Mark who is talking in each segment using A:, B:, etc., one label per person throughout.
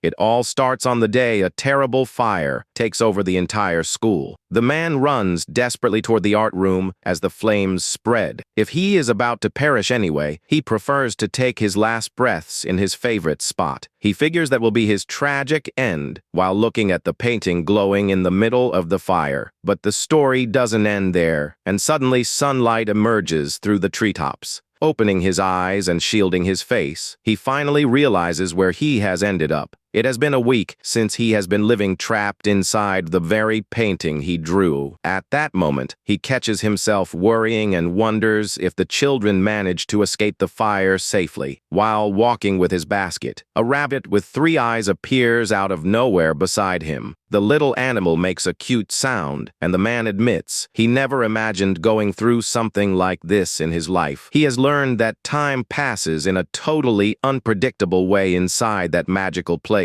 A: It all starts on the day a terrible fire takes over the entire school. The man runs desperately toward the art room as the flames spread. If he is about to perish anyway, he prefers to take his last breaths in his favorite spot. He figures that will be his tragic end while looking at the painting glowing in the middle of the fire. But the story doesn't end there, and suddenly sunlight emerges through the treetops. Opening his eyes and shielding his face, he finally realizes where he has ended up. It has been a week since he has been living trapped inside the very painting he drew. At that moment, he catches himself worrying and wonders if the children managed to escape the fire safely. While walking with his basket, a rabbit with 3 eyes appears out of nowhere beside him. The little animal makes a cute sound, and the man admits he never imagined going through something like this in his life. He has learned that time passes in a totally unpredictable way inside that magical place.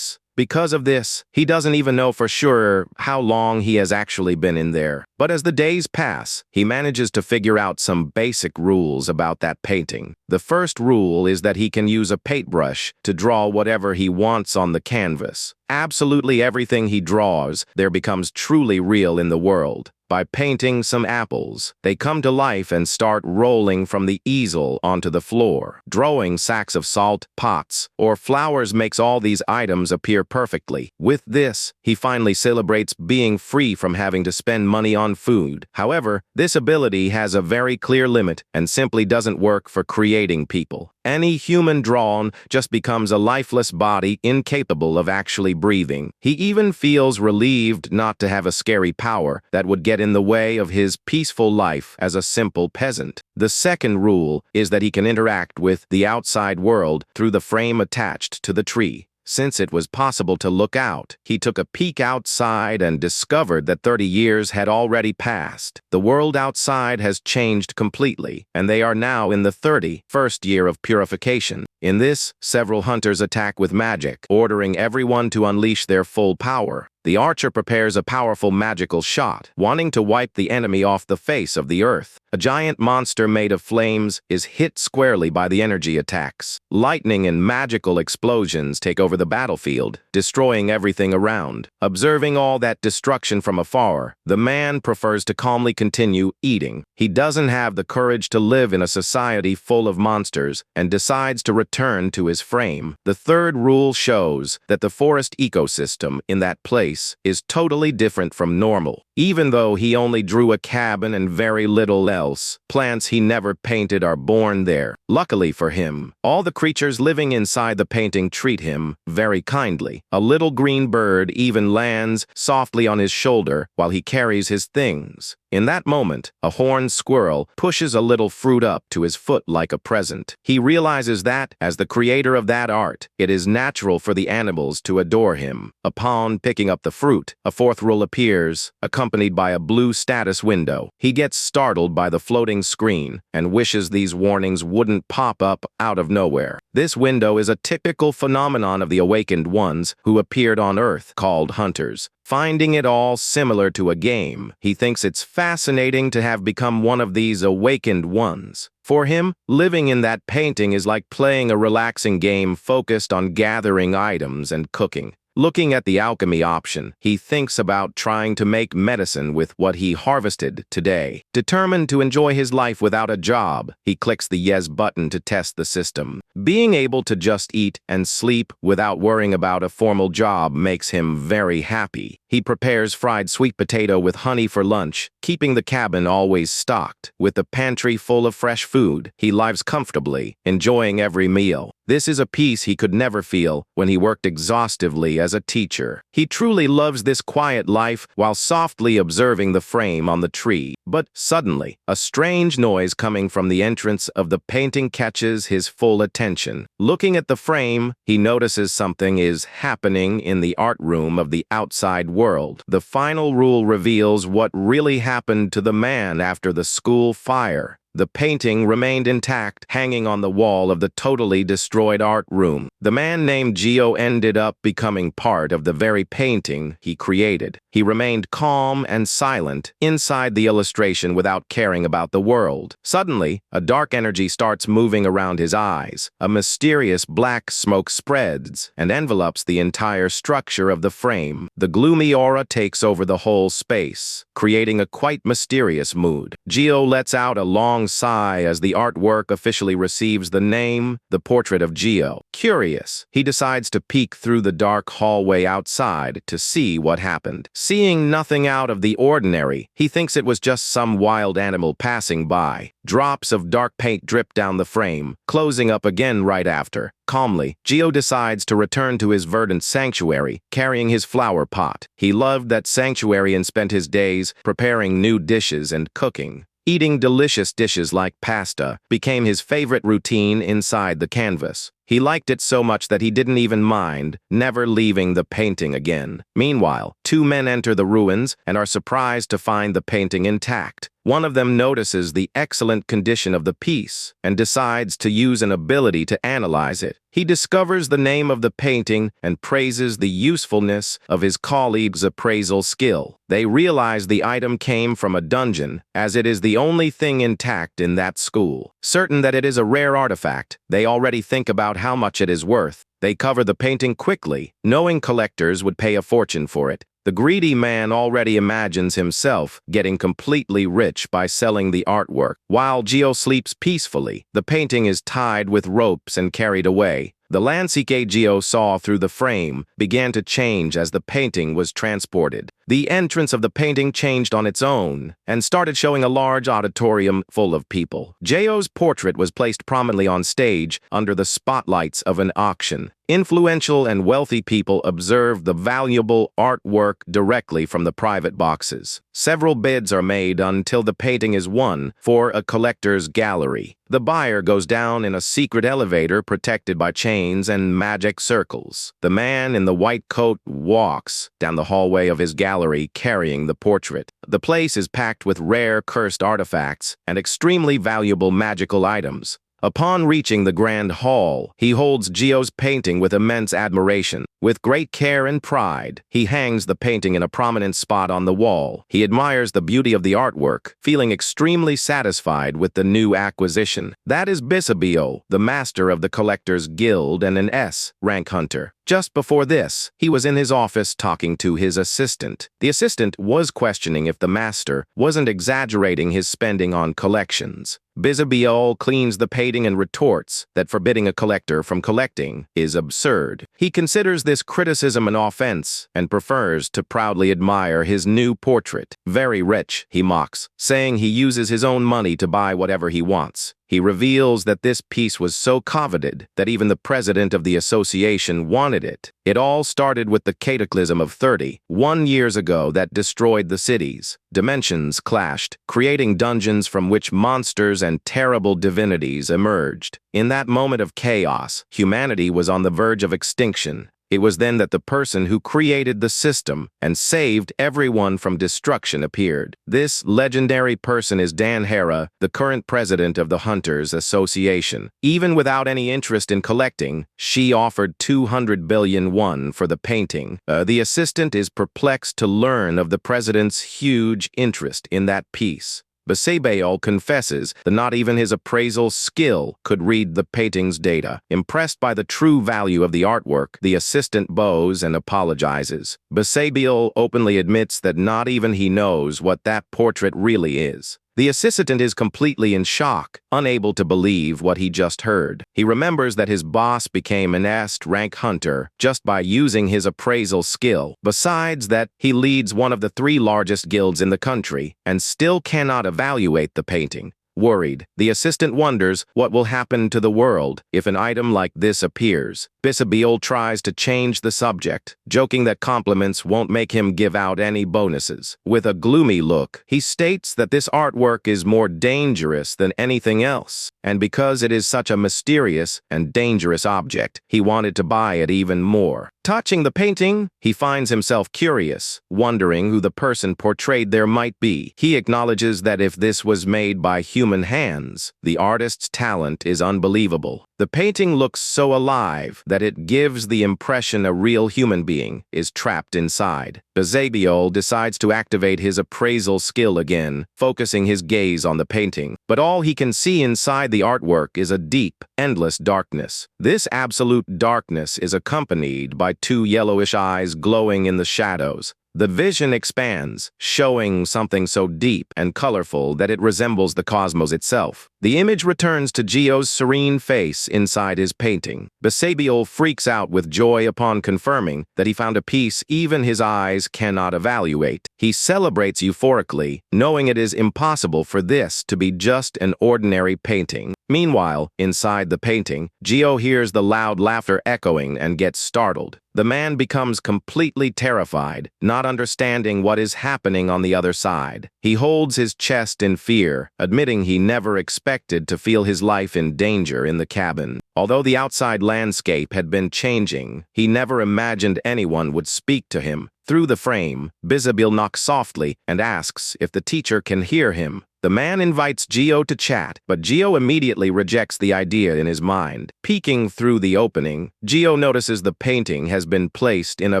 A: Because of this, he doesn't even know for sure how long he has actually been in there. But as the days pass, he manages to figure out some basic rules about that painting. The first rule is that he can use a paintbrush to draw whatever he wants on the canvas. Absolutely everything he draws there becomes truly real in the world. By painting some apples, they come to life and start rolling from the easel onto the floor. Drawing sacks of salt, pots, or flowers makes all these items appear perfectly. With this, he finally celebrates being free from having to spend money on food. However, this ability has a very clear limit and simply doesn't work for creating people. Any human drawn just becomes a lifeless body incapable of actually breathing. He even feels relieved not to have a scary power that would get in the way of his peaceful life as a simple peasant. The second rule is that he can interact with the outside world through the frame attached to the tree. Since it was possible to look out, he took a peek outside and discovered that 30 years had already passed. The world outside has changed completely, and they are now in the 31st year of purification. In this, several hunters attack with magic, ordering everyone to unleash their full power. The archer prepares a powerful magical shot, wanting to wipe the enemy off the face of the earth. A giant monster made of flames is hit squarely by the energy attacks. Lightning and magical explosions take over the battlefield, destroying everything around. Observing all that destruction from afar, the man prefers to calmly continue eating. He doesn't have the courage to live in a society full of monsters and decides to return to his frame. The third rule shows that the forest ecosystem in that place is totally different from normal. Even though he only drew a cabin and very little else, plants he never painted are born there. Luckily for him, all the creatures living inside the painting treat him very kindly. A little green bird even lands softly on his shoulder while he carries his things. In that moment, a horned squirrel pushes a little fruit up to his foot like a present. He realizes that, as the creator of that art, it is natural for the animals to adore him. Upon picking up the fruit, a fourth rule appears, accompanied by a blue status window. He gets startled by the floating screen and wishes these warnings wouldn't pop up out of nowhere. This window is a typical phenomenon of the awakened ones who appeared on Earth, called hunters. Finding it all similar to a game, he thinks it's fascinating to have become one of these awakened ones. For him, living in that painting is like playing a relaxing game focused on gathering items and cooking. Looking at the alchemy option, he thinks about trying to make medicine with what he harvested today. Determined to enjoy his life without a job, he clicks the yes button to test the system. Being able to just eat and sleep without worrying about a formal job makes him very happy. He prepares fried sweet potato with honey for lunch, keeping the cabin always stocked. With the pantry full of fresh food, he lives comfortably, enjoying every meal. This is a peace he could never feel when he worked exhaustively as a teacher. He truly loves this quiet life while softly observing the frame on the tree. But suddenly, a strange noise coming from the entrance of the painting catches his full attention. Looking at the frame, he notices something is happening in the art room of the outside world. The final rule reveals what really happened to the man after the school fire. The painting remained intact, hanging on the wall of the totally destroyed art room. The man named Gio ended up becoming part of the very painting he created. He remained calm and silent inside the illustration without caring about the world. Suddenly, a dark energy starts moving around his eyes. A mysterious black smoke spreads and envelops the entire structure of the frame. The gloomy aura takes over the whole space, creating a quite mysterious mood. Gio lets out a long sigh as the artwork officially receives the name, The Portrait of Gio. Curious, he decides to peek through the dark hallway outside to see what happened. Seeing nothing out of the ordinary, he thinks it was just some wild animal passing by. Drops of dark paint drip down the frame, closing up again right after. Calmly, Gio decides to return to his verdant sanctuary, carrying his flower pot. He loved that sanctuary and spent his days preparing new dishes and cooking. Eating delicious dishes like pasta became his favorite routine inside the canvas. He liked it so much that he didn't even mind, never leaving the painting again. Meanwhile, two men enter the ruins and are surprised to find the painting intact. One of them notices the excellent condition of the piece and decides to use an ability to analyze it. He discovers the name of the painting and praises the usefulness of his colleague's appraisal skill. They realize the item came from a dungeon, as it is the only thing intact in that school. Certain that it is a rare artifact, they already think about how much it is worth. They cover the painting quickly, knowing collectors would pay a fortune for it. The greedy man already imagines himself getting completely rich by selling the artwork. While Gio sleeps peacefully, the painting is tied with ropes and carried away. The landscape Gio saw through the frame began to change as the painting was transported. The entrance of the painting changed on its own and started showing a large auditorium full of people. Gio's portrait was placed prominently on stage under the spotlights of an auction. Influential and wealthy people observed the valuable artwork directly from the private boxes. Several bids are made until the painting is won for a collector's gallery. The buyer goes down in a secret elevator protected by chains and magic circles. The man in the white coat walks down the hallway of his gallery carrying the portrait. The place is packed with rare cursed artifacts and extremely valuable magical items. Upon reaching the grand hall, he holds Gio's painting with immense admiration. With great care and pride, he hangs the painting in a prominent spot on the wall. He admires the beauty of the artwork, feeling extremely satisfied with the new acquisition. That is Bisabio, the master of the Collectors Guild and an S-rank hunter. Just before this, he was in his office talking to his assistant. The assistant was questioning if the master wasn't exaggerating his spending on collections. Bisabio cleans the painting and retorts that forbidding a collector from collecting is absurd. He considers this criticism an offense and prefers to proudly admire his new portrait. Very rich, he mocks, saying he uses his own money to buy whatever he wants. He reveals that this piece was so coveted that even the president of the association wanted it. It all started with the cataclysm of 31 years ago that destroyed the cities. Dimensions clashed, creating dungeons from which monsters and terrible divinities emerged. In that moment of chaos, humanity was on the verge of extinction. It was then that the person who created the system and saved everyone from destruction appeared. This legendary person is Dan Hera, the current president of the Hunters Association. Even without any interest in collecting, she offered 200 billion won for the painting. The assistant is perplexed to learn of the president's huge interest in that piece. Bisabio confesses that not even his appraisal skill could read the painting's data. Impressed by the true value of the artwork, the assistant bows and apologizes. Bisabio openly admits that not even he knows what that portrait really is. The assistant is completely in shock, unable to believe what he just heard. He remembers that his boss became an S-rank hunter just by using his appraisal skill. Besides that, he leads one of the 3 largest guilds in the country and still cannot evaluate the painting. Worried, the assistant wonders what will happen to the world if an item like this appears. Bisabio tries to change the subject, joking that compliments won't make him give out any bonuses. With a gloomy look, he states that this artwork is more dangerous than anything else, and because it is such a mysterious and dangerous object, he wanted to buy it even more. Touching the painting, he finds himself curious, wondering who the person portrayed there might be. He acknowledges that if this was made by human hands, the artist's talent is unbelievable. The painting looks so alive that it gives the impression a real human being is trapped inside. Bisabiol decides to activate his appraisal skill again, focusing his gaze on the painting. But all he can see inside the artwork is a deep, endless darkness. This absolute darkness is accompanied by two yellowish eyes glowing in the shadows. The vision expands, showing something so deep and colorful that it resembles the cosmos itself. The image returns to Gio's serene face inside his painting. Bisabiol freaks out with joy upon confirming that he found a piece even his eyes cannot evaluate. He celebrates euphorically, knowing it is impossible for this to be just an ordinary painting. Meanwhile, inside the painting, Gio hears the loud laughter echoing and gets startled. The man becomes completely terrified, not understanding what is happening on the other side. He holds his chest in fear, admitting he never expected to feel his life in danger in the cabin. Although the outside landscape had been changing, he never imagined anyone would speak to him. Through the frame, Bisabiol knocks softly and asks if the teacher can hear him. The man invites Gio to chat, but Gio immediately rejects the idea in his mind. Peeking through the opening, Gio notices the painting has been placed in a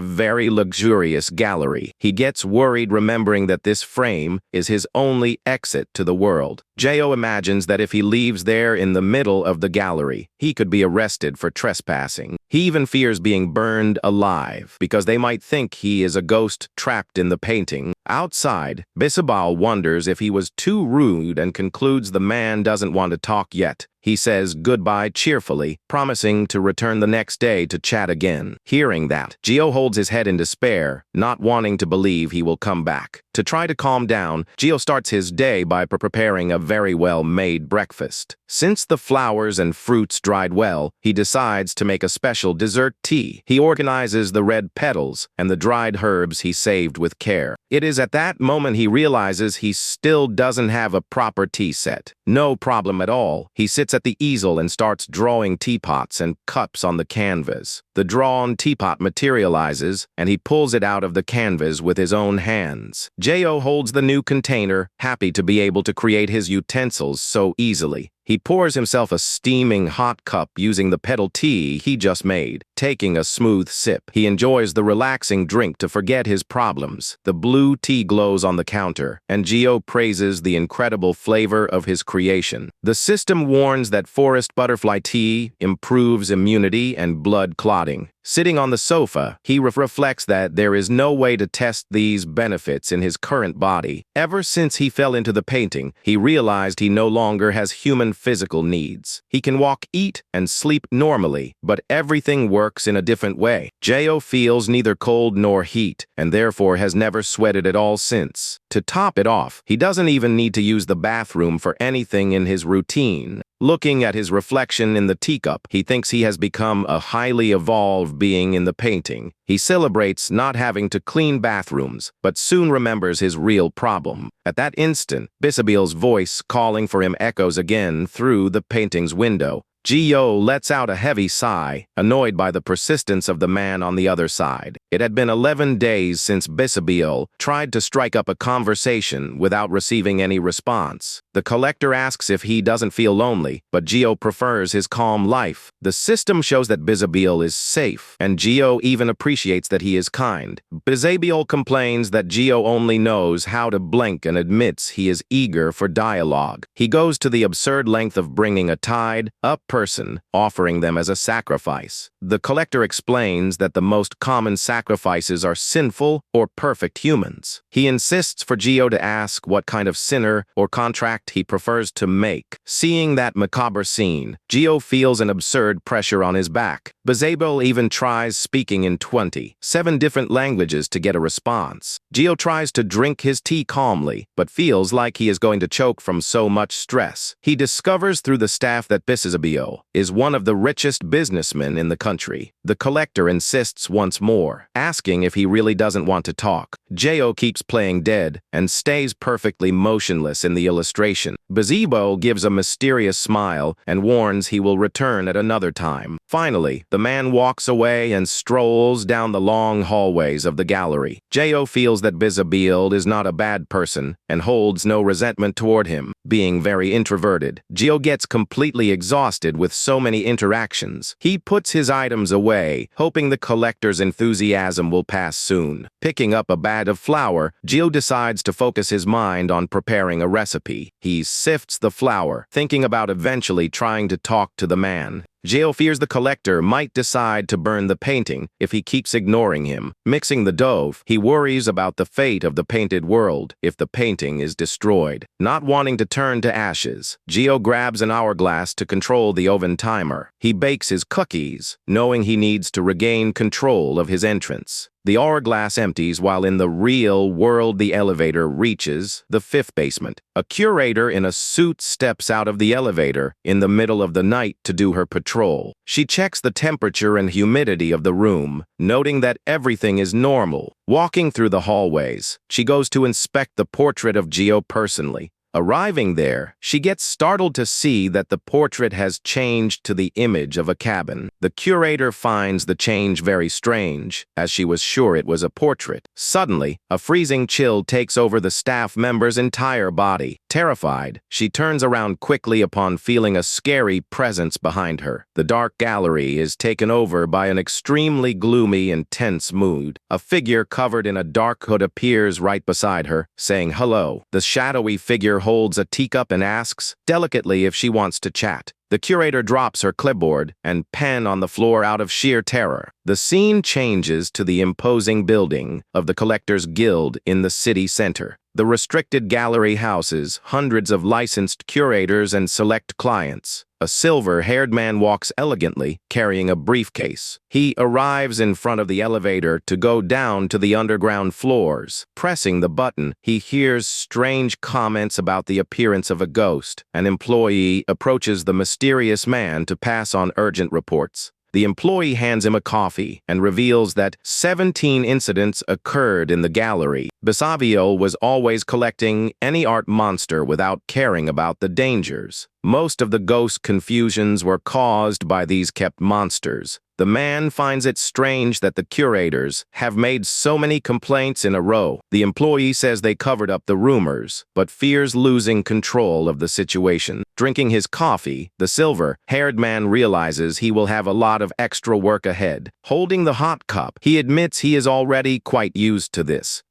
A: very luxurious gallery. He gets worried remembering that this frame is his only exit to the world. Gio imagines that if he leaves there in the middle of the gallery, he could be arrested for trespassing. He even fears being burned alive because they might think he is a ghost trapped in the painting. Outside, Bisabiol wonders if he was too rude and concludes the man doesn't want to talk yet. He says goodbye cheerfully, promising to return the next day to chat again. Hearing that, Gio holds his head in despair, not wanting to believe he will come back. To try to calm down, Gio starts his day by preparing a very well-made breakfast. Since the flowers and fruits dried well, he decides to make a special dessert tea. He organizes the red petals and the dried herbs he saved with care. It is at that moment he realizes he still doesn't have a proper tea set. No problem at all. He sits at the easel and starts drawing teapots and cups on the canvas. The drawn teapot materializes, and he pulls it out of the canvas with his own hands. Gio holds the new container, happy to be able to create his utensils so easily. He pours himself a steaming hot cup using the petal tea he just made. Taking a smooth sip, he enjoys the relaxing drink to forget his problems. The blue tea glows on the counter, and Gio praises the incredible flavor of his creation. The system warns that forest butterfly tea improves immunity and blood clotting. Sitting on the sofa, he reflects that there is no way to test these benefits in his current body. Ever since he fell into the painting, he realized he no longer has human physical needs. He can walk, eat, and sleep normally, but everything works in a different way. Gio feels neither cold nor heat, and therefore has never sweated at all since. To top it off, he doesn't even need to use the bathroom for anything in his routine. Looking at his reflection in the teacup, he thinks he has become a highly evolved being in the painting. He celebrates not having to clean bathrooms, but soon remembers his real problem. At that instant, Bisabiol's voice calling for him echoes again through the painting's window. Gio lets out a heavy sigh, annoyed by the persistence of the man on the other side. It had been 11 days since Bisabiol tried to strike up a conversation without receiving any response. The collector asks if he doesn't feel lonely, but Gio prefers his calm life. The system shows that Bisabiol is safe, and Gio even appreciates that he is kind. Bisabiol complains that Gio only knows how to blink and admits he is eager for dialogue. He goes to the absurd length of bringing a tied-up person, offering them as a sacrifice. The collector explains that the most common sacrifices are sinful or perfect humans. He insists for Gio to ask what kind of sinner or contract he prefers to make. Seeing that macabre scene, Gio feels an absurd pressure on his back. Bisabiol even tries speaking in 27 different languages to get a response. Gio tries to drink his tea calmly, but feels like he is going to choke from so much stress. He discovers through the staff that Bisabiol is one of the richest businessmen in the country. The collector insists once more, asking if he really doesn't want to talk. Jae-oh keeps playing dead and stays perfectly motionless in the illustration. Bazebo gives a mysterious smile and warns he will return at another time. Finally, the man walks away and strolls down the long hallways of the gallery. Jae-oh feels that Bizabield is not a bad person and holds no resentment toward him. Being very introverted, Jae-oh gets completely exhausted with so many interactions. He puts his items away, hoping the collector's enthusiasm will pass soon. Picking up a bag of flour, Jae-oh decides to focus his mind on preparing a recipe. He sifts the flour, thinking about eventually trying to talk to the man. Jae-oh fears the collector might decide to burn the painting if he keeps ignoring him. Mixing the dough, he worries about the fate of the painted world if the painting is destroyed. Not wanting to turn to ashes, Jae-oh grabs an hourglass to control the oven timer. He bakes his cookies, knowing he needs to regain control of his entrance. The hourglass empties while in the real world the elevator reaches the 5th basement. A curator in a suit steps out of the elevator in the middle of the night to do her patrol. She checks the temperature and humidity of the room, noting that everything is normal. Walking through the hallways, she goes to inspect the portrait of Jae-oh personally. Arriving there, she gets startled to see that the portrait has changed to the image of a cabin. The curator finds the change very strange, as she was sure it was a portrait. Suddenly, a freezing chill takes over the staff member's entire body. Terrified, she turns around quickly upon feeling a scary presence behind her. The dark gallery is taken over by an extremely gloomy and tense mood. A figure covered in a dark hood appears right beside her, saying hello. The shadowy figure holds a teacup and asks delicately if she wants to chat. The curator drops her clipboard and pen on the floor out of sheer terror. The scene changes to the imposing building of the Collectors Guild in the city center. The restricted gallery houses hundreds of licensed curators and select clients. A silver-haired man walks elegantly, carrying a briefcase. He arrives in front of the elevator to go down to the underground floors. Pressing the button, he hears strange comments about the appearance of a ghost. An employee approaches the mysterious man to pass on urgent reports. The employee hands him a coffee and reveals that 17 incidents occurred in the gallery. Basavio was always collecting any art monster without caring about the dangers. Most of the ghost confusions were caused by these kept monsters. The man finds it strange that the curators have made so many complaints in a row. The employee says they covered up the rumors, but fears losing control of the situation. Drinking his coffee, the silver-haired man realizes he will have a lot of extra work ahead. Holding the hot cup, he admits he is already quite used to this.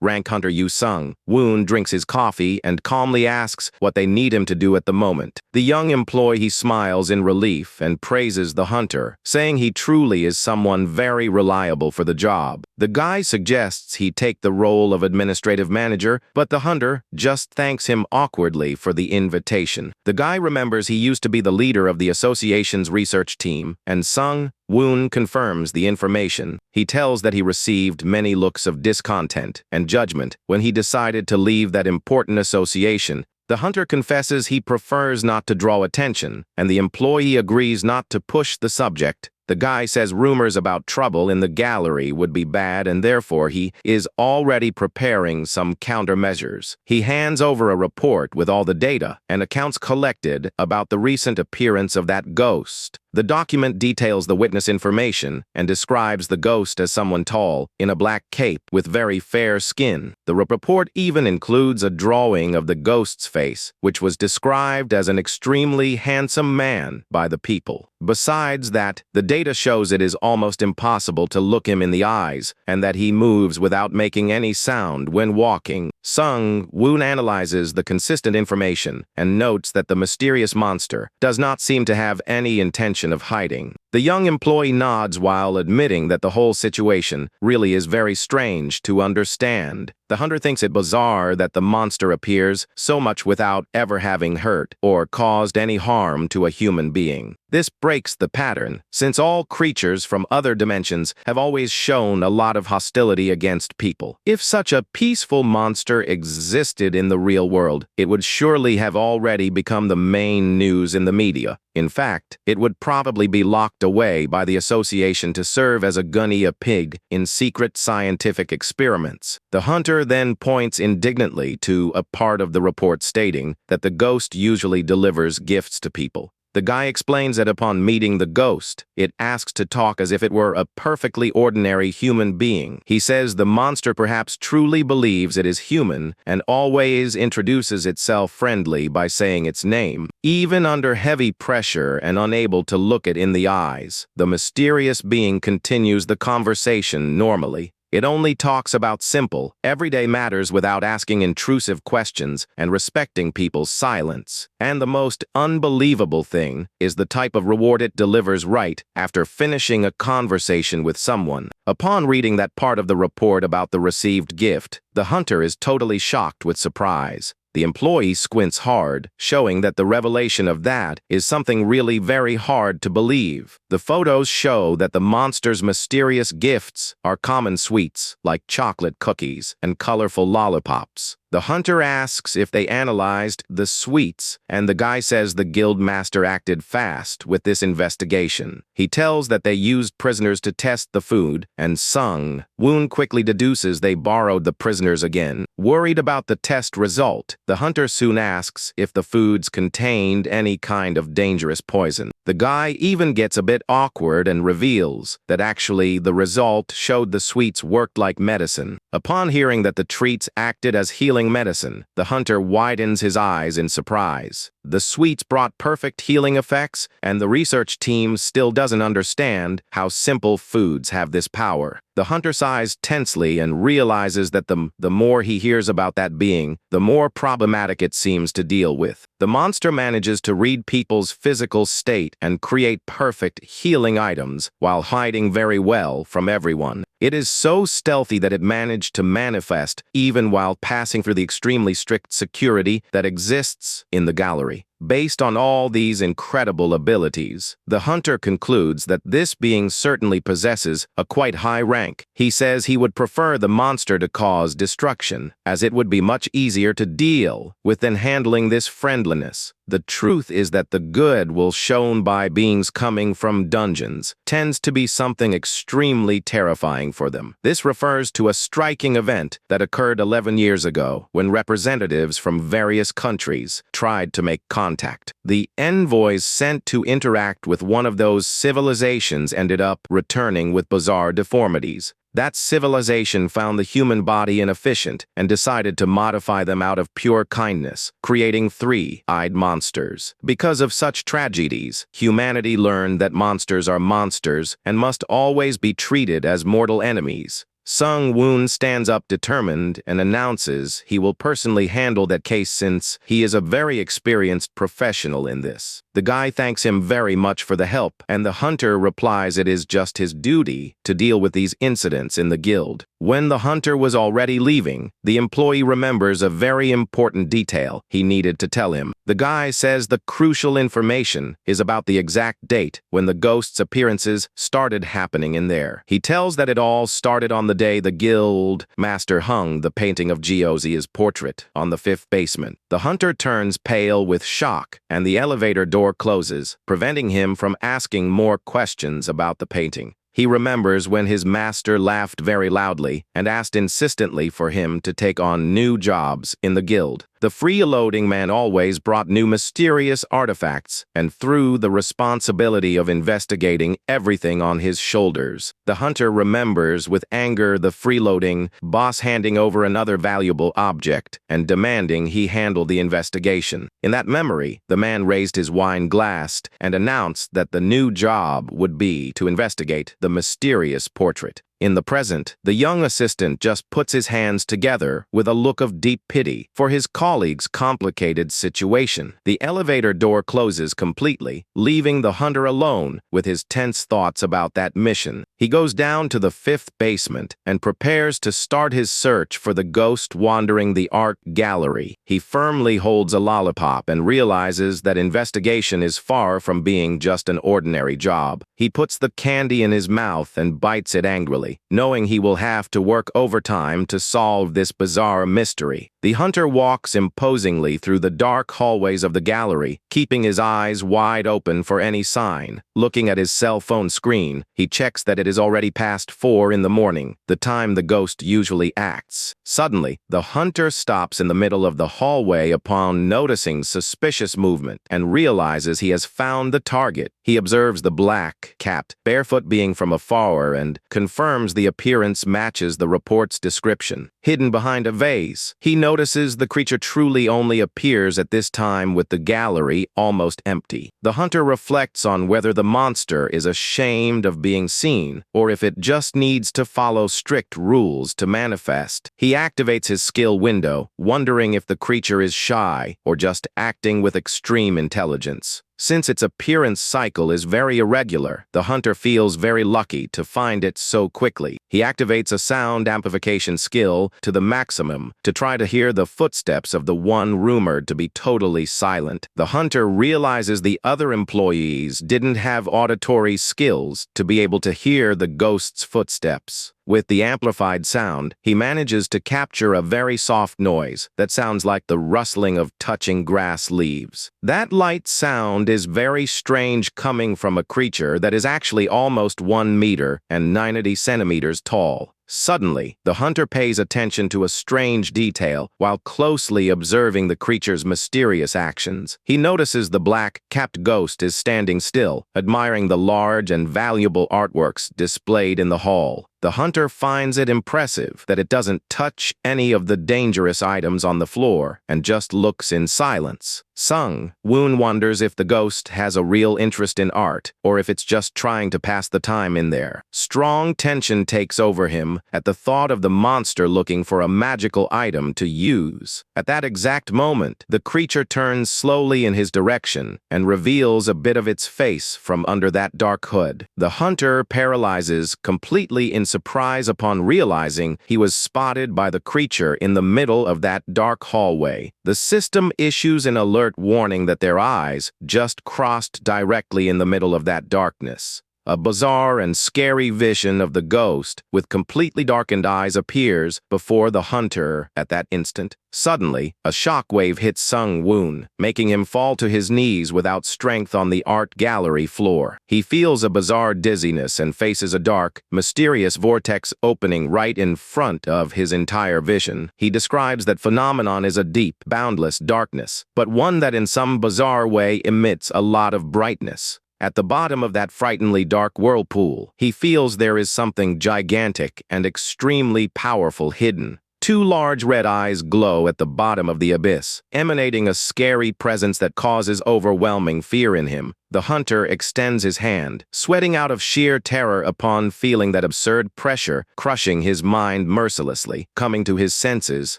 A: Rank Hunter Yu Sung Woon drinks his coffee and calmly asks what they need him to do at the moment. The young employee smiles in relief and praises the hunter, saying he truly is someone very reliable for the job. The guy suggests he take the role of administrative manager, but the hunter just thanks him awkwardly for the invitation. The guy remembers he used to be the leader of the association's research team, and Sung Woon confirms the information. He tells that he received many looks of discontent and judgment when he decided to leave that important association. The hunter confesses he prefers not to draw attention, and the employee agrees not to push the subject. The guy says rumors about trouble in the gallery would be bad and therefore he is already preparing some countermeasures. He hands over a report with all the data and accounts collected about the recent appearance of that ghost. The document details the witness information and describes the ghost as someone tall, in a black cape, with very fair skin. The report even includes a drawing of the ghost's face, which was described as an extremely handsome man by the people. Besides that, the data shows it is almost impossible to look him in the eyes, and that he moves without making any sound when walking. Sung Woon analyzes the consistent information and notes that the mysterious monster does not seem to have any intention of hiding. The young employee nods while admitting that the whole situation really is very strange to understand. The The hunter thinks it bizarre that the monster appears so much without ever having hurt or caused any harm to a human being. This breaks the pattern, since all creatures from other dimensions have always shown a lot of hostility against people. If such a peaceful monster existed in the real world, it would surely have already become the main news in the media. In fact, it would probably be locked away by the association to serve as a guinea pig in secret scientific experiments. The hunter then points indignantly to a part of the report stating that the ghost usually delivers gifts to people. The guy explains that upon meeting the ghost, it asks to talk as if it were a perfectly ordinary human being. He says the monster perhaps truly believes it is human and always introduces itself friendly by saying its name. Even under heavy pressure and unable to look it in the eyes, the mysterious being continues the conversation normally. It only talks about simple, everyday matters without asking intrusive questions and respecting people's silence. And the most unbelievable thing is the type of reward it delivers right after finishing a conversation with someone. Upon reading that part of the report about the received gift, the hunter is totally shocked with surprise. The employee squints hard, showing that the revelation of that is something really very hard to believe. The photos show that the monster's mysterious gifts are common sweets, like chocolate cookies and colorful lollipops. The hunter asks if they analyzed the sweets, and the guy says the guild master acted fast with this investigation. He tells that they used prisoners to test the food, and Sung Woon quickly deduces they borrowed the prisoners again. Worried about the test result, the hunter soon asks if the foods contained any kind of dangerous poison. The guy even gets a bit awkward and reveals that actually the result showed the sweets worked like medicine. Upon hearing that the treats acted as healing medicine, the hunter widens his eyes in surprise. The sweets brought perfect healing effects, and the research team still doesn't understand how simple foods have this power. The hunter sighs tensely and realizes that the more he hears about that being, the more problematic it seems to deal with. The monster manages to read people's physical state and create perfect healing items while hiding very well from everyone. It is so stealthy that it managed to manifest even while passing through the extremely strict security that exists in the gallery. Based on all these incredible abilities, the hunter concludes that this being certainly possesses a quite high rank. He says he would prefer the monster to cause destruction, as it would be much easier to deal with than handling this friendliness. The truth is that the good will shown by beings coming from dungeons tends to be something extremely terrifying for them. This refers to a striking event that occurred 11 years ago when representatives from various countries tried to make contact. The envoys sent to interact with one of those civilizations ended up returning with bizarre deformities. That civilization found the human body inefficient and decided to modify them out of pure kindness, creating three-eyed monsters. Because of such tragedies, humanity learned that monsters are monsters and must always be treated as mortal enemies. Sung Woon stands up determined and announces he will personally handle that case since he is a very experienced professional in this. The guy thanks him very much for the help, and the hunter replies it is just his duty to deal with these incidents in the guild. When the hunter was already leaving, the employee remembers a very important detail he needed to tell him. The guy says the crucial information is about the exact date when the ghost's appearances started happening in there. He tells that it all started on the day the guild master hung the painting of Geozia's portrait on the 5th basement. The hunter turns pale with shock, and the elevator door closes, preventing him from asking more questions about the painting. He remembers when his master laughed very loudly and asked insistently for him to take on new jobs in the guild. The freeloading man always brought new mysterious artifacts and threw the responsibility of investigating everything on his shoulders. The hunter remembers with anger the freeloading boss handing over another valuable object and demanding he handle the investigation. In that memory, the man raised his wine glass and announced that the new job would be to investigate the mysterious portrait. In the present, the young assistant just puts his hands together with a look of deep pity for his colleague's complicated situation. The elevator door closes completely, leaving the hunter alone with his tense thoughts about that mission. He goes down to the 5th basement and prepares to start his search for the ghost wandering the art gallery. He firmly holds a lollipop and realizes that investigation is far from being just an ordinary job. He puts the candy in his mouth and bites it angrily, knowing he will have to work overtime to solve this bizarre mystery. The hunter walks imposingly through the dark hallways of the gallery, keeping his eyes wide open for any sign. Looking at his cell phone screen, he checks that it is already past 4 in the morning, the time the ghost usually acts. Suddenly, the hunter stops in the middle of the hallway upon noticing suspicious movement and realizes he has found the target. He observes the black, capped, barefoot being from afar and confirms the appearance matches the report's description. Hidden behind a vase, he notices the creature truly only appears at this time with the gallery almost empty. The hunter reflects on whether the monster is ashamed of being seen or if it just needs to follow strict rules to manifest. He activates his skill window, wondering if the creature is shy or just acting with extreme intelligence. Since its appearance cycle is very irregular, the hunter feels very lucky to find it so quickly. He activates a sound amplification skill to the maximum to try to hear the footsteps of the one rumored to be totally silent. The hunter realizes the other employees didn't have auditory skills to be able to hear the ghost's footsteps. With the amplified sound, he manages to capture a very soft noise that sounds like the rustling of touching grass leaves. That light sound is very strange coming from a creature that is actually almost 1 meter and 90 centimeters tall. Suddenly, the hunter pays attention to a strange detail while closely observing the creature's mysterious actions. He notices the black, capped ghost is standing still, admiring the large and valuable artworks displayed in the hall. The hunter finds it impressive that it doesn't touch any of the dangerous items on the floor and just looks in silence. Sung-woon wonders if the ghost has a real interest in art or if it's just trying to pass the time in there. Strong tension takes over him at the thought of the monster looking for a magical item to use. At that exact moment, the creature turns slowly in his direction and reveals a bit of its face from under that dark hood. The hunter paralyzes completely in surprise upon realizing he was spotted by the creature in the middle of that dark hallway. The system issues an alert warning that their eyes just crossed directly in the middle of that darkness. A bizarre and scary vision of the ghost with completely darkened eyes appears before the hunter at that instant. Suddenly, a shockwave hits Sung-woon, making him fall to his knees without strength on the art gallery floor. He feels a bizarre dizziness and faces a dark, mysterious vortex opening right in front of his entire vision. He describes that phenomenon as a deep, boundless darkness, but one that in some bizarre way emits a lot of brightness. At the bottom of that frighteningly dark whirlpool, he feels there is something gigantic and extremely powerful hidden. 2 large red eyes glow at the bottom of the abyss, emanating a scary presence that causes overwhelming fear in him. The hunter extends his hand, sweating out of sheer terror upon feeling that absurd pressure crushing his mind mercilessly. Coming to his senses,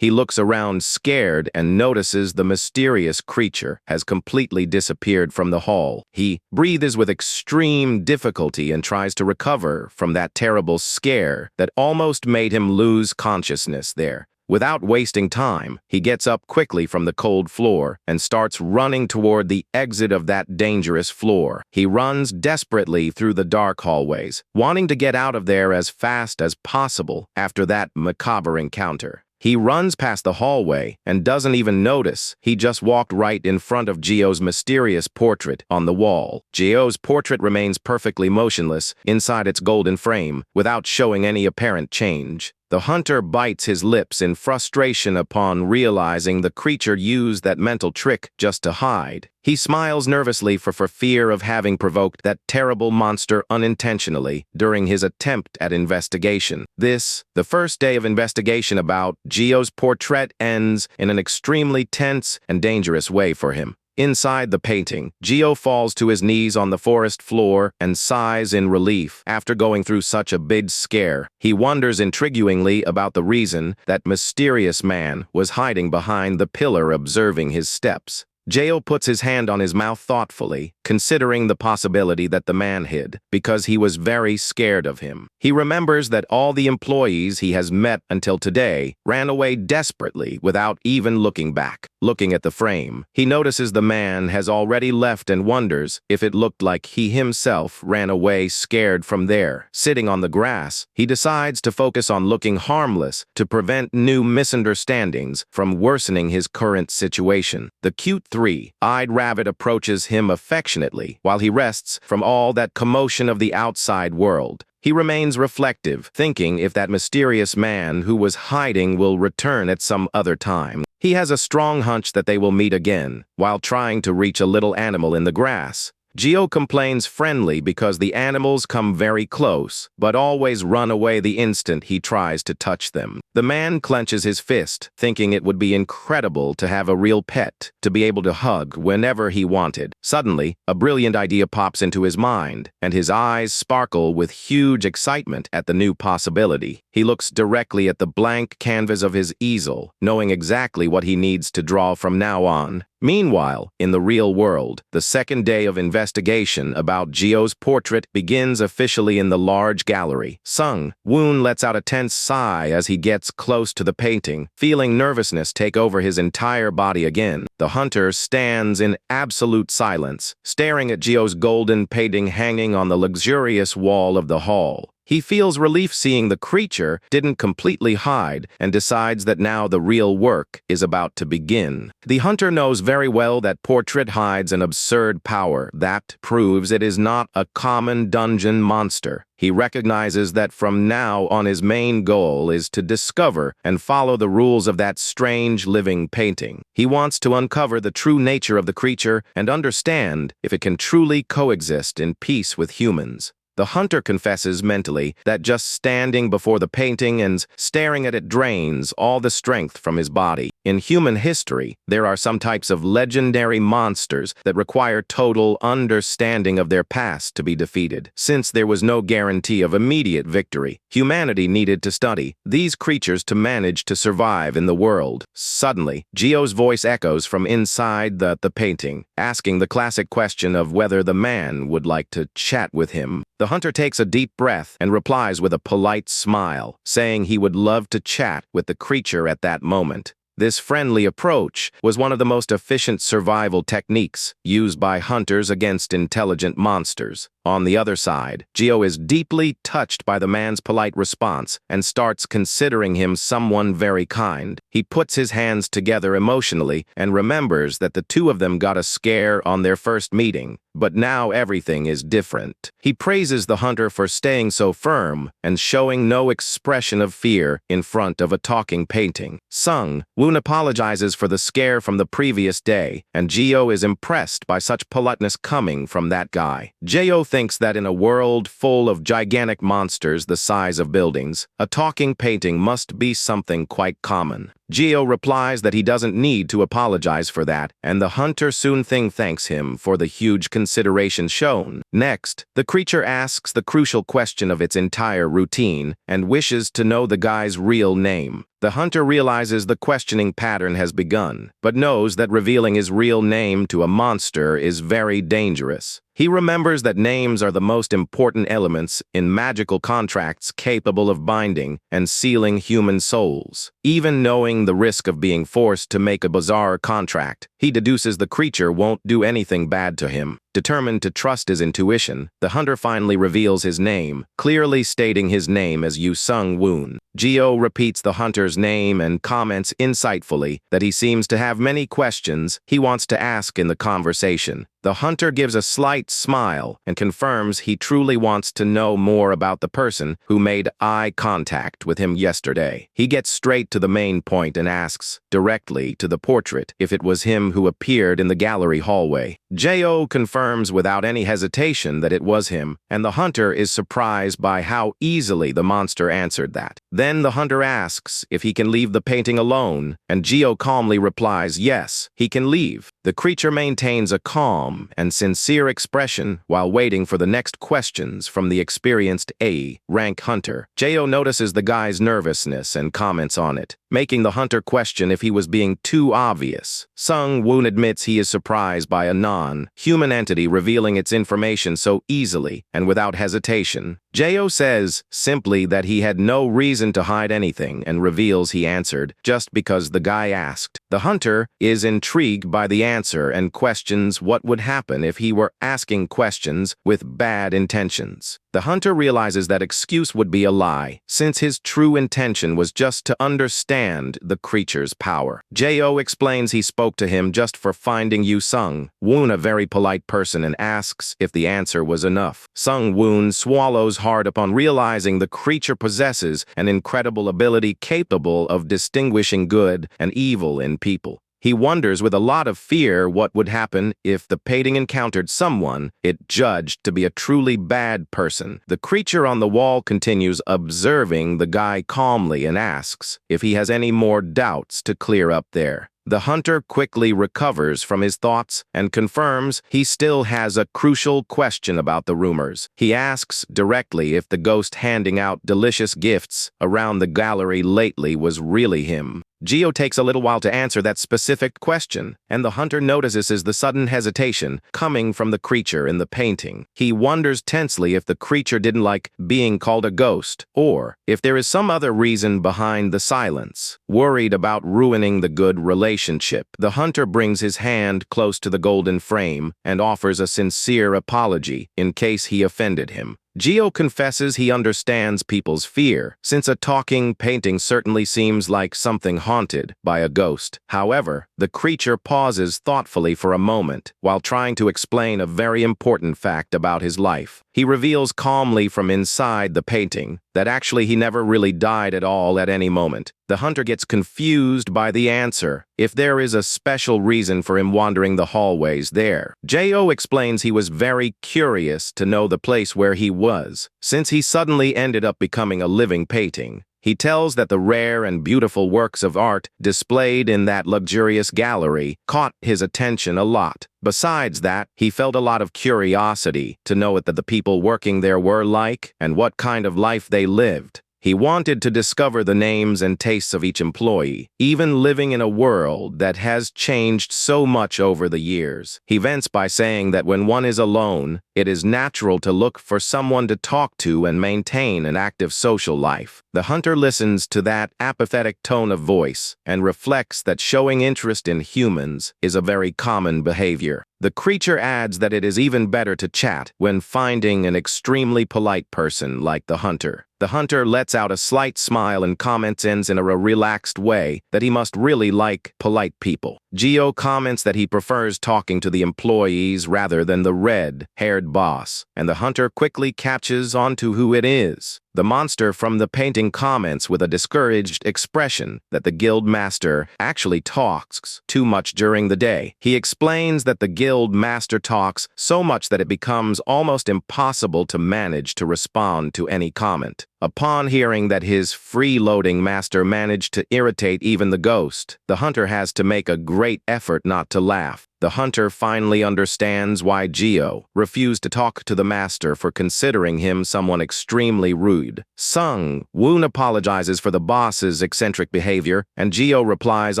A: he looks around scared and notices the mysterious creature has completely disappeared from the hall. He breathes with extreme difficulty and tries to recover from that terrible scare that almost made him lose consciousness there. Without wasting time, he gets up quickly from the cold floor and starts running toward the exit of that dangerous floor. He runs desperately through the dark hallways, wanting to get out of there as fast as possible after that macabre encounter. He runs past the hallway and doesn't even notice he just walked right in front of Gio's mysterious portrait on the wall. Gio's portrait remains perfectly motionless inside its golden frame without showing any apparent change. The hunter bites his lips in frustration upon realizing the creature used that mental trick just to hide. He smiles nervously for fear of having provoked that terrible monster unintentionally during his attempt at investigation. The first day of investigation about Gio's portrait ends in an extremely tense and dangerous way for him. Inside the painting, Gio falls to his knees on the forest floor and sighs in relief. After going through such a big scare, he wonders intriguingly about the reason that mysterious man was hiding behind the pillar observing his steps. Gio puts his hand on his mouth thoughtfully, considering the possibility that the man hid, because he was very scared of him. He remembers that all the employees he has met until today ran away desperately without even looking back. Looking at the frame, he notices the man has already left and wonders if it looked like he himself ran away scared from there. Sitting on the grass, he decides to focus on looking harmless to prevent new misunderstandings from worsening his current situation. The cute three-eyed rabbit approaches him affectionately while he rests from all that commotion of the outside world. He remains reflective, thinking if that mysterious man who was hiding will return at some other time. He has a strong hunch that they will meet again. While trying to reach a little animal in the grass, Gio complains friendly because the animals come very close, but always run away the instant he tries to touch them. The man clenches his fist, thinking it would be incredible to have a real pet, to be able to hug whenever he wanted. Suddenly, a brilliant idea pops into his mind, and his eyes sparkle with huge excitement at the new possibility. He looks directly at the blank canvas of his easel, knowing exactly what he needs to draw from now on. Meanwhile, in the real world, the second day of investigation about Gio's portrait begins officially in the large gallery. Sung-woon lets out a tense sigh as he gets close to the painting, feeling nervousness take over his entire body again. The hunter stands in absolute silence, staring at Gio's golden painting hanging on the luxurious wall of the hall. He feels relief seeing the creature didn't completely hide and decides that now the real work is about to begin. The hunter knows very well that portrait hides an absurd power that proves it is not a common dungeon monster. He recognizes that from now on his main goal is to discover and follow the rules of that strange living painting. He wants to uncover the true nature of the creature and understand if it can truly coexist in peace with humans. The hunter confesses mentally that just standing before the painting and staring at it drains all the strength from his body. In human history, there are some types of legendary monsters that require total understanding of their past to be defeated. Since there was no guarantee of immediate victory, humanity needed to study these creatures to manage to survive in the world. Suddenly, Gio's voice echoes from inside the painting, asking the classic question of whether the man would like to chat with him. The hunter takes a deep breath and replies with a polite smile, saying he would love to chat with the creature at that moment. This friendly approach was one of the most efficient survival techniques used by hunters against intelligent monsters. On the other side, Gio is deeply touched by the man's polite response and starts considering him someone very kind. He puts his hands together emotionally and remembers that the two of them got a scare on their first meeting, but now everything is different. He praises the hunter for staying so firm and showing no expression of fear in front of a talking painting. Sung-woon apologizes for the scare from the previous day, and Gio is impressed by such politeness coming from that guy. Gio thinks that in a world full of gigantic monsters the size of buildings, a talking painting must be something quite common. Gio replies that he doesn't need to apologize for that, and the hunter soon thanks him for the huge consideration shown. Next, the creature asks the crucial question of its entire routine and wishes to know the guy's real name. The hunter realizes the questioning pattern has begun, but knows that revealing his real name to a monster is very dangerous. He remembers that names are the most important elements in magical contracts capable of binding and sealing human souls. Even knowing the risk of being forced to make a bizarre contract, he deduces the creature won't do anything bad to him. Determined to trust his intuition, the hunter finally reveals his name, clearly stating his name as Yu Sung-woon. Gio repeats the hunter's name and comments insightfully that he seems to have many questions he wants to ask in the conversation. The hunter gives a slight smile and confirms he truly wants to know more about the person who made eye contact with him yesterday. He gets straight to the main point and asks directly to the portrait if it was him who appeared in the gallery hallway. Gio confirms without any hesitation that it was him, and the hunter is surprised by how easily the monster answered that. Then the hunter asks if he can leave the painting alone, and Gio calmly replies yes, he can leave. The creature maintains a calm and sincere expression while waiting for the next questions from the experienced A-rank hunter. Jo notices the guy's nervousness and comments on it, making the hunter question if he was being too obvious. Sung-woon admits he is surprised by a non-human entity revealing its information so easily and without hesitation. Jo says simply that he had no reason to hide anything and reveals he answered just because the guy asked. The hunter is intrigued by the answer and questions what would happen if he were asking questions with bad intentions. The hunter realizes that excuse would be a lie, since his true intention was just to understand the creature's power. Jo explains he spoke to him just for finding Sung-woon a very polite person and asks if the answer was enough. Sung-woon swallows hard upon realizing the creature possesses an incredible ability capable of distinguishing good and evil in people. He wonders with a lot of fear what would happen if the painting encountered someone it judged to be a truly bad person. The creature on the wall continues observing the guy calmly and asks if he has any more doubts to clear up there. The hunter quickly recovers from his thoughts and confirms he still has a crucial question about the rumors. He asks directly if the ghost handing out delicious gifts around the gallery lately was really him. Jo takes a little while to answer that specific question, and the hunter notices the sudden hesitation coming from the creature in the painting. He wonders tensely if the creature didn't like being called a ghost, or if there is some other reason behind the silence. Worried about ruining the good relationship, the hunter brings his hand close to the golden frame and offers a sincere apology in case he offended him. Jo confesses he understands people's fear, since a talking painting certainly seems like something haunted by a ghost. However, the creature pauses thoughtfully for a moment while trying to explain a very important fact about his life. He reveals calmly from inside the painting that actually he never really died at all at any moment. The hunter gets confused by the answer, if there is a special reason for him wandering the hallways there. Jo explains he was very curious to know the place where he was, since he suddenly ended up becoming a living painting. He tells that the rare and beautiful works of art displayed in that luxurious gallery caught his attention a lot. Besides that, he felt a lot of curiosity to know what the people working there were like and what kind of life they lived. He wanted to discover the names and tastes of each employee, even living in a world that has changed so much over the years. He vents by saying that when one is alone, it is natural to look for someone to talk to and maintain an active social life. The hunter listens to that apathetic tone of voice and reflects that showing interest in humans is a very common behavior. The creature adds that it is even better to chat when finding an extremely polite person like the hunter. The hunter lets out a slight smile and comments in a relaxed way that he must really like polite people. Jo comments that he prefers talking to the employees rather than the red-haired boss, and the hunter quickly catches on to who it is. The monster from the painting comments with a discouraged expression that the guild master actually talks too much during the day. He explains that the guild master talks so much that it becomes almost impossible to manage to respond to any comment. Upon hearing that his freeloading master managed to irritate even the ghost, the hunter has to make a great effort not to laugh. The hunter finally understands why Jo refused to talk to the master for considering him someone extremely rude. Sung-woon apologizes for the boss's eccentric behavior, and Jo replies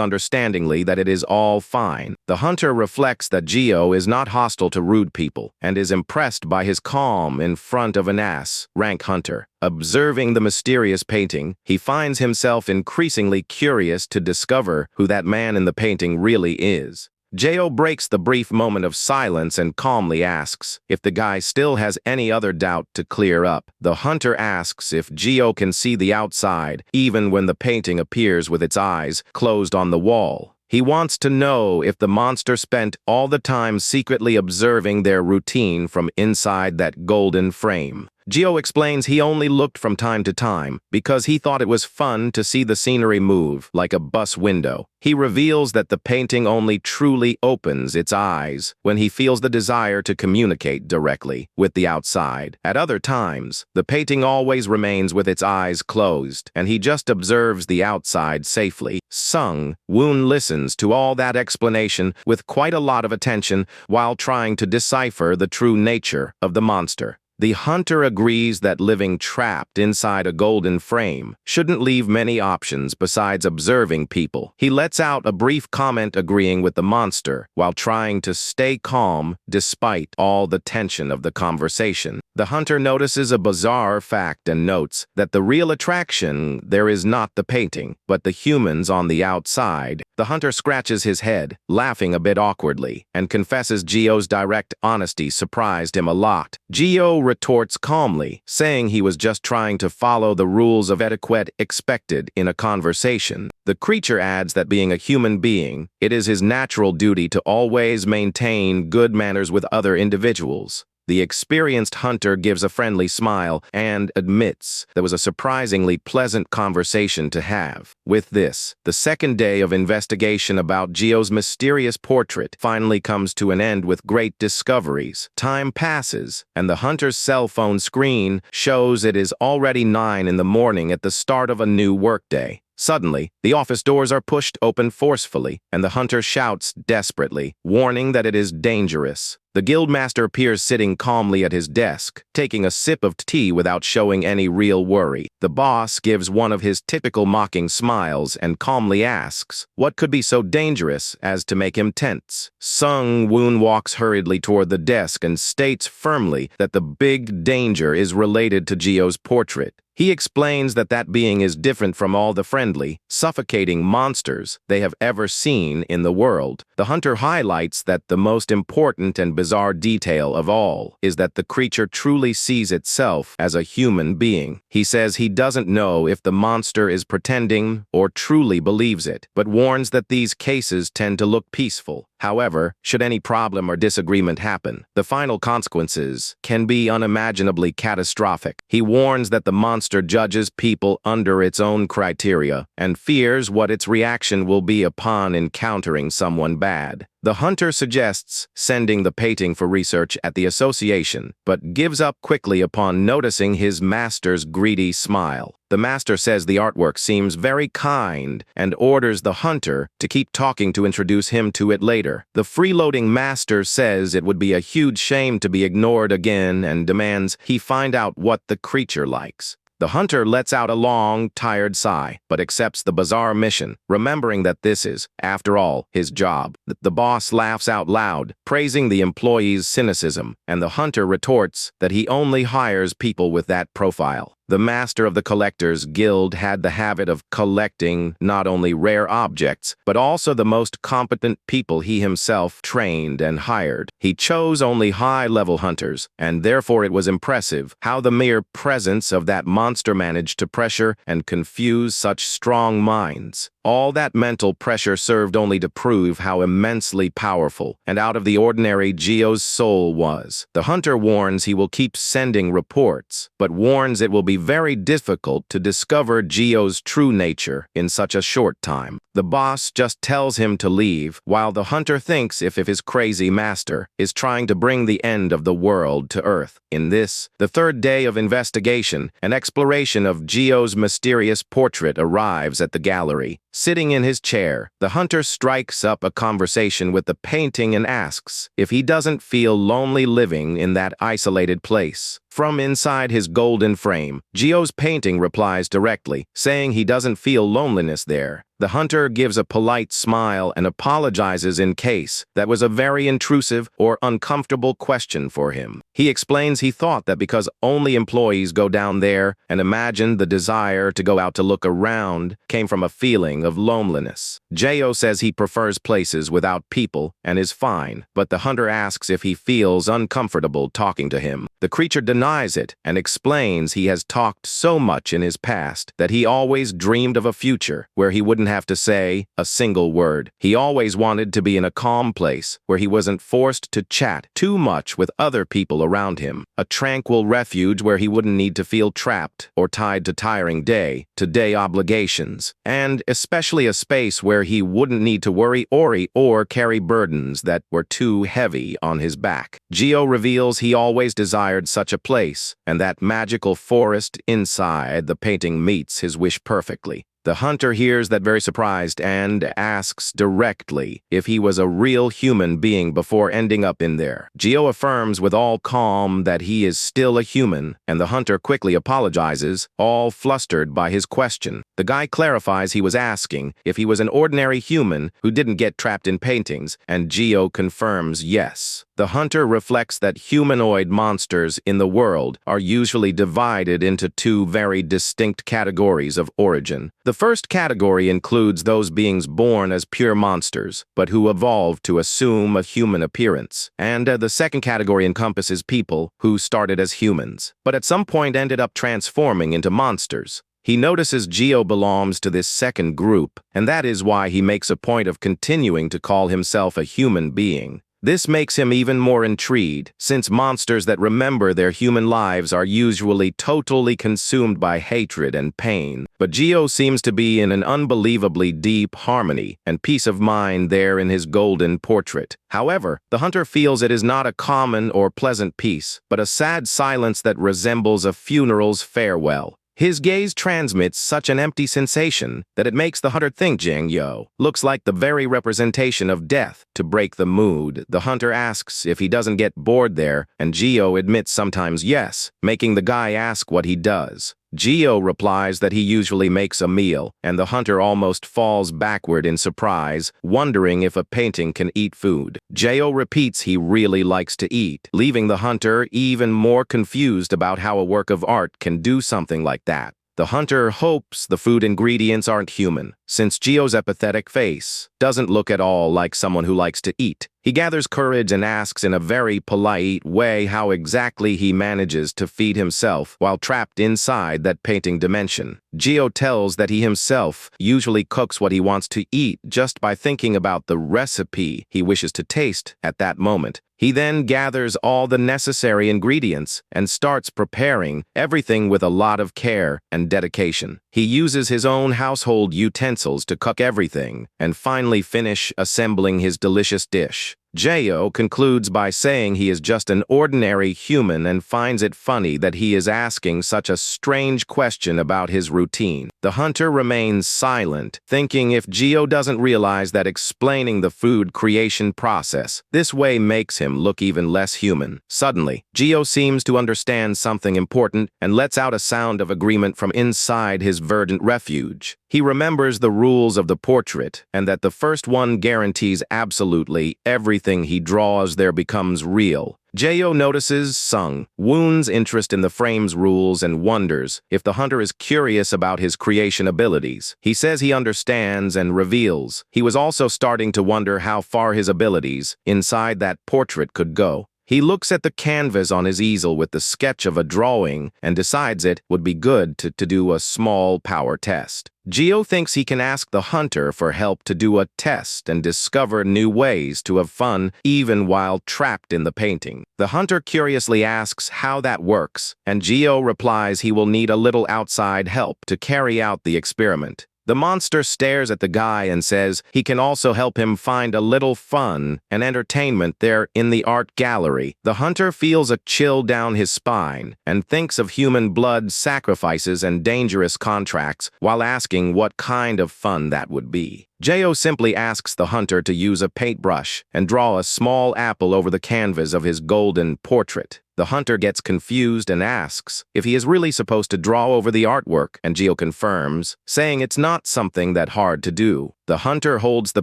A: understandingly that it is all fine. The hunter reflects that Jo is not hostile to rude people and is impressed by his calm in front of an S-rank hunter. Observing the mysterious painting, he finds himself increasingly curious to discover who that man in the painting really is. Jo breaks the brief moment of silence and calmly asks if the guy still has any other doubt to clear up. The hunter asks if Jo can see the outside, even when the painting appears with its eyes closed on the wall. He wants to know if the monster spent all the time secretly observing their routine from inside that golden frame. Gio explains he only looked from time to time because he thought it was fun to see the scenery move like a bus window. He reveals that the painting only truly opens its eyes when he feels the desire to communicate directly with the outside. At other times, the painting always remains with its eyes closed, and he just observes the outside safely. Sung Woon listens to all that explanation with quite a lot of attention while trying to decipher the true nature of the monster. The hunter agrees that living trapped inside a golden frame shouldn't leave many options besides observing people. He lets out a brief comment agreeing with the monster while trying to stay calm despite all the tension of the conversation. The hunter notices a bizarre fact and notes that the real attraction there is not the painting, but the humans on the outside. The hunter scratches his head, laughing a bit awkwardly, and confesses Gio's direct honesty surprised him a lot. Gio retorts calmly, saying he was just trying to follow the rules of etiquette expected in a conversation. The creature adds that being a human being, it is his natural duty to always maintain good manners with other individuals. The experienced hunter gives a friendly smile and admits there was a surprisingly pleasant conversation to have. With this, the second day of investigation about Gio's mysterious portrait finally comes to an end with great discoveries. Time passes, and the hunter's cell phone screen shows it is already 9 in the morning at the start of a new workday. Suddenly, the office doors are pushed open forcefully, and the hunter shouts desperately, warning that it is dangerous. The guildmaster appears sitting calmly at his desk, taking a sip of tea without showing any real worry. The boss gives one of his typical mocking smiles and calmly asks, what could be so dangerous as to make him tense? Sung Woon walks hurriedly toward the desk and states firmly that the big danger is related to Gio's portrait. He explains that that being is different from all the friendly, suffocating monsters they have ever seen in the world. The hunter highlights that the most important and bizarre detail of all is that the creature truly sees itself as a human being. He says he doesn't know if the monster is pretending or truly believes it, but warns that these cases tend to look peaceful. However, should any problem or disagreement happen, the final consequences can be unimaginably catastrophic. He warns that the monster judges people under its own criteria and fears what its reaction will be upon encountering someone bad. The hunter suggests sending the painting for research at the association, but gives up quickly upon noticing his master's greedy smile. The master says the artwork seems very kind and orders the hunter to keep talking to introduce him to it later. The freeloading master says it would be a huge shame to be ignored again and demands he find out what the creature likes. The hunter lets out a long, tired sigh, but accepts the bizarre mission, remembering that this is, after all, his job. The boss laughs out loud, praising the employee's cynicism, and the hunter retorts that he only hires people with that profile. The master of the Collectors Guild had the habit of collecting not only rare objects, but also the most competent people he himself trained and hired. He chose only high-level hunters, and therefore it was impressive how the mere presence of that monster managed to pressure and confuse such strong minds. All that mental pressure served only to prove how immensely powerful and out of the ordinary Gio's soul was. The hunter warns he will keep sending reports, but warns it will be very difficult to discover Gio's true nature in such a short time. The boss just tells him to leave, while the hunter thinks if his crazy master is trying to bring the end of the world to Earth. In this, the third day of investigation, an exploration of Gio's mysterious portrait arrives at the gallery. Sitting in his chair, the hunter strikes up a conversation with the painting and asks if he doesn't feel lonely living in that isolated place. From inside his golden frame, Gio's painting replies directly, saying he doesn't feel loneliness there. The hunter gives a polite smile and apologizes in case that was a very intrusive or uncomfortable question for him. He explains he thought that because only employees go down there and imagined the desire to go out to look around came from a feeling of loneliness. Gio says he prefers places without people and is fine, but the hunter asks if he feels uncomfortable talking to him. The creature denies it and explains he has talked so much in his past that he always dreamed of a future where he wouldn't have to say a single word. He always wanted to be in a calm place where he wasn't forced to chat too much with other people around him. A tranquil refuge where he wouldn't need to feel trapped or tied to tiring day-to-day obligations. And especially a space where he wouldn't need to worry or carry burdens that were too heavy on his back. Geo reveals he always desired such a place, and that magical forest inside the painting meets his wish perfectly. The hunter hears that very surprised and asks directly if he was a real human being before ending up in there. Geo affirms with all calm that he is still a human, and the hunter quickly apologizes, all flustered by his question. The guy clarifies he was asking if he was an ordinary human who didn't get trapped in paintings, and Geo confirms yes. The hunter reflects that humanoid monsters in the world are usually divided into two very distinct categories of origin. The first category includes those beings born as pure monsters, but who evolved to assume a human appearance. And the second category encompasses people who started as humans, but at some point ended up transforming into monsters. He notices Geo belongs to this second group, and that is why he makes a point of continuing to call himself a human being. This makes him even more intrigued, since monsters that remember their human lives are usually totally consumed by hatred and pain. But Geo seems to be in an unbelievably deep harmony and peace of mind there in his golden portrait. However, the hunter feels it is not a common or pleasant peace, but a sad silence that resembles a funeral's farewell. His gaze transmits such an empty sensation that it makes the hunter think Jing Yo looks like the very representation of death. To break the mood, the hunter asks if he doesn't get bored there, and Geo admits sometimes yes, making the guy ask what he does. Geo replies that he usually makes a meal, and the hunter almost falls backward in surprise, wondering if a painting can eat food. Geo repeats he really likes to eat, leaving the hunter even more confused about how a work of art can do something like that. The hunter hopes the food ingredients aren't human, since Geo's apathetic face doesn't look at all like someone who likes to eat. He gathers courage and asks in a very polite way how exactly he manages to feed himself while trapped inside that painting dimension. Geo tells that he himself usually cooks what he wants to eat just by thinking about the recipe he wishes to taste at that moment. He then gathers all the necessary ingredients and starts preparing everything with a lot of care and dedication. He uses his own household utensils to cook everything and finally finish assembling his delicious dish. Geo concludes by saying he is just an ordinary human and finds it funny that he is asking such a strange question about his routine. The hunter remains silent, thinking if Geo doesn't realize that explaining the food creation process this way makes him look even less human. Suddenly, Geo seems to understand something important and lets out a sound of agreement from inside his verdant refuge. He remembers the rules of the portrait and that the first one guarantees absolutely everything he draws there becomes real. Geo notices Sung Woon's interest in the frame's rules and wonders if the hunter is curious about his creation abilities. He says he understands and reveals he was also starting to wonder how far his abilities inside that portrait could go. He looks at the canvas on his easel with the sketch of a drawing and decides it would be good to do a small power test. Geo thinks he can ask the hunter for help to do a test and discover new ways to have fun even while trapped in the painting. The hunter curiously asks how that works, and Geo replies he will need a little outside help to carry out the experiment. The monster stares at the guy and says he can also help him find a little fun and entertainment there in the art gallery. The hunter feels a chill down his spine and thinks of human blood sacrifices and dangerous contracts while asking what kind of fun that would be. Geo simply asks the hunter to use a paintbrush and draw a small apple over the canvas of his golden portrait. The hunter gets confused and asks if he is really supposed to draw over the artwork, and Geo confirms, saying it's not something that hard to do. The hunter holds the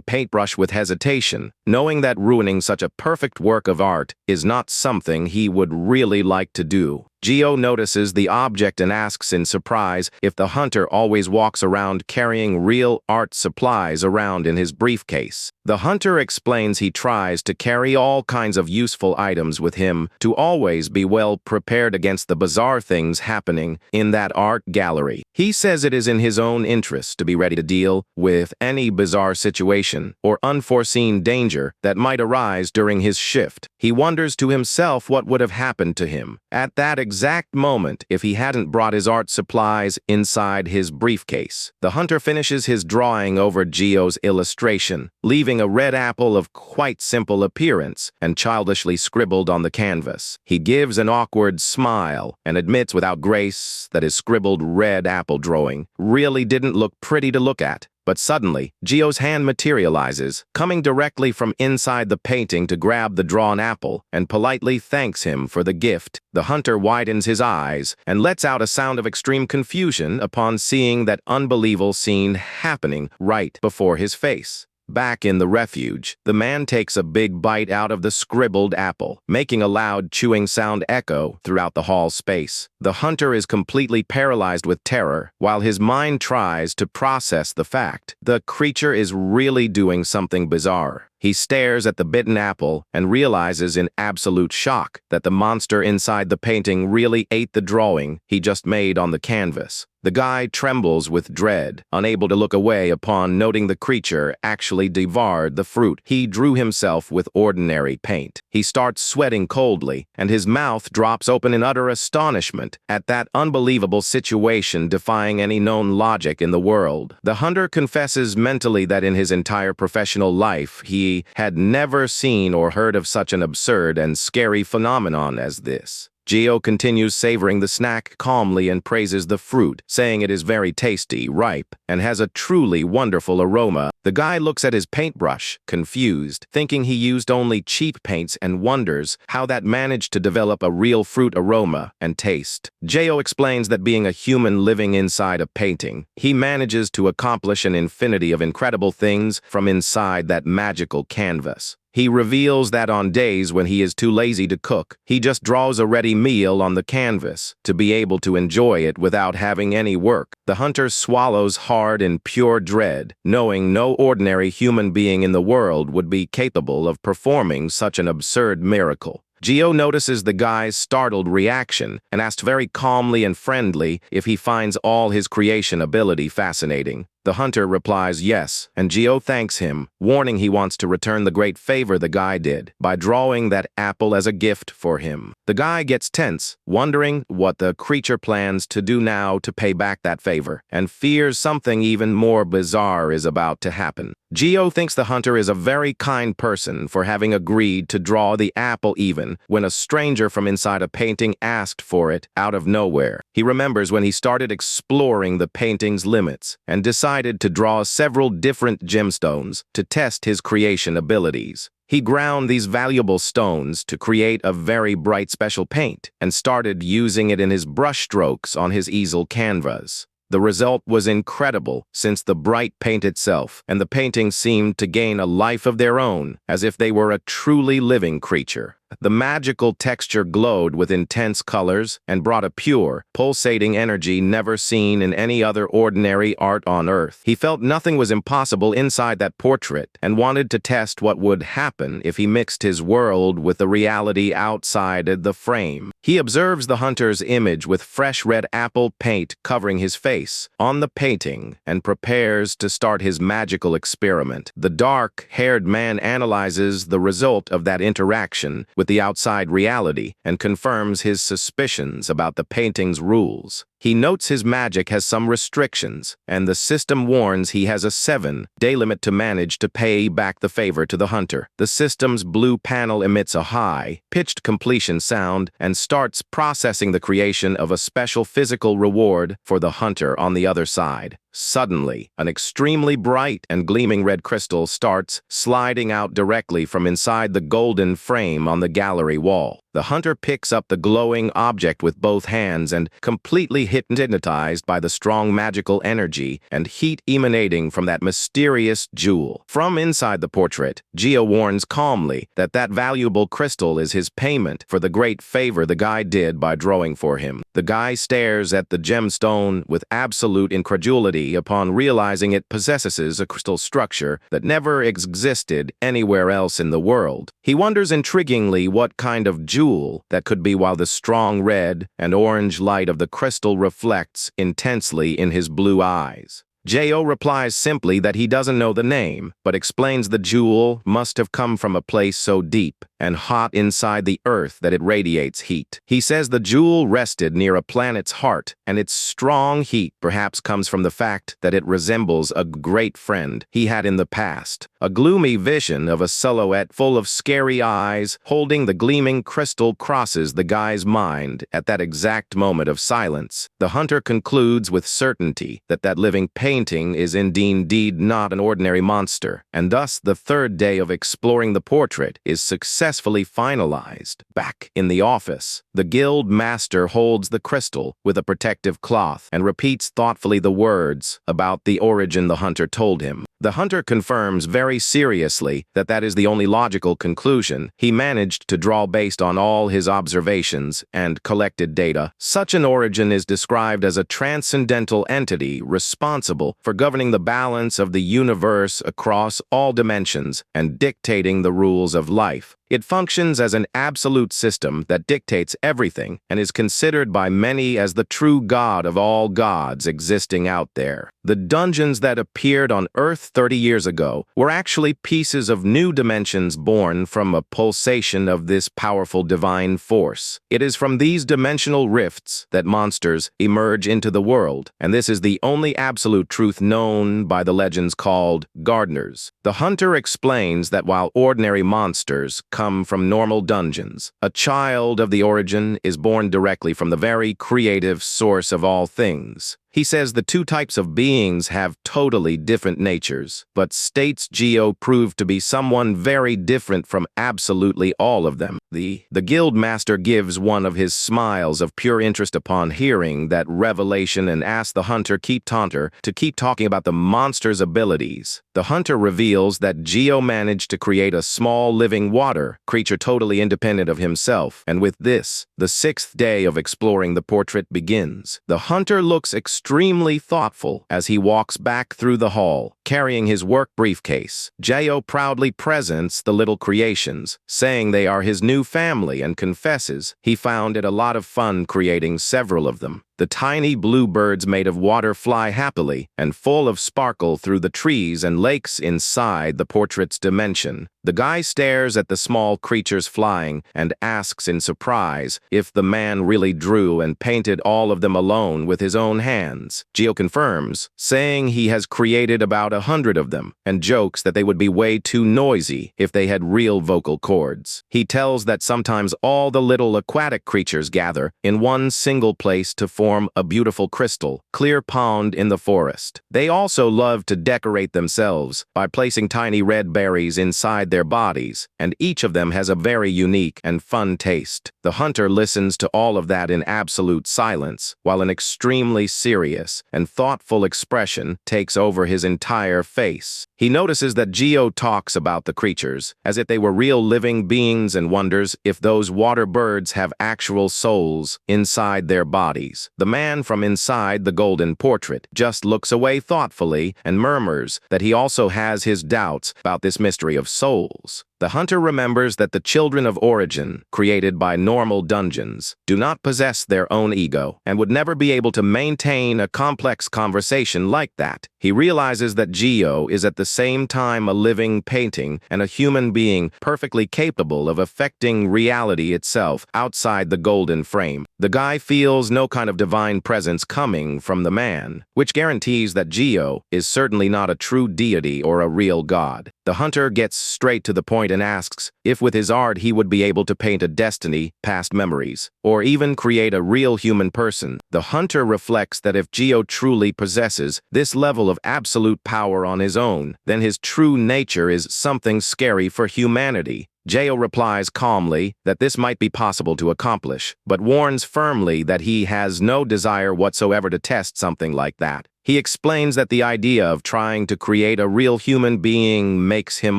A: paintbrush with hesitation, knowing that ruining such a perfect work of art is not something he would really like to do. Geo notices the object and asks in surprise if the hunter always walks around carrying real art supplies around in his briefcase. The hunter explains he tries to carry all kinds of useful items with him to always be well prepared against the bizarre things happening in that art gallery. He says it is in his own interest to be ready to deal with any bizarre situation or unforeseen danger that might arise during his shift. He wonders to himself what would have happened to him at that exact moment if he hadn't brought his art supplies inside his briefcase. The hunter finishes his drawing over Geo's illustration, leaving a red apple of quite simple appearance and childishly scribbled on the canvas. He gives an awkward smile and admits without grace that his scribbled red apple drawing really didn't look pretty to look at. But suddenly, Geo's hand materializes, coming directly from inside the painting to grab the drawn apple, and politely thanks him for the gift. The hunter widens his eyes and lets out a sound of extreme confusion upon seeing that unbelievable scene happening right before his face. Back in the refuge, the man takes a big bite out of the scribbled apple, making a loud chewing sound echo throughout the hall space. The hunter is completely paralyzed with terror, while his mind tries to process the fact the creature is really doing something bizarre. He stares at the bitten apple and realizes in absolute shock that the monster inside the painting really ate the drawing he just made on the canvas. The guy trembles with dread, unable to look away upon noting the creature actually devoured the fruit he drew himself with ordinary paint. He starts sweating coldly, and his mouth drops open in utter astonishment at that unbelievable situation defying any known logic in the world. The hunter confesses mentally that in his entire professional life he had never seen or heard of such an absurd and scary phenomenon as this. Geo continues savoring the snack calmly and praises the fruit, saying it is very tasty, ripe, and has a truly wonderful aroma. The guy looks at his paintbrush, confused, thinking he used only cheap paints and wonders how that managed to develop a real fruit aroma and taste. Geo explains that being a human living inside a painting, he manages to accomplish an infinity of incredible things from inside that magical canvas. He reveals that on days when he is too lazy to cook, he just draws a ready meal on the canvas to be able to enjoy it without having any work. The hunter swallows hard in pure dread, knowing no ordinary human being in the world would be capable of performing such an absurd miracle. Geo notices the guy's startled reaction and asks very calmly and friendly if he finds all his creation ability fascinating. The hunter replies yes, and Geo thanks him, warning he wants to return the great favor the guy did by drawing that apple as a gift for him. The guy gets tense, wondering what the creature plans to do now to pay back that favor, and fears something even more bizarre is about to happen. Geo thinks the hunter is a very kind person for having agreed to draw the apple even when a stranger from inside a painting asked for it out of nowhere. He remembers when he started exploring the painting's limits and decided to draw several different gemstones to test his creation abilities. He ground these valuable stones to create a very bright special paint and started using it in his brush strokes on his easel canvas. The result was incredible, since the bright paint itself and the painting seemed to gain a life of their own, as if they were a truly living creature. The magical texture glowed with intense colors and brought a pure, pulsating energy never seen in any other ordinary art on Earth. He felt nothing was impossible inside that portrait and wanted to test what would happen if he mixed his world with the reality outside the frame. He observes the hunter's image with fresh red apple paint covering his face on the painting and prepares to start his magical experiment. The dark-haired man analyzes the result of that interaction with the outside reality and confirms his suspicions about the painting's rules. He notes his magic has some restrictions, and the system warns he has a 7-day limit to manage to pay back the favor to the hunter. The system's blue panel emits a high-pitched completion sound and starts processing the creation of a special physical reward for the hunter on the other side. Suddenly, an extremely bright and gleaming red crystal starts sliding out directly from inside the golden frame on the gallery wall. The hunter picks up the glowing object with both hands and, completely hypnotized by the strong magical energy and heat emanating from that mysterious jewel. From inside the portrait, Geo warns calmly that that valuable crystal is his payment for the great favor the guy did by drawing for him. The guy stares at the gemstone with absolute incredulity upon realizing it possesses a crystal structure that never existed anywhere else in the world. He wonders intriguingly what kind of jewel that could be, while the strong red and orange light of the crystal reflects intensely in his blue eyes. Jo replies simply that he doesn't know the name, but explains the jewel must have come from a place so deep and hot inside the earth that it radiates heat. He says the jewel rested near a planet's heart, and its strong heat perhaps comes from the fact that it resembles a great friend he had in the past. A gloomy vision of a silhouette full of scary eyes holding the gleaming crystal crosses the guy's mind at that exact moment of silence. The hunter concludes with certainty that that living painting is indeed not an ordinary monster, and thus the third day of exploring the portrait is successfully finalized. Back in the office, the guild master holds the crystal with a protective cloth and repeats thoughtfully the words about the origin the hunter told him. The hunter confirms very seriously that that is the only logical conclusion he managed to draw based on all his observations and collected data. Such an origin is described as a transcendental entity responsible for governing the balance of the universe across all dimensions and dictating the rules of life. It functions as an absolute system that dictates everything and is considered by many as the true god of all gods existing out there. The dungeons that appeared on Earth 30 years ago were actually pieces of new dimensions born from a pulsation of this powerful divine force. It is from these dimensional rifts that monsters emerge into the world, and this is the only absolute truth known by the legends called gardeners. The hunter explains that while ordinary monsters come from normal dungeons, a child of the origin is born directly from the very creative source of all things. He says the two types of beings have totally different natures, but states Geo proved to be someone very different from absolutely all of them. The guild master gives one of his smiles of pure interest upon hearing that revelation and asks the hunter to keep talking about the monster's abilities. The hunter reveals that Geo managed to create a small living water creature totally independent of himself, and with this, the sixth day of exploring the portrait begins. The hunter looks extremely thoughtful as he walks back through the hall, carrying his work briefcase. Jo proudly presents the little creations, saying they are his new family, and confesses he found it a lot of fun creating several of them. The tiny blue birds made of water fly happily and full of sparkle through the trees and lakes inside the portrait's dimension. The guy stares at the small creatures flying and asks in surprise if the man really drew and painted all of them alone with his own hands. Geo confirms, saying he has created about 100 of them, and jokes that they would be way too noisy if they had real vocal cords. He tells that sometimes all the little aquatic creatures gather in one single place to form a beautiful crystal, clear pond in the forest. They also love to decorate themselves by placing tiny red berries inside their bodies, and each of them has a very unique and fun taste. The hunter listens to all of that in absolute silence, while an extremely serious and thoughtful expression takes over his entire face. He notices that Geo talks about the creatures as if they were real living beings and wonders if those water birds have actual souls inside their bodies. The man from inside the golden portrait just looks away thoughtfully and murmurs that he also has his doubts about this mystery of souls. The hunter remembers that the children of origin, created by normal dungeons, do not possess their own ego and would never be able to maintain a complex conversation like that. He realizes that Geo is at the same time a living painting and a human being perfectly capable of affecting reality itself outside the golden frame. The guy feels no kind of divine presence coming from the man, which guarantees that Geo is certainly not a true deity or a real god. The hunter gets straight to the point and asks if with his art he would be able to paint a destiny, past memories, or even create a real human person. The hunter reflects that if Geo truly possesses this level of absolute power on his own, then his true nature is something scary for humanity. Geo replies calmly that this might be possible to accomplish, but warns firmly that he has no desire whatsoever to test something like that. He explains that the idea of trying to create a real human being makes him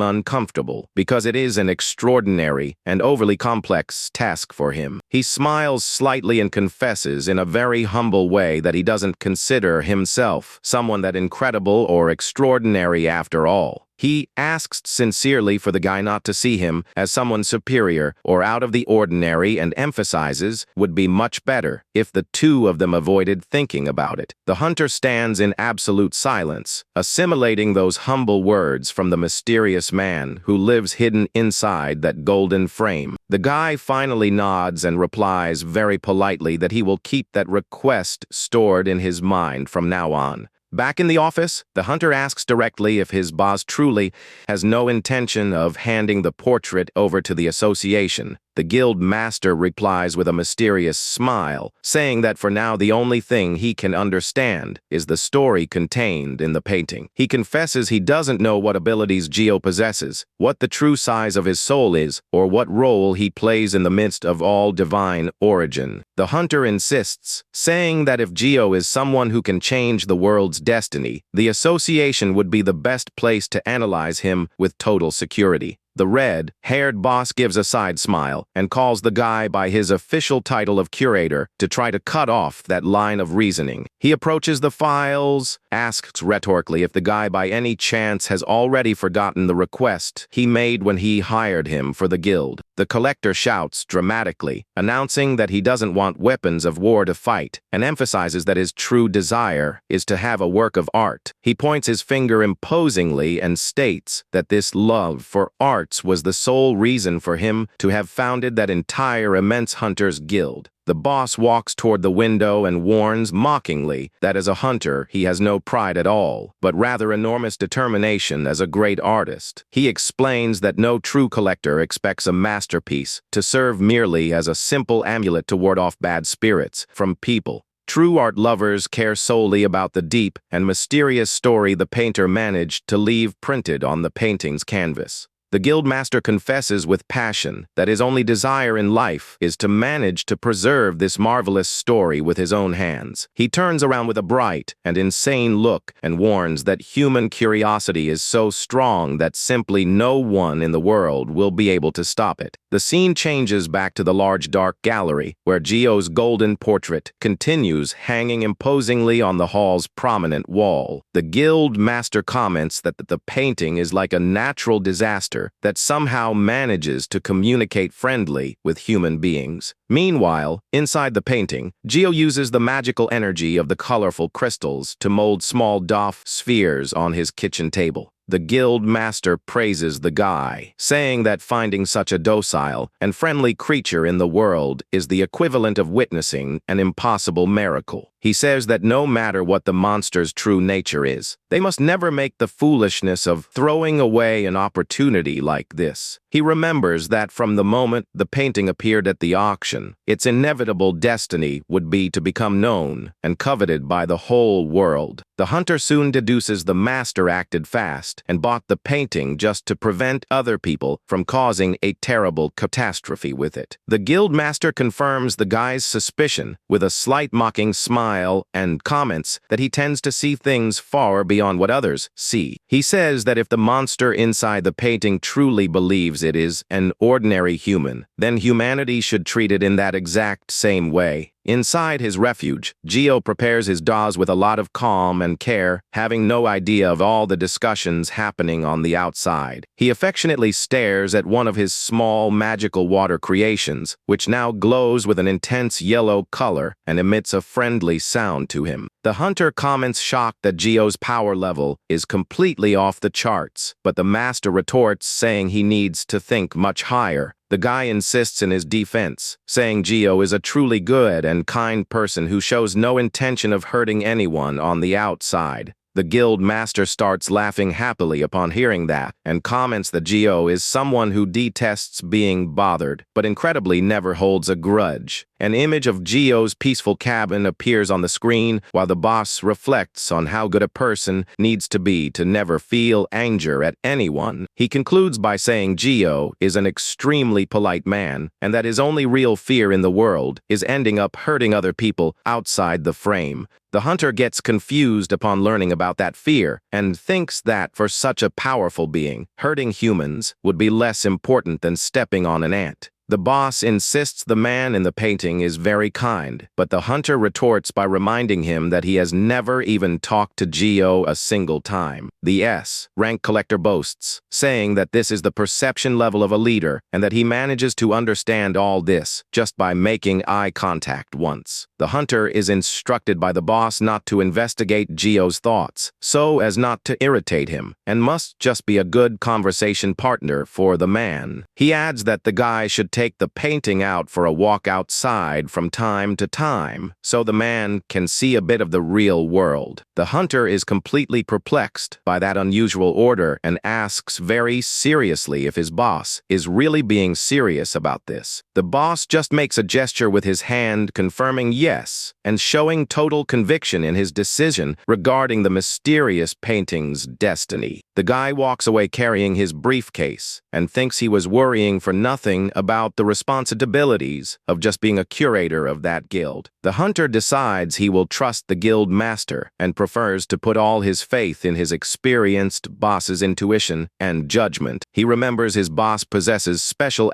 A: uncomfortable because it is an extraordinary and overly complex task for him. He smiles slightly and confesses in a very humble way that he doesn't consider himself someone that incredible or extraordinary after all. He asks sincerely for the guy not to see him as someone superior or out of the ordinary and emphasizes would be much better if the two of them avoided thinking about it. The hunter stands in absolute silence, assimilating those humble words from the mysterious man who lives hidden inside that golden frame. The guy finally nods and replies very politely that he will keep that request stored in his mind from now on. Back in the office, the hunter asks directly if his boss truly has no intention of handing the portrait over to the association. The guild master replies with a mysterious smile, saying that for now the only thing he can understand is the story contained in the painting. He confesses he doesn't know what abilities Geo possesses, what the true size of his soul is, or what role he plays in the midst of all divine origin. The hunter insists, saying that if Geo is someone who can change the world's destiny, the association would be the best place to analyze him with total security. The red-haired boss gives a side smile and calls the guy by his official title of curator to try to cut off that line of reasoning. He approaches the files, asks rhetorically if the guy by any chance has already forgotten the request he made when he hired him for the guild. The collector shouts dramatically, announcing that he doesn't want weapons of war to fight, and emphasizes that his true desire is to have a work of art. He points his finger imposingly and states that this love for art was the sole reason for him to have founded that entire immense hunters guild. The boss walks toward the window and warns mockingly that as a hunter he has no pride at all, but rather enormous determination as a great artist. He explains that no true collector expects a masterpiece to serve merely as a simple amulet to ward off bad spirits from people. True art lovers care solely about the deep and mysterious story the painter managed to leave printed on the painting's canvas. The guildmaster confesses with passion that his only desire in life is to manage to preserve this marvelous story with his own hands. He turns around with a bright and insane look and warns that human curiosity is so strong that simply no one in the world will be able to stop it. The scene changes back to the large dark gallery, where Geo's golden portrait continues hanging imposingly on the hall's prominent wall. The guild master comments that the painting is like a natural disaster that somehow manages to communicate friendly with human beings. Meanwhile, inside the painting, Geo uses the magical energy of the colorful crystals to mold small doff spheres on his kitchen table. The guild master praises the guy, saying that finding such a docile and friendly creature in the world is the equivalent of witnessing an impossible miracle. He says that no matter what the monster's true nature is, they must never make the foolishness of throwing away an opportunity like this. He remembers that from the moment the painting appeared at the auction, its inevitable destiny would be to become known and coveted by the whole world. The hunter soon deduces the master acted fast and bought the painting just to prevent other people from causing a terrible catastrophe with it. The guild master confirms the guy's suspicion with a slight mocking smile and comments that he tends to see things far beyond what others see. He says that if the monster inside the painting truly believes it is an ordinary human, then humanity should treat it in that exact same way. Inside his refuge, Geo prepares his dawes with a lot of calm and care, having no idea of all the discussions happening on the outside. He affectionately stares at one of his small magical water creations, which now glows with an intense yellow color and emits a friendly sound to him. The hunter comments shocked that Geo's power level is completely off the charts, but the master retorts saying he needs to think much higher. The guy insists in his defense, saying Geo is a truly good and kind person who shows no intention of hurting anyone on the outside. The guild master starts laughing happily upon hearing that and comments that Geo is someone who detests being bothered, but incredibly never holds a grudge. An image of Gio's peaceful cabin appears on the screen while the boss reflects on how good a person needs to be to never feel anger at anyone. He concludes by saying Gio is an extremely polite man and that his only real fear in the world is ending up hurting other people outside the frame. The hunter gets confused upon learning about that fear and thinks that for such a powerful being, hurting humans would be less important than stepping on an ant. The boss insists the man in the painting is very kind, but the hunter retorts by reminding him that he has never even talked to Gio a single time. The rank collector boasts, saying that this is the perception level of a leader and that he manages to understand all this just by making eye contact once. The hunter is instructed by the boss not to investigate Gio's thoughts, so as not to irritate him, and must just be a good conversation partner for the man. He adds that the guy should take the painting out for a walk outside from time to time, so the man can see a bit of the real world. The hunter is completely perplexed by that unusual order and asks very seriously if his boss is really being serious about this. The boss just makes a gesture with his hand confirming yes, and showing total conviction in his decision regarding the mysterious painting's destiny. The guy walks away carrying his briefcase and thinks he was worrying for nothing about the responsibilities of just being a curator of that guild. The hunter decides he will trust the guild master and prefers to put all his faith in his experienced boss's intuition and judgment. He remembers his boss possesses special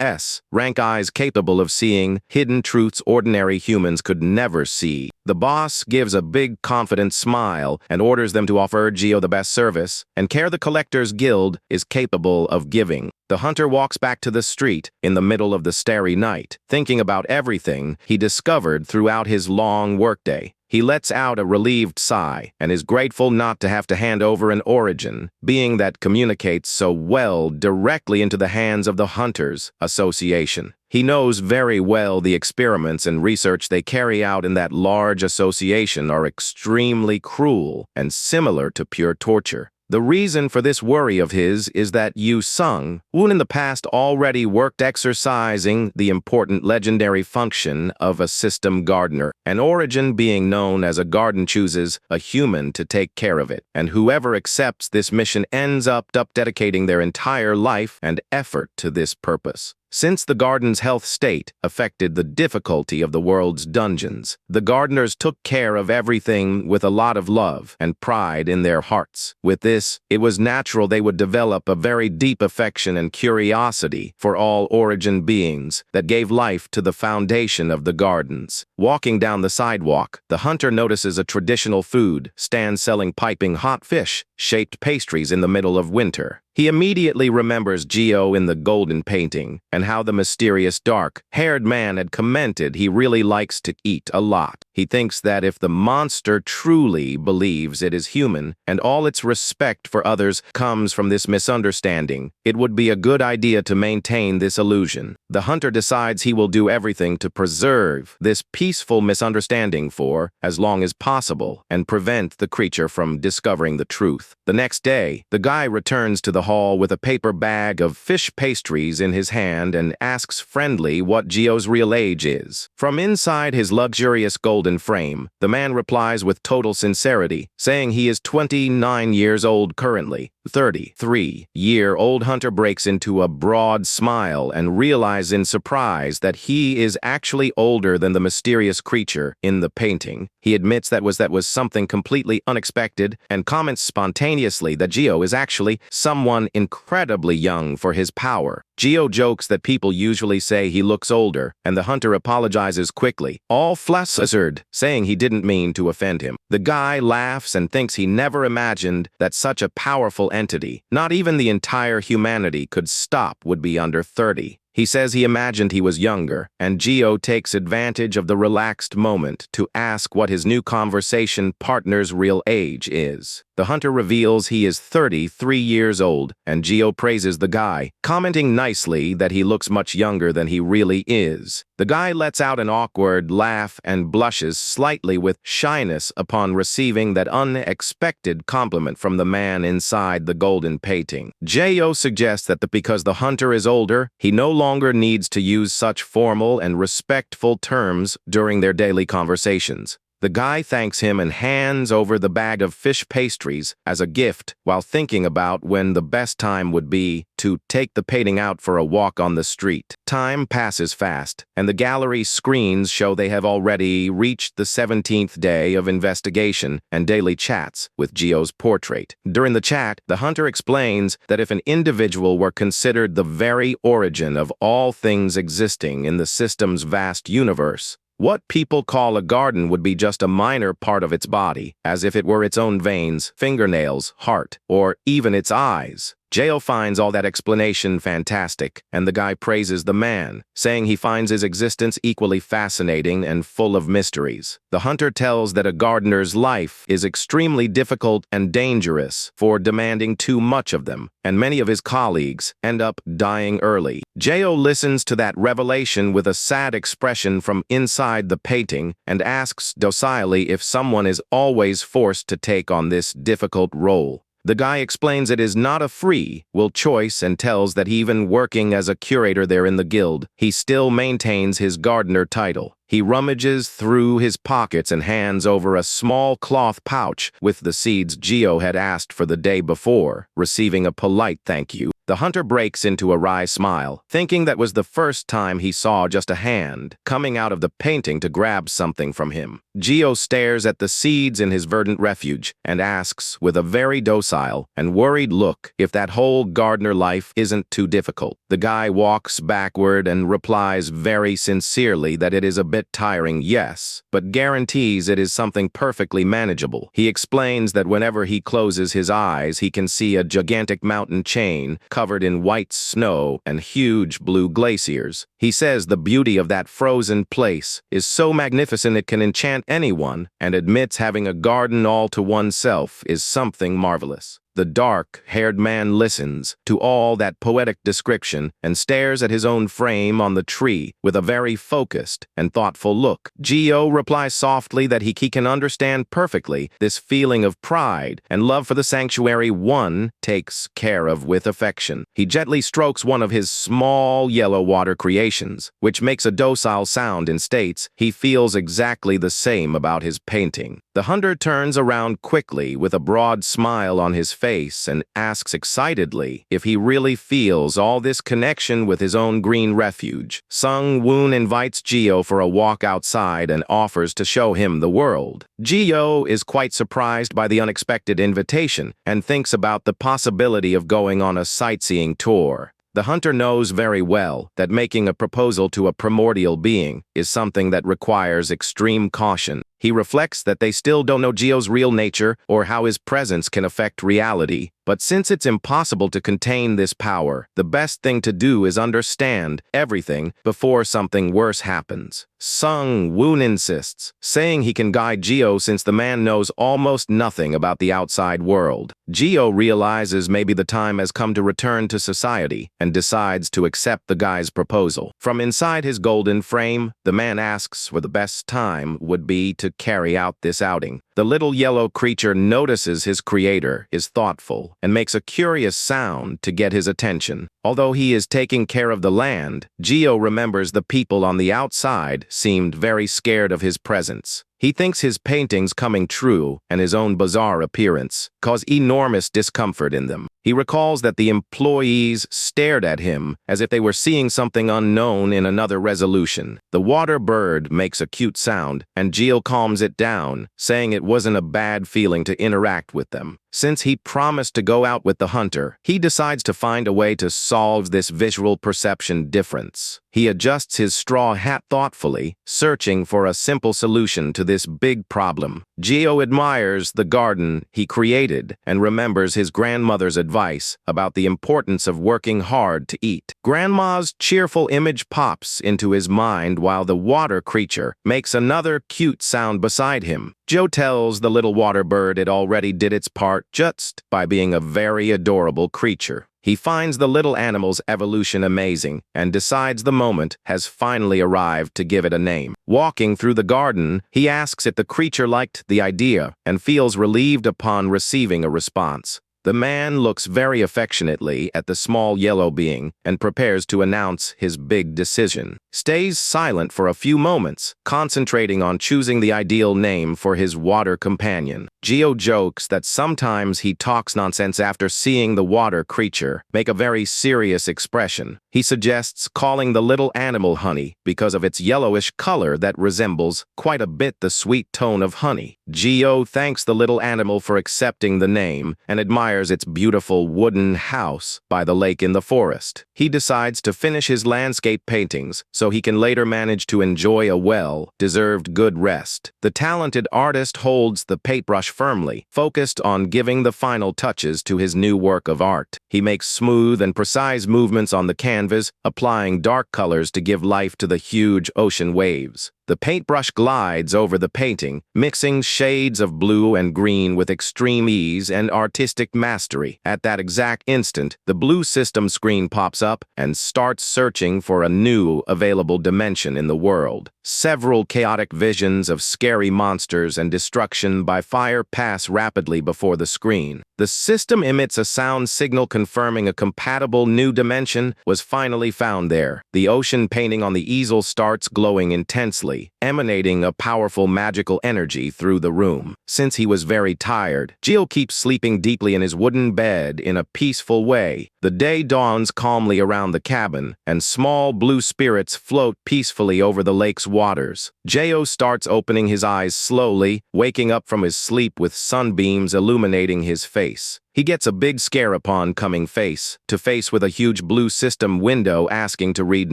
A: rank eyes capable of seeing hidden truths ordinary humans could never see. The boss gives a big confident smile and orders them to offer Gio the best service and care the collector's guild is capable of giving. The hunter walks back to the street in the middle of the starry night, thinking about everything he discovered throughout his long workday. He lets out a relieved sigh and is grateful not to have to hand over an origin, being that communicates so well directly into the hands of the Hunters Association. He knows very well the experiments and research they carry out in that large association are extremely cruel and similar to pure torture. The reason for this worry of his is that Yu Sung, who in the past already worked exercising the important legendary function of a system gardener, an origin being known as a garden chooses a human to take care of it, and whoever accepts this mission ends up dedicating their entire life and effort to this purpose. Since the garden's health state affected the difficulty of the world's dungeons, the gardeners took care of everything with a lot of love and pride in their hearts. With this, it was natural they would develop a very deep affection and curiosity for all origin beings that gave life to the foundation of the gardens. Walking down the sidewalk, the hunter notices a traditional food stand selling piping hot fish-shaped pastries in the middle of winter. He immediately remembers Gio in the golden painting and how the mysterious dark-haired man had commented he really likes to eat a lot. He thinks that if the monster truly believes it is human and all its respect for others comes from this misunderstanding, it would be a good idea to maintain this illusion. The hunter decides he will do everything to preserve this peaceful misunderstanding for as long as possible and prevent the creature from discovering the truth. The next day, the guy returns to the hall with a paper bag of fish pastries in his hand and asks friendly what Gio's real age is. From inside his luxurious golden frame, the man replies with total sincerity, saying he is 29 years old currently. 33-year-old hunter breaks into a broad smile and realizes in surprise that he is actually older than the mysterious creature in the painting. He admits that was something completely unexpected and comments spontaneously that Gio is actually someone incredibly young for his power. Gio jokes that people usually say he looks older, and the hunter apologizes quickly, all flustered, saying he didn't mean to offend him. The guy laughs and thinks he never imagined that such a powerful entity, not even the entire humanity could stop, would be under 30. He says he imagined he was younger, and Gio takes advantage of the relaxed moment to ask what his new conversation partner's real age is. The hunter reveals he is 33 years old, and Gio praises the guy, commenting nicely that he looks much younger than he really is. The guy lets out an awkward laugh and blushes slightly with shyness upon receiving that unexpected compliment from the man inside the golden painting. Gio suggests that because the hunter is older, he no longer longer needs to use such formal and respectful terms during their daily conversations. The guy thanks him and hands over the bag of fish pastries as a gift while thinking about when the best time would be to take the painting out for a walk on the street. Time passes fast, and the gallery screens show they have already reached the 17th day of investigation and daily chats with Gio's portrait. During the chat, the hunter explains that if an individual were considered the very origin of all things existing in the system's vast universe, what people call a garden would be just a minor part of its body, as if it were its own veins, fingernails, heart, or even its eyes. Gio finds all that explanation fantastic, and the guy praises the man, saying he finds his existence equally fascinating and full of mysteries. The hunter tells that a gardener's life is extremely difficult and dangerous for demanding too much of them, and many of his colleagues end up dying early. Gio listens to that revelation with a sad expression from inside the painting and asks docilely if someone is always forced to take on this difficult role. The guy explains it is not a free will choice and tells that even working as a curator there in the guild, he still maintains his gardener title. He rummages through his pockets and hands over a small cloth pouch with the seeds Gio had asked for the day before, receiving a polite thank you. The hunter breaks into a wry smile, thinking that was the first time he saw just a hand coming out of the painting to grab something from him. Gio stares at the seeds in his verdant refuge and asks with a very docile and worried look if that whole gardener life isn't too difficult. The guy walks backward and replies very sincerely that it is a bit tiring, yes, but guarantees it is something perfectly manageable. He explains that whenever he closes his eyes, he can see a gigantic mountain chain covered in white snow and huge blue glaciers. He says the beauty of that frozen place is so magnificent it can enchant anyone, and admits having a garden all to oneself is something marvelous. The dark-haired man listens to all that poetic description and stares at his own frame on the tree with a very focused and thoughtful look. Gio replies softly that he can understand perfectly this feeling of pride and love for the sanctuary one takes care of with affection. He gently strokes one of his small yellow water creations, which makes a docile sound and states he feels exactly the same about his painting. The hunter turns around quickly with a broad smile on his face and asks excitedly if he really feels all this connection with his own green refuge. Sung Woon invites Gio for a walk outside and offers to show him the world. Gio is quite surprised by the unexpected invitation and thinks about the possibility of going on a sightseeing tour. The hunter knows very well that making a proposal to a primordial being is something that requires extreme caution. He reflects that they still don't know Gio's real nature or how his presence can affect reality. But since it's impossible to contain this power, the best thing to do is understand everything before something worse happens. Sung Woon insists, saying he can guide Gio since the man knows almost nothing about the outside world. Gio realizes maybe the time has come to return to society and decides to accept the guy's proposal. From inside his golden frame, the man asks where the best time would be to carry out this outing. The little yellow creature notices his creator is thoughtful and makes a curious sound to get his attention. Although he is taking care of the land, Gio remembers the people on the outside seemed very scared of his presence. He thinks his paintings coming true and his own bizarre appearance cause enormous discomfort in them. He recalls that the employees stared at him as if they were seeing something unknown in another resolution. The water bird makes a cute sound, and Gio calms it down, saying it wasn't a bad feeling to interact with them. Since he promised to go out with the hunter, he decides to find a way to solve this visual perception difference. He adjusts his straw hat thoughtfully, searching for a simple solution to this big problem. Gio admires the garden he created and remembers his grandmother's advice about the importance of working hard to eat. Grandma's cheerful image pops into his mind while the water creature makes another cute sound beside him. Gio tells the little water bird it already did its part just by being a very adorable creature. He finds the little animal's evolution amazing and decides the moment has finally arrived to give it a name. Walking through the garden, he asks if the creature liked the idea and feels relieved upon receiving a response. The man looks very affectionately at the small yellow being and prepares to announce his big decision. Stays silent for a few moments, concentrating on choosing the ideal name for his water companion. Geo jokes that sometimes he talks nonsense after seeing the water creature make a very serious expression. He suggests calling the little animal honey because of its yellowish color that resembles quite a bit the sweet tone of honey. Geo thanks the little animal for accepting the name and admires its beautiful wooden house by the lake in the forest. He decides to finish his landscape paintings so he can later manage to enjoy a well-deserved good rest. The talented artist holds the paintbrush firmly, focused on giving the final touches to his new work of art. He makes smooth and precise movements on the canvas, applying dark colors to give life to the huge ocean waves. The paintbrush glides over the painting, mixing shades of blue and green with extreme ease and artistic mastery. At that exact instant, the blue system screen pops up and starts searching for a new available dimension in the world. Several chaotic visions of scary monsters and destruction by fire pass rapidly before the screen. The system emits a sound signal confirming a compatible new dimension was finally found there. The ocean painting on the easel starts glowing intensely, emanating a powerful magical energy through the room. Since he was very tired, Geo keeps sleeping deeply in his wooden bed in a peaceful way. The day dawns calmly around the cabin, and small blue spirits float peacefully over the lake's waters. Geo starts opening his eyes slowly, waking up from his sleep with sunbeams illuminating his face. He gets a big scare upon coming face to face with a huge blue system window asking to read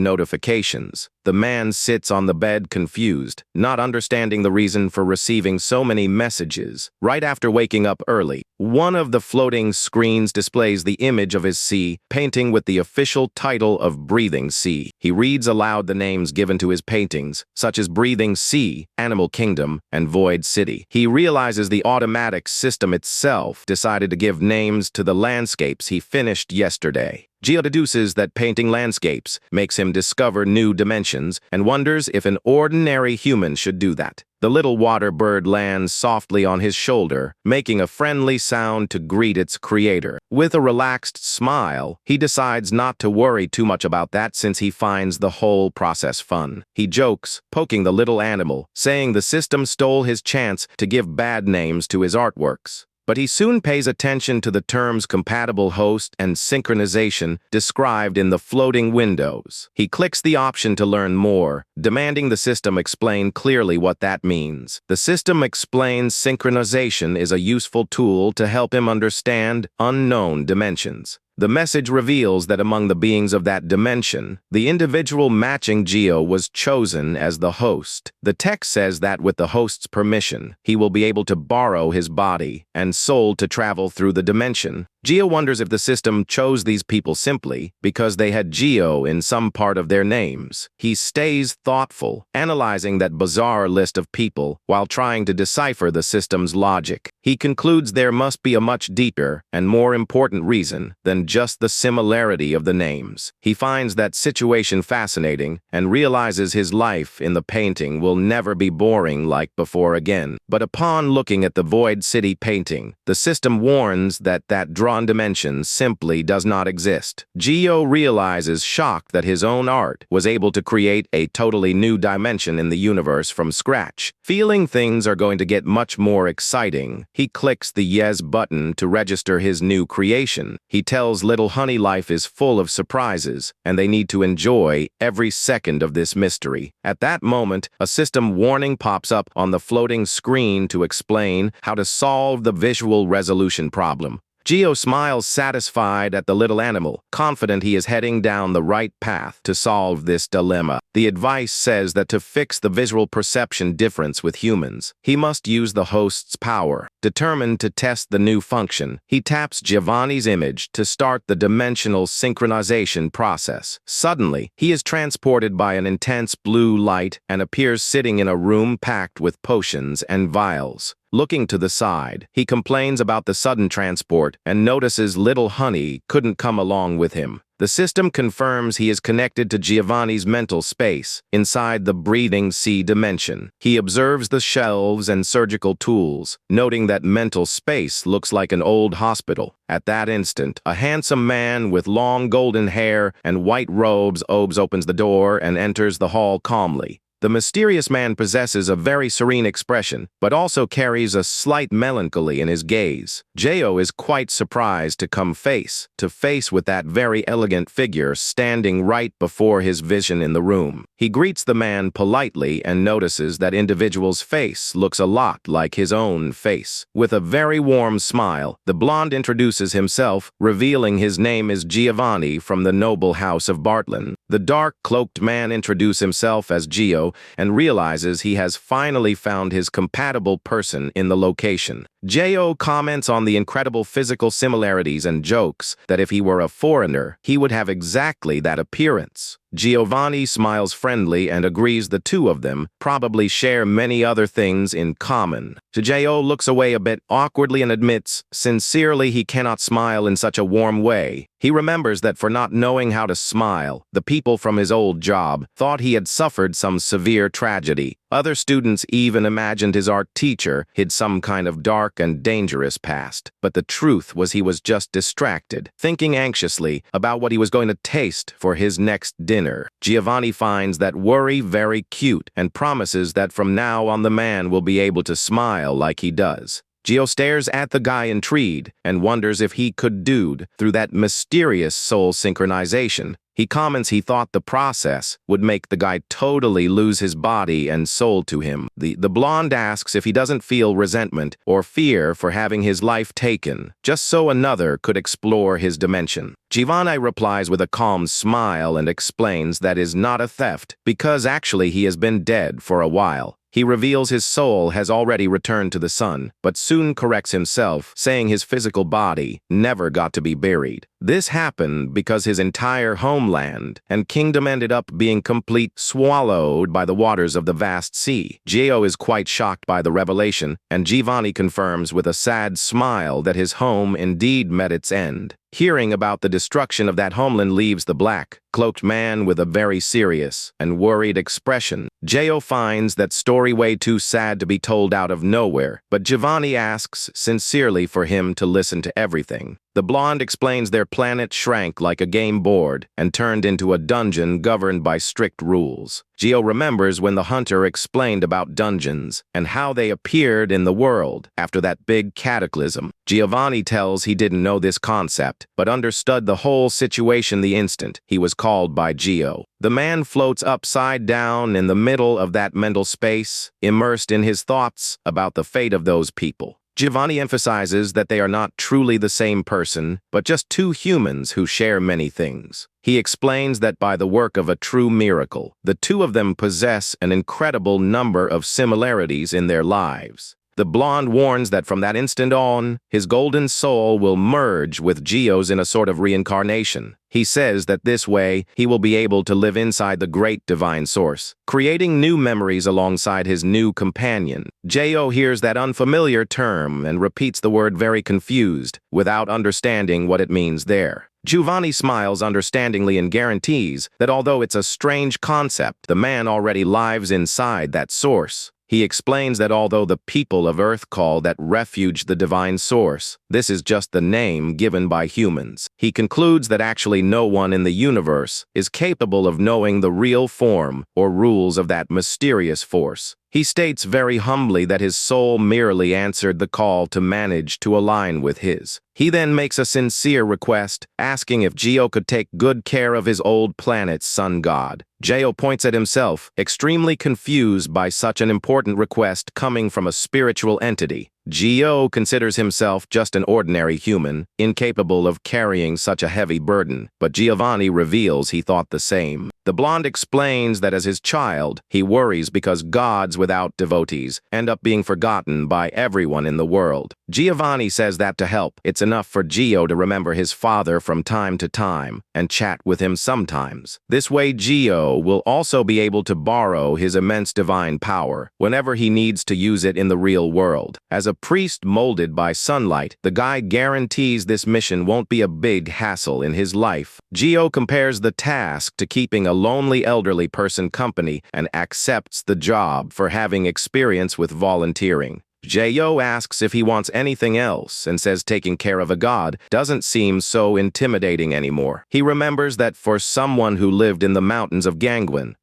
A: notifications. The man sits on the bed confused, not understanding the reason for receiving so many messages. Right after waking up early, one of the floating screens displays the image of his sea painting with the official title of Breathing Sea. He reads aloud the names given to his paintings, such as Breathing Sea, Animal Kingdom, and Void City. He realizes the automatic system itself decided to give names to the landscapes he finished yesterday. Geo deduces that painting landscapes makes him discover new dimensions and wonders if an ordinary human should do that. The little water bird lands softly on his shoulder, making a friendly sound to greet its creator. With a relaxed smile, he decides not to worry too much about that since he finds the whole process fun. He jokes, poking the little animal, saying the system stole his chance to give bad names to his artworks. But he soon pays attention to the terms compatible host and synchronization described in the floating windows. He clicks the option to learn more, demanding the system explain clearly what that means. The system explains synchronization is a useful tool to help him understand unknown dimensions. The message reveals that among the beings of that dimension, the individual matching Geo was chosen as the host. The text says that with the host's permission, he will be able to borrow his body and soul to travel through the dimension. Geo wonders if the system chose these people simply because they had Geo in some part of their names. He stays thoughtful, analyzing that bizarre list of people while trying to decipher the system's logic. He concludes there must be a much deeper and more important reason than just the similarity of the names. He finds that situation fascinating and realizes his life in the painting will never be boring like before again. But upon looking at the Void City painting, the system warns that drawn dimension simply does not exist. Geo realizes shocked that his own art was able to create a totally new dimension in the universe from scratch. Feeling things are going to get much more exciting, he clicks the yes button to register his new creation. He tells Little Honey life is full of surprises, and they need to enjoy every second of this mystery. At that moment, a system warning pops up on the floating screen to explain how to solve the visual resolution problem. Geo smiles satisfied at the little animal, confident he is heading down the right path to solve this dilemma. The advice says that to fix the visual perception difference with humans, he must use the host's power. Determined to test the new function, he taps Giovanni's image to start the dimensional synchronization process. Suddenly, he is transported by an intense blue light and appears sitting in a room packed with potions and vials. Looking to the side, he complains about the sudden transport and notices Little Honey couldn't come along with him. The system confirms he is connected to Giovanni's mental space, inside the breathing sea dimension. He observes the shelves and surgical tools, noting that mental space looks like an old hospital. At that instant, a handsome man with long golden hair and white robes opens the door and enters the hall calmly. The mysterious man possesses a very serene expression, but also carries a slight melancholy in his gaze. Jayo is quite surprised to come face to face with that very elegant figure standing right before his vision in the room. He greets the man politely and notices that individual's face looks a lot like his own face. With a very warm smile, the blonde introduces himself, revealing his name is Giovanni from the noble house of Bartlin. The dark-cloaked man introduces himself as Gio and realizes he has finally found his compatible person in the location. Jayo comments on the incredible physical similarities and jokes that if he were a foreigner, he would have exactly that appearance. Giovanni smiles friendly and agrees the two of them probably share many other things in common. Jayo looks away a bit awkwardly and admits, sincerely, he cannot smile in such a warm way. He remembers that for not knowing how to smile, the people from his old job thought he had suffered some severe tragedy. Other students even imagined his art teacher hid some kind of dark and dangerous past. But the truth was he was just distracted, thinking anxiously about what he was going to taste for his next dinner. Giovanni finds that worry very cute and promises that from now on the man will be able to smile like he does. Gio stares at the guy intrigued and wonders if he could dude through that mysterious soul synchronization. He comments he thought the process would make the guy totally lose his body and soul to him. The blonde asks if he doesn't feel resentment or fear for having his life taken, just so another could explore his dimension. Giovanni replies with a calm smile and explains that is not a theft, because actually he has been dead for a while. He reveals his soul has already returned to the sun, but soon corrects himself, saying his physical body never got to be buried. This happened because his entire homeland and kingdom ended up being completely swallowed by the waters of the vast sea. Gio is quite shocked by the revelation, and Giovanni confirms with a sad smile that his home indeed met its end. Hearing about the destruction of that homeland leaves the black-cloaked man with a very serious and worried expression. Gio finds that story way too sad to be told out of nowhere, but Giovanni asks sincerely for him to listen to everything. The blonde explains their planet shrank like a game board and turned into a dungeon governed by strict rules. Gio remembers when the hunter explained about dungeons and how they appeared in the world after that big cataclysm. Giovanni tells he didn't know this concept, but understood the whole situation the instant he was called by Gio. The man floats upside down in the middle of that mental space, immersed in his thoughts about the fate of those people. Giovanni emphasizes that they are not truly the same person, but just two humans who share many things. He explains that by the work of a true miracle, the two of them possess an incredible number of similarities in their lives. The blonde warns that from that instant on, his golden soul will merge with Gio's in a sort of reincarnation. He says that this way, he will be able to live inside the great divine source, creating new memories alongside his new companion. Gio hears that unfamiliar term and repeats the word very confused, without understanding what it means there. Giovanni smiles understandingly and guarantees that although it's a strange concept, the man already lives inside that source. He explains that although the people of Earth call that refuge the divine source, this is just the name given by humans. He concludes that actually no one in the universe is capable of knowing the real form or rules of that mysterious force. He states very humbly that his soul merely answered the call to manage to align with his. He then makes a sincere request, asking if Gio could take good care of his old planet's sun god. Gio points at himself, extremely confused by such an important request coming from a spiritual entity. Gio considers himself just an ordinary human, incapable of carrying such a heavy burden, but Giovanni reveals he thought the same. The blonde explains that as his child, he worries because gods without devotees end up being forgotten by everyone in the world. Giovanni says that to help, it's enough for Gio to remember his father from time to time and chat with him sometimes. This way, Gio will also be able to borrow his immense divine power whenever he needs to use it in the real world. As a priest molded by sunlight, the guy guarantees this mission won't be a big hassle in his life. Gio compares the task to keeping a lonely elderly person company and accepts the job for having experience with volunteering. Gio asks if he wants anything else and says taking care of a god doesn't seem so intimidating anymore. He remembers that for someone who lived in the mountains of Gangwon,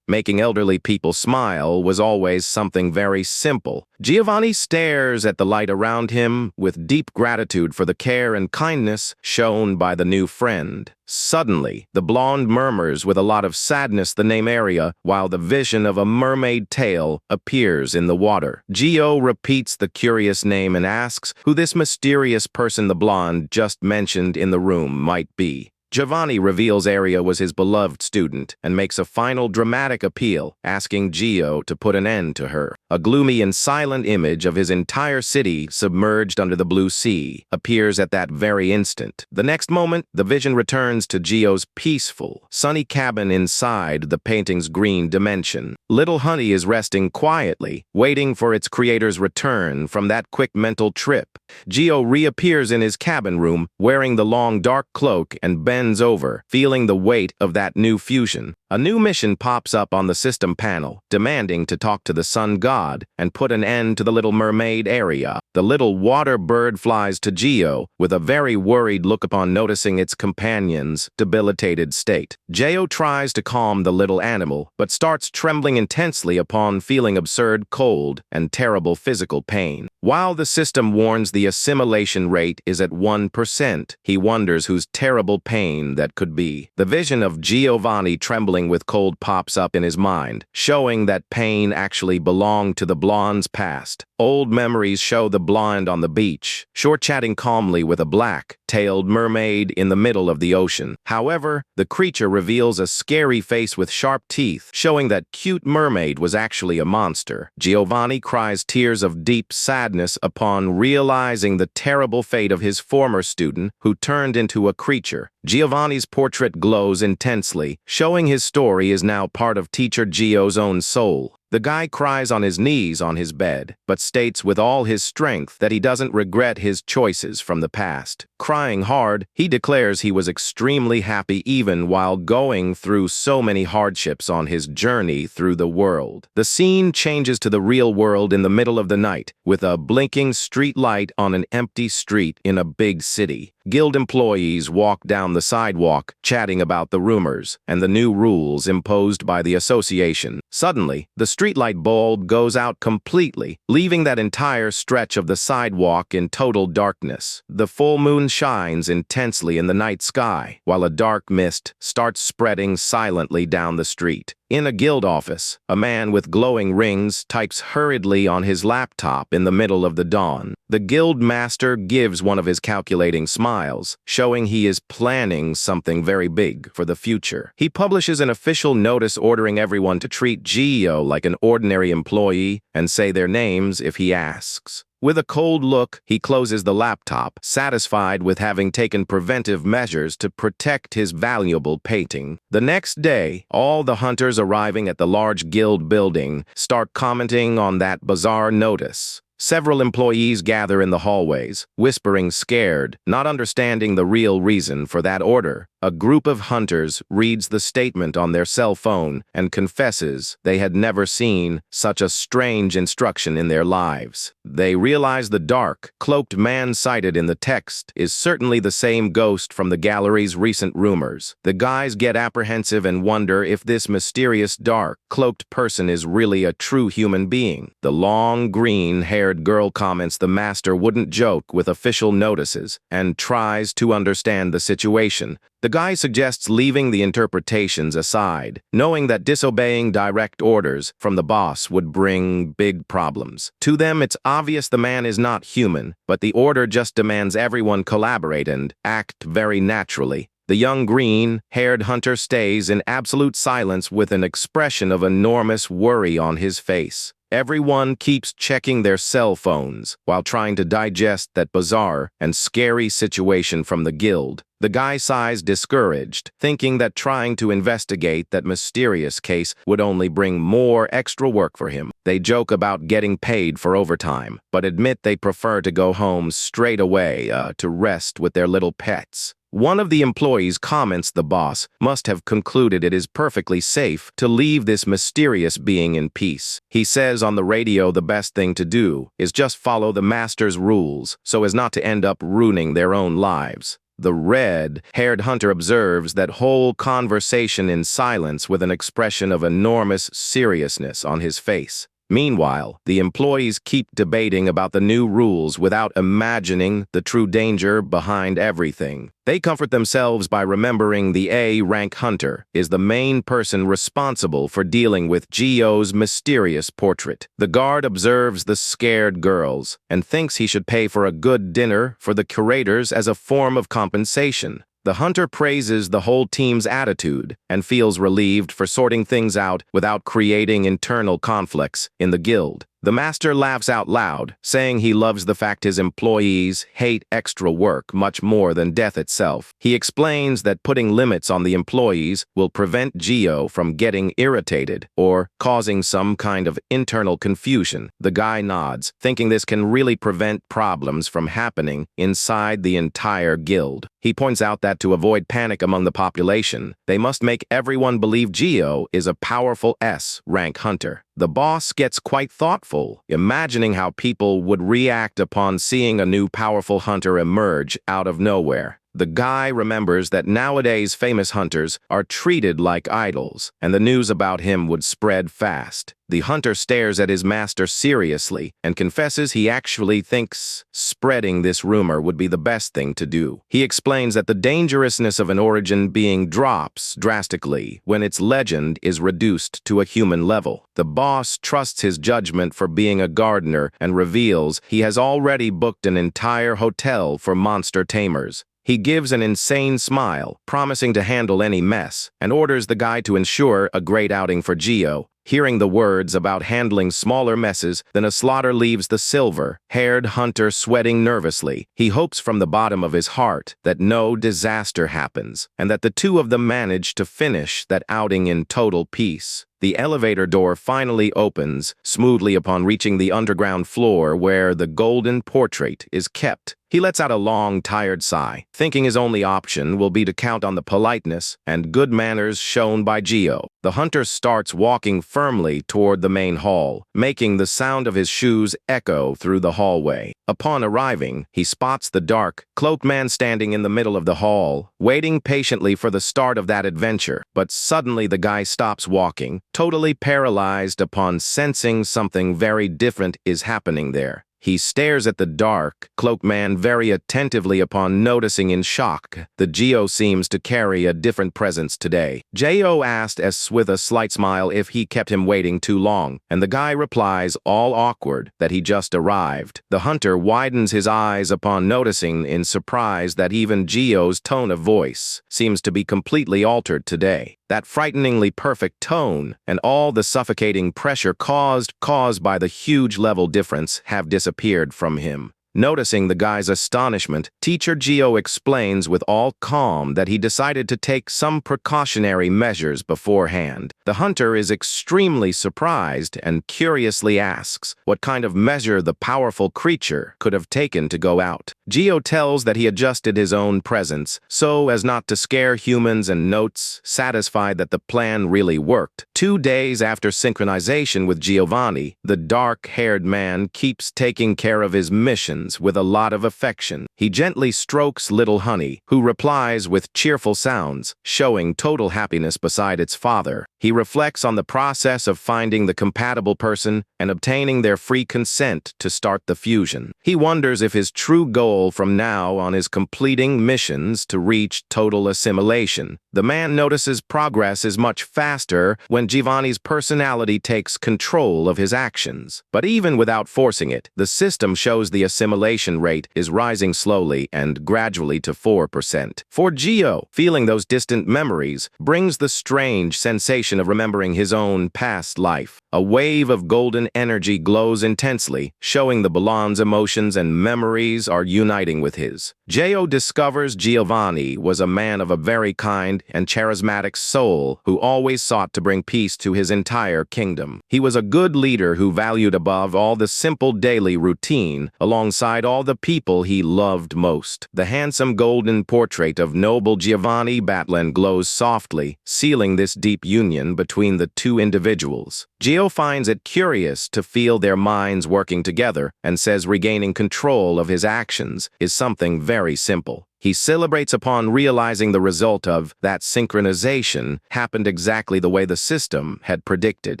A: making elderly people smile was always something very simple. Giovanni stares at the light around him with deep gratitude for the care and kindness shown by the new friend. Suddenly, the blonde murmurs with a lot of sadness the name area, while the vision of a mermaid tail appears in the water. Gio repeats the curious name and asks who this mysterious person the blonde just mentioned in the room might be. Giovanni reveals Aria was his beloved student and makes a final dramatic appeal, asking Gio to put an end to her. A gloomy and silent image of his entire city submerged under the blue sea appears at that very instant. The next moment, the vision returns to Gio's peaceful, sunny cabin inside the painting's green dimension. Little Honey is resting quietly, waiting for its creator's return from that quick mental trip. Gio reappears in his cabin room, wearing the long dark cloak and bends over, feeling the weight of that new fusion. A new mission pops up on the system panel, demanding to talk to the sun god and put an end to the Little Mermaid area. The little water bird flies to Gio with a very worried look upon noticing its companion's debilitated state. Gio tries to calm the little animal, but starts trembling intensely upon feeling absurd cold and terrible physical pain. While the system warns the assimilation rate is at 1%, he wonders whose terrible pain that could be. The vision of Giovanni trembling with cold pops up in his mind, showing that pain actually belonged to the blonde's past. Old memories show the blonde on the beach, short-chatting calmly with a black-tailed mermaid in the middle of the ocean. However, the creature reveals a scary face with sharp teeth, showing that cute mermaid was actually a monster. Giovanni cries tears of deep sadness upon realizing the terrible fate of his former student, who turned into a creature. Giovanni's portrait glows intensely, showing his story is now part of teacher Gio's own soul. The guy cries on his knees on his bed, but states with all his strength that he doesn't regret his choices from the past. Crying hard, he declares he was extremely happy even while going through so many hardships on his journey through the world. The scene changes to the real world in the middle of the night, with a blinking street light on an empty street in a big city. Guild employees walk down the sidewalk, chatting about the rumors and the new rules imposed by the association. Suddenly, the streetlight bulb goes out completely, leaving that entire stretch of the sidewalk in total darkness. The full moon shines intensely in the night sky, while a dark mist starts spreading silently down the street. In a guild office, a man with glowing rings types hurriedly on his laptop in the middle of the dawn. The guild master gives one of his calculating smiles, showing he is planning something very big for the future. He publishes an official notice ordering everyone to treat Gio like an ordinary employee and say their names if he asks. With a cold look, he closes the laptop, satisfied with having taken preventive measures to protect his valuable painting. The next day, all the hunters arriving at the large guild building start commenting on that bizarre notice. Several employees gather in the hallways, whispering scared, not understanding the real reason for that order. A group of hunters reads the statement on their cell phone and confesses they had never seen such a strange instruction in their lives. They realize the dark, cloaked man cited in the text is certainly the same ghost from the gallery's recent rumors. The guys get apprehensive and wonder if this mysterious dark, cloaked person is really a true human being. The long, green-haired girl comments the master wouldn't joke with official notices and tries to understand the situation. The guy suggests leaving the interpretations aside, knowing that disobeying direct orders from the boss would bring big problems. To them, it's obvious the man is not human, but the order just demands everyone collaborate and act very naturally. The young green-haired hunter stays in absolute silence with an expression of enormous worry on his face. Everyone keeps checking their cell phones while trying to digest that bizarre and scary situation from the guild. The guy sighs discouraged, thinking that trying to investigate that mysterious case would only bring more extra work for him. They joke about getting paid for overtime, but admit they prefer to go home straight away to rest with their little pets. One of the employees comments the boss must have concluded it is perfectly safe to leave this mysterious being in peace. He says on the radio the best thing to do is just follow the master's rules so as not to end up ruining their own lives. The red-haired hunter observes that whole conversation in silence with an expression of enormous seriousness on his face. Meanwhile, the employees keep debating about the new rules without imagining the true danger behind everything. They comfort themselves by remembering the A-rank hunter is the main person responsible for dealing with Gio's mysterious portrait. The guard observes the scared girls and thinks he should pay for a good dinner for the curators as a form of compensation. The hunter praises the whole team's attitude and feels relieved for sorting things out without creating internal conflicts in the guild. The master laughs out loud, saying he loves the fact his employees hate extra work much more than death itself. He explains that putting limits on the employees will prevent Gio from getting irritated or causing some kind of internal confusion. The guy nods, thinking this can really prevent problems from happening inside the entire guild. He points out that to avoid panic among the population, they must make everyone believe Gio is a powerful S-rank hunter. The boss gets quite thoughtful, imagining how people would react upon seeing a new powerful hunter emerge out of nowhere. The guy remembers that nowadays famous hunters are treated like idols, and the news about him would spread fast. The hunter stares at his master seriously and confesses he actually thinks spreading this rumor would be the best thing to do. He explains that the dangerousness of an origin being drops drastically when its legend is reduced to a human level. The boss trusts his judgment for being a gardener and reveals he has already booked an entire hotel for monster tamers. He gives an insane smile, promising to handle any mess, and orders the guy to ensure a great outing for Gio. Hearing the words about handling smaller messes than a slaughter leaves the silver-haired hunter sweating nervously. He hopes from the bottom of his heart that no disaster happens, and that the two of them manage to finish that outing in total peace. The elevator door finally opens smoothly upon reaching the underground floor where the golden portrait is kept. He lets out a long, tired sigh, thinking his only option will be to count on the politeness and good manners shown by Gio. The hunter starts walking firmly toward the main hall, making the sound of his shoes echo through the hallway. Upon arriving, he spots the dark, cloaked man standing in the middle of the hall, waiting patiently for the start of that adventure. But suddenly the guy stops walking, totally paralyzed upon sensing something very different is happening there. He stares at the dark, cloaked man very attentively upon noticing in shock that Gio seems to carry a different presence today. Gio asked S with a slight smile if he kept him waiting too long, and the guy replies, all awkward, that he just arrived. The hunter widens his eyes upon noticing in surprise that even Gio's tone of voice seems to be completely altered today. That frighteningly perfect tone and all the suffocating pressure caused by the huge level difference have disappeared from him. Noticing the guy's astonishment, Teacher Gio explains with all calm that he decided to take some precautionary measures beforehand. The hunter is extremely surprised and curiously asks what kind of measure the powerful creature could have taken to go out. Gio tells that he adjusted his own presence so as not to scare humans and notes, satisfied that the plan really worked. 2 days after synchronization with Giovanni, the dark-haired man keeps taking care of his mission with a lot of affection. He gently strokes little Honey, who replies with cheerful sounds, showing total happiness beside its father. He reflects on the process of finding the compatible person and obtaining their free consent to start the fusion. He wonders if his true goal from now on is completing missions to reach total assimilation. The man notices progress is much faster when Giovanni's personality takes control of his actions. But even without forcing it, the system shows the assimilation assimilation rate is rising slowly and gradually to 4%. For Geo, feeling those distant memories brings the strange sensation of remembering his own past life. A wave of golden energy glows intensely, showing the Balan's emotions and memories are uniting with his. Geo discovers Giovanni was a man of a very kind and charismatic soul who always sought to bring peace to his entire kingdom. He was a good leader who valued above all the simple daily routine alongside all the people he loved most. The handsome golden portrait of noble Giovanni Batlan glows softly, sealing this deep union between the two individuals. Geo finds it curious to feel their minds working together and says regaining control of his actions is something very simple. He celebrates upon realizing the result of that synchronization happened exactly the way the system had predicted.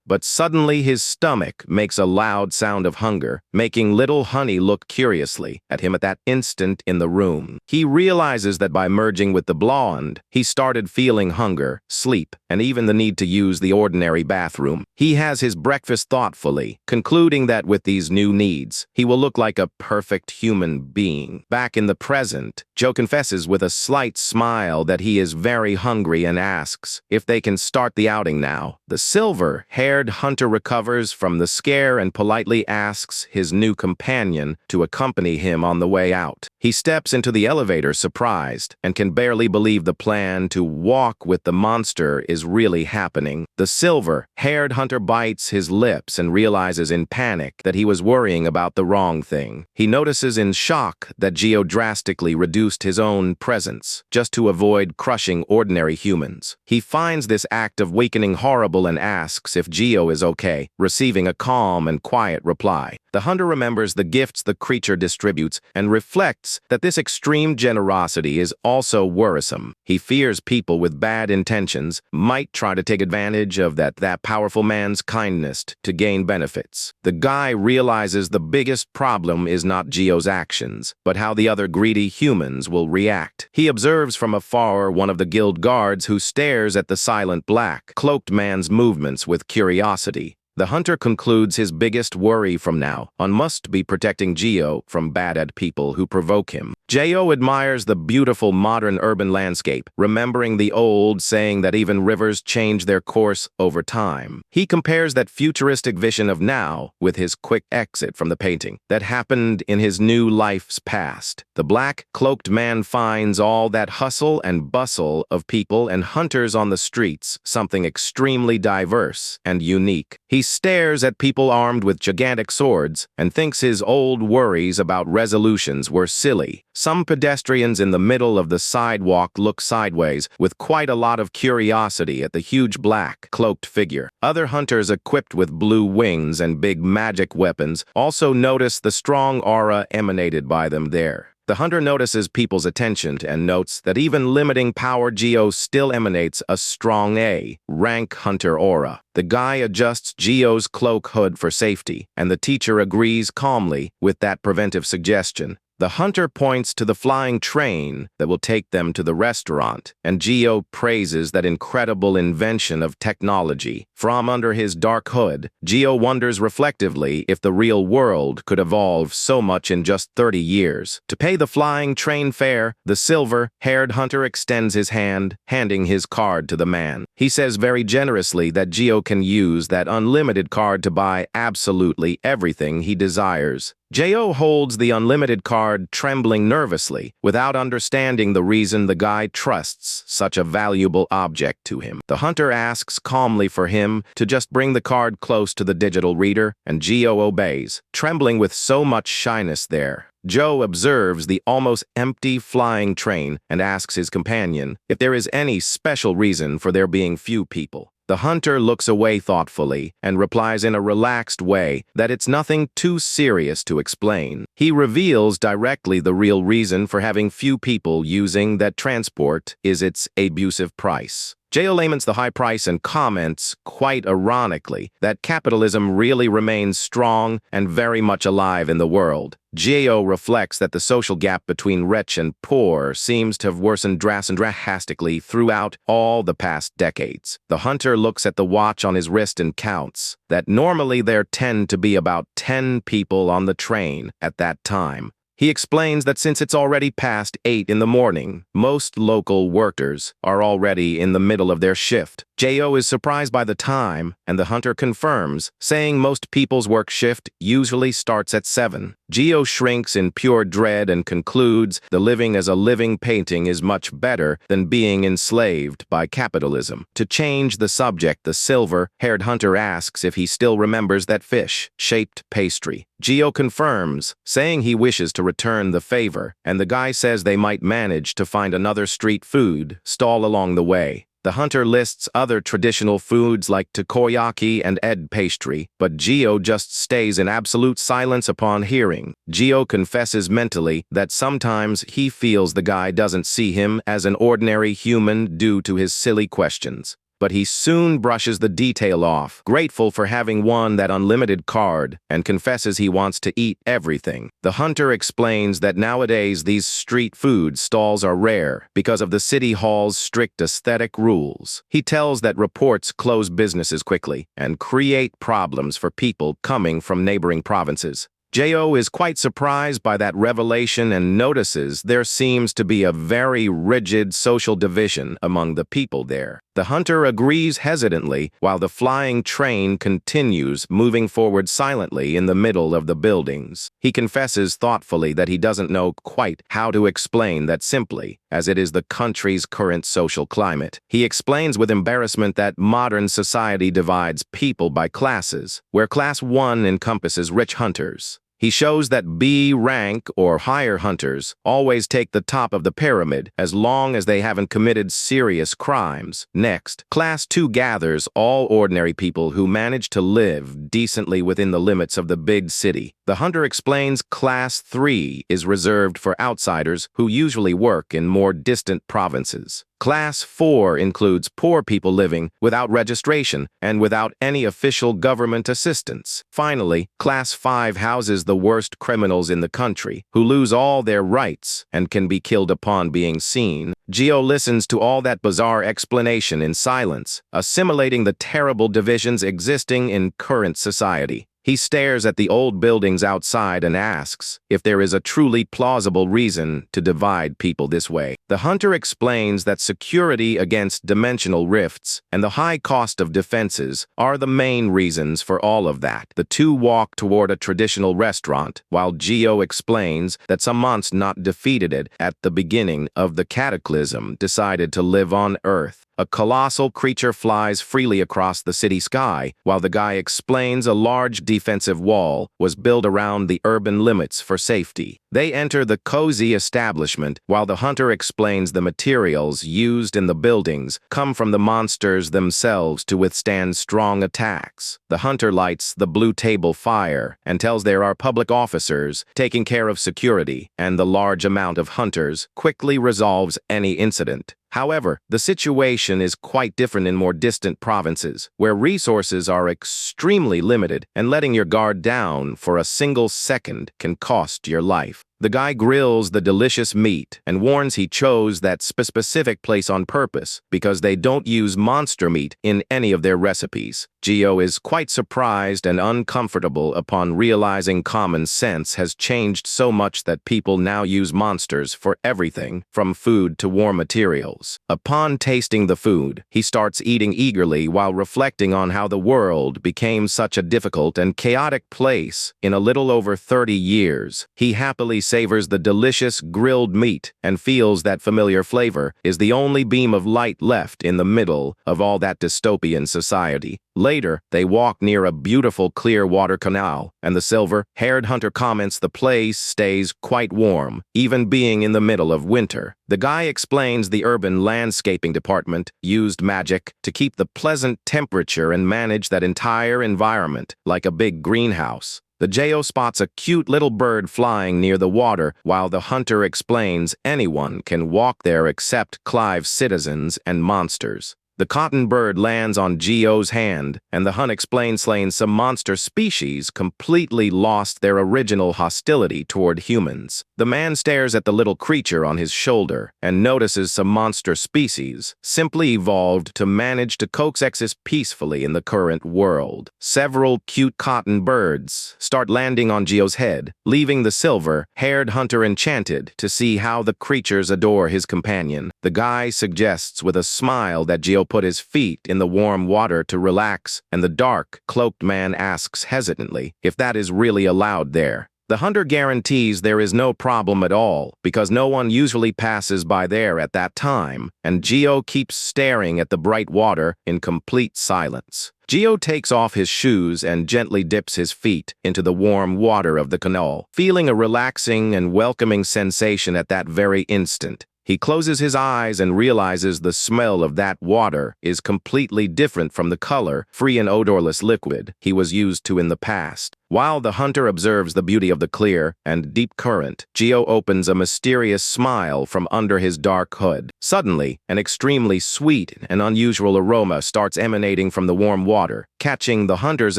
A: But suddenly his stomach makes a loud sound of hunger, making little Honey look curiously at him at that instant in the room. He realizes that by merging with the blonde, he started feeling hunger, sleep, and even the need to use the ordinary bathroom. He has his breakfast thoughtfully, concluding that with these new needs, he will look like a perfect human being. Back in the present, Joe confesses with a slight smile that he is very hungry and asks if they can start the outing now. The silver-haired hunter recovers from the scare and politely asks his new companion to accompany him on the way out. He steps into the elevator surprised and can barely believe the plan to walk with the monster is really happening. The silver-haired hunter bites his lips and realizes in panic that he was worrying about the wrong thing. He notices in shock that Geo drastically reduced his own presence just to avoid crushing ordinary humans. He finds this act of weakening horrible and asks if Geo is okay, receiving a calm and quiet reply. The hunter remembers the gifts the creature distributes and reflects that this extreme generosity is also worrisome. He fears people with bad intentions might try to take advantage of that powerful man's kindness to gain benefits. The guy realizes the biggest problem is not Geo's actions, but how the other greedy humans will react. He observes from afar one of the guild guards who stares at the silent black, cloaked man's movements with curiosity. The hunter concludes his biggest worry from now on must be protecting Geo from bad people who provoke him. Geo admires the beautiful modern urban landscape, remembering the old saying that even rivers change their course over time. He compares that futuristic vision of now with his quick exit from the painting that happened in his new life's past. The black, cloaked man finds all that hustle and bustle of people and hunters on the streets something extremely diverse and unique. He stares at people armed with gigantic swords and thinks his old worries about resolutions were silly. Some pedestrians in the middle of the sidewalk look sideways with quite a lot of curiosity at the huge black, cloaked figure. Other hunters equipped with blue wings and big magic weapons also notice the strong aura emanated by them there. The hunter notices people's attention and notes that even limiting power Geo still emanates a strong A-rank hunter aura. The guy adjusts Geo's cloak hood for safety, and the teacher agrees calmly with that preventive suggestion. The hunter points to the flying train that will take them to the restaurant, and Geo praises that incredible invention of technology. From under his dark hood, Geo wonders reflectively if the real world could evolve so much in just 30 years. To pay the flying train fare, the silver-haired hunter extends his hand, handing his card to the man. He says very generously that Geo can use that unlimited card to buy absolutely everything he desires. Geo holds the unlimited card trembling nervously, without understanding the reason the guy trusts such a valuable object to him. The hunter asks calmly for him to just bring the card close to the digital reader, and Geo obeys, trembling with so much shyness there. Joe observes the almost empty flying train and asks his companion if there is any special reason for there being few people. The hunter looks away thoughtfully and replies in a relaxed way that it's nothing too serious to explain. He reveals directly the real reason for having few people using that transport is its abusive price. Gio laments the high price and comments, quite ironically, that capitalism really remains strong and very much alive in the world. Gio reflects that the social gap between rich and poor seems to have worsened drastically throughout all the past decades. The hunter looks at the watch on his wrist and counts that normally there tend to be about 10 people on the train at that time. He explains that since it's already past 8 in the morning, most local workers are already in the middle of their shift. Gio is surprised by the time, and the hunter confirms, saying most people's work shift usually starts at 7. Gio shrinks in pure dread and concludes the living as a living painting is much better than being enslaved by capitalism. To change the subject, the silver-haired hunter asks if he still remembers that fish-shaped pastry. Gio confirms, saying he wishes to return the favor, and the guy says they might manage to find another street food stall along the way. The hunter lists other traditional foods like takoyaki and egg pastry, but Gio just stays in absolute silence upon hearing. Gio confesses mentally that sometimes he feels the guy doesn't see him as an ordinary human due to his silly questions. But he soon brushes the detail off, grateful for having won that unlimited card, and confesses he wants to eat everything. The hunter explains that nowadays these street food stalls are rare because of the city hall's strict aesthetic rules. He tells that reports close businesses quickly and create problems for people coming from neighboring provinces. Gio is quite surprised by that revelation and notices there seems to be a very rigid social division among the people there. The hunter agrees hesitantly while the flying train continues moving forward silently in the middle of the buildings. He confesses thoughtfully that he doesn't know quite how to explain that simply, as it is the country's current social climate. He explains with embarrassment that modern society divides people by classes, where class 1 encompasses rich hunters. He shows that B rank or higher hunters always take the top of the pyramid as long as they haven't committed serious crimes. Next, Class 2 gathers all ordinary people who manage to live decently within the limits of the big city. The hunter explains Class 3 is reserved for outsiders who usually work in more distant provinces. Class 4 includes poor people living without registration and without any official government assistance. Finally, Class 5 houses the worst criminals in the country, who lose all their rights and can be killed upon being seen. Gio listens to all that bizarre explanation in silence, assimilating the terrible divisions existing in current society. He stares at the old buildings outside and asks if there is a truly plausible reason to divide people this way. The hunter explains that security against dimensional rifts and the high cost of defenses are the main reasons for all of that. The two walk toward a traditional restaurant, while Gio explains that some monster not defeated it at the beginning of the cataclysm decided to live on Earth. A colossal creature flies freely across the city sky, while the guy explains a large defensive wall was built around the urban limits for safety. They enter the cozy establishment, while the hunter explains the materials used in the buildings come from the monsters themselves to withstand strong attacks. The hunter lights the blue table fire and tells there are public officers taking care of security, and the large amount of hunters quickly resolves any incident. However, the situation is quite different in more distant provinces, where resources are extremely limited, and letting your guard down for a single second can cost your life. The guy grills the delicious meat and warns he chose that specific place on purpose because they don't use monster meat in any of their recipes. Gio is quite surprised and uncomfortable upon realizing common sense has changed so much that people now use monsters for everything from food to war materials. Upon tasting the food, he starts eating eagerly while reflecting on how the world became such a difficult and chaotic place in a little over 30 years. He happily savors the delicious grilled meat and feels that familiar flavor is the only beam of light left in the middle of all that dystopian society. Later, they walk near a beautiful clear water canal, and the silver-haired hunter comments the place stays quite warm, even being in the middle of winter. The guy explains the urban landscaping department used magic to keep the pleasant temperature and manage that entire environment like a big greenhouse. The Gio spots a cute little bird flying near the water, while the hunter explains anyone can walk there except Clive's citizens and monsters. The cotton bird lands on Gio's hand, and the hunt explains slaying some monster species completely lost their original hostility toward humans. The man stares at the little creature on his shoulder and notices some monster species simply evolved to manage to coexist peacefully in the current world. Several cute cotton birds start landing on Gio's head, leaving the silver-haired hunter enchanted to see how the creatures adore his companion. The guy suggests with a smile that Gio put his feet in the warm water to relax, and the dark, cloaked man asks hesitantly if that is really allowed there. The hunter guarantees there is no problem at all, because no one usually passes by there at that time, and Gio keeps staring at the bright water in complete silence. Gio takes off his shoes and gently dips his feet into the warm water of the canal, feeling a relaxing and welcoming sensation at that very instant. He closes his eyes and realizes the smell of that water is completely different from the color, free and odorless liquid he was used to in the past. While the hunter observes the beauty of the clear and deep current, Gio opens a mysterious smile from under his dark hood. Suddenly, an extremely sweet and unusual aroma starts emanating from the warm water, catching the hunter's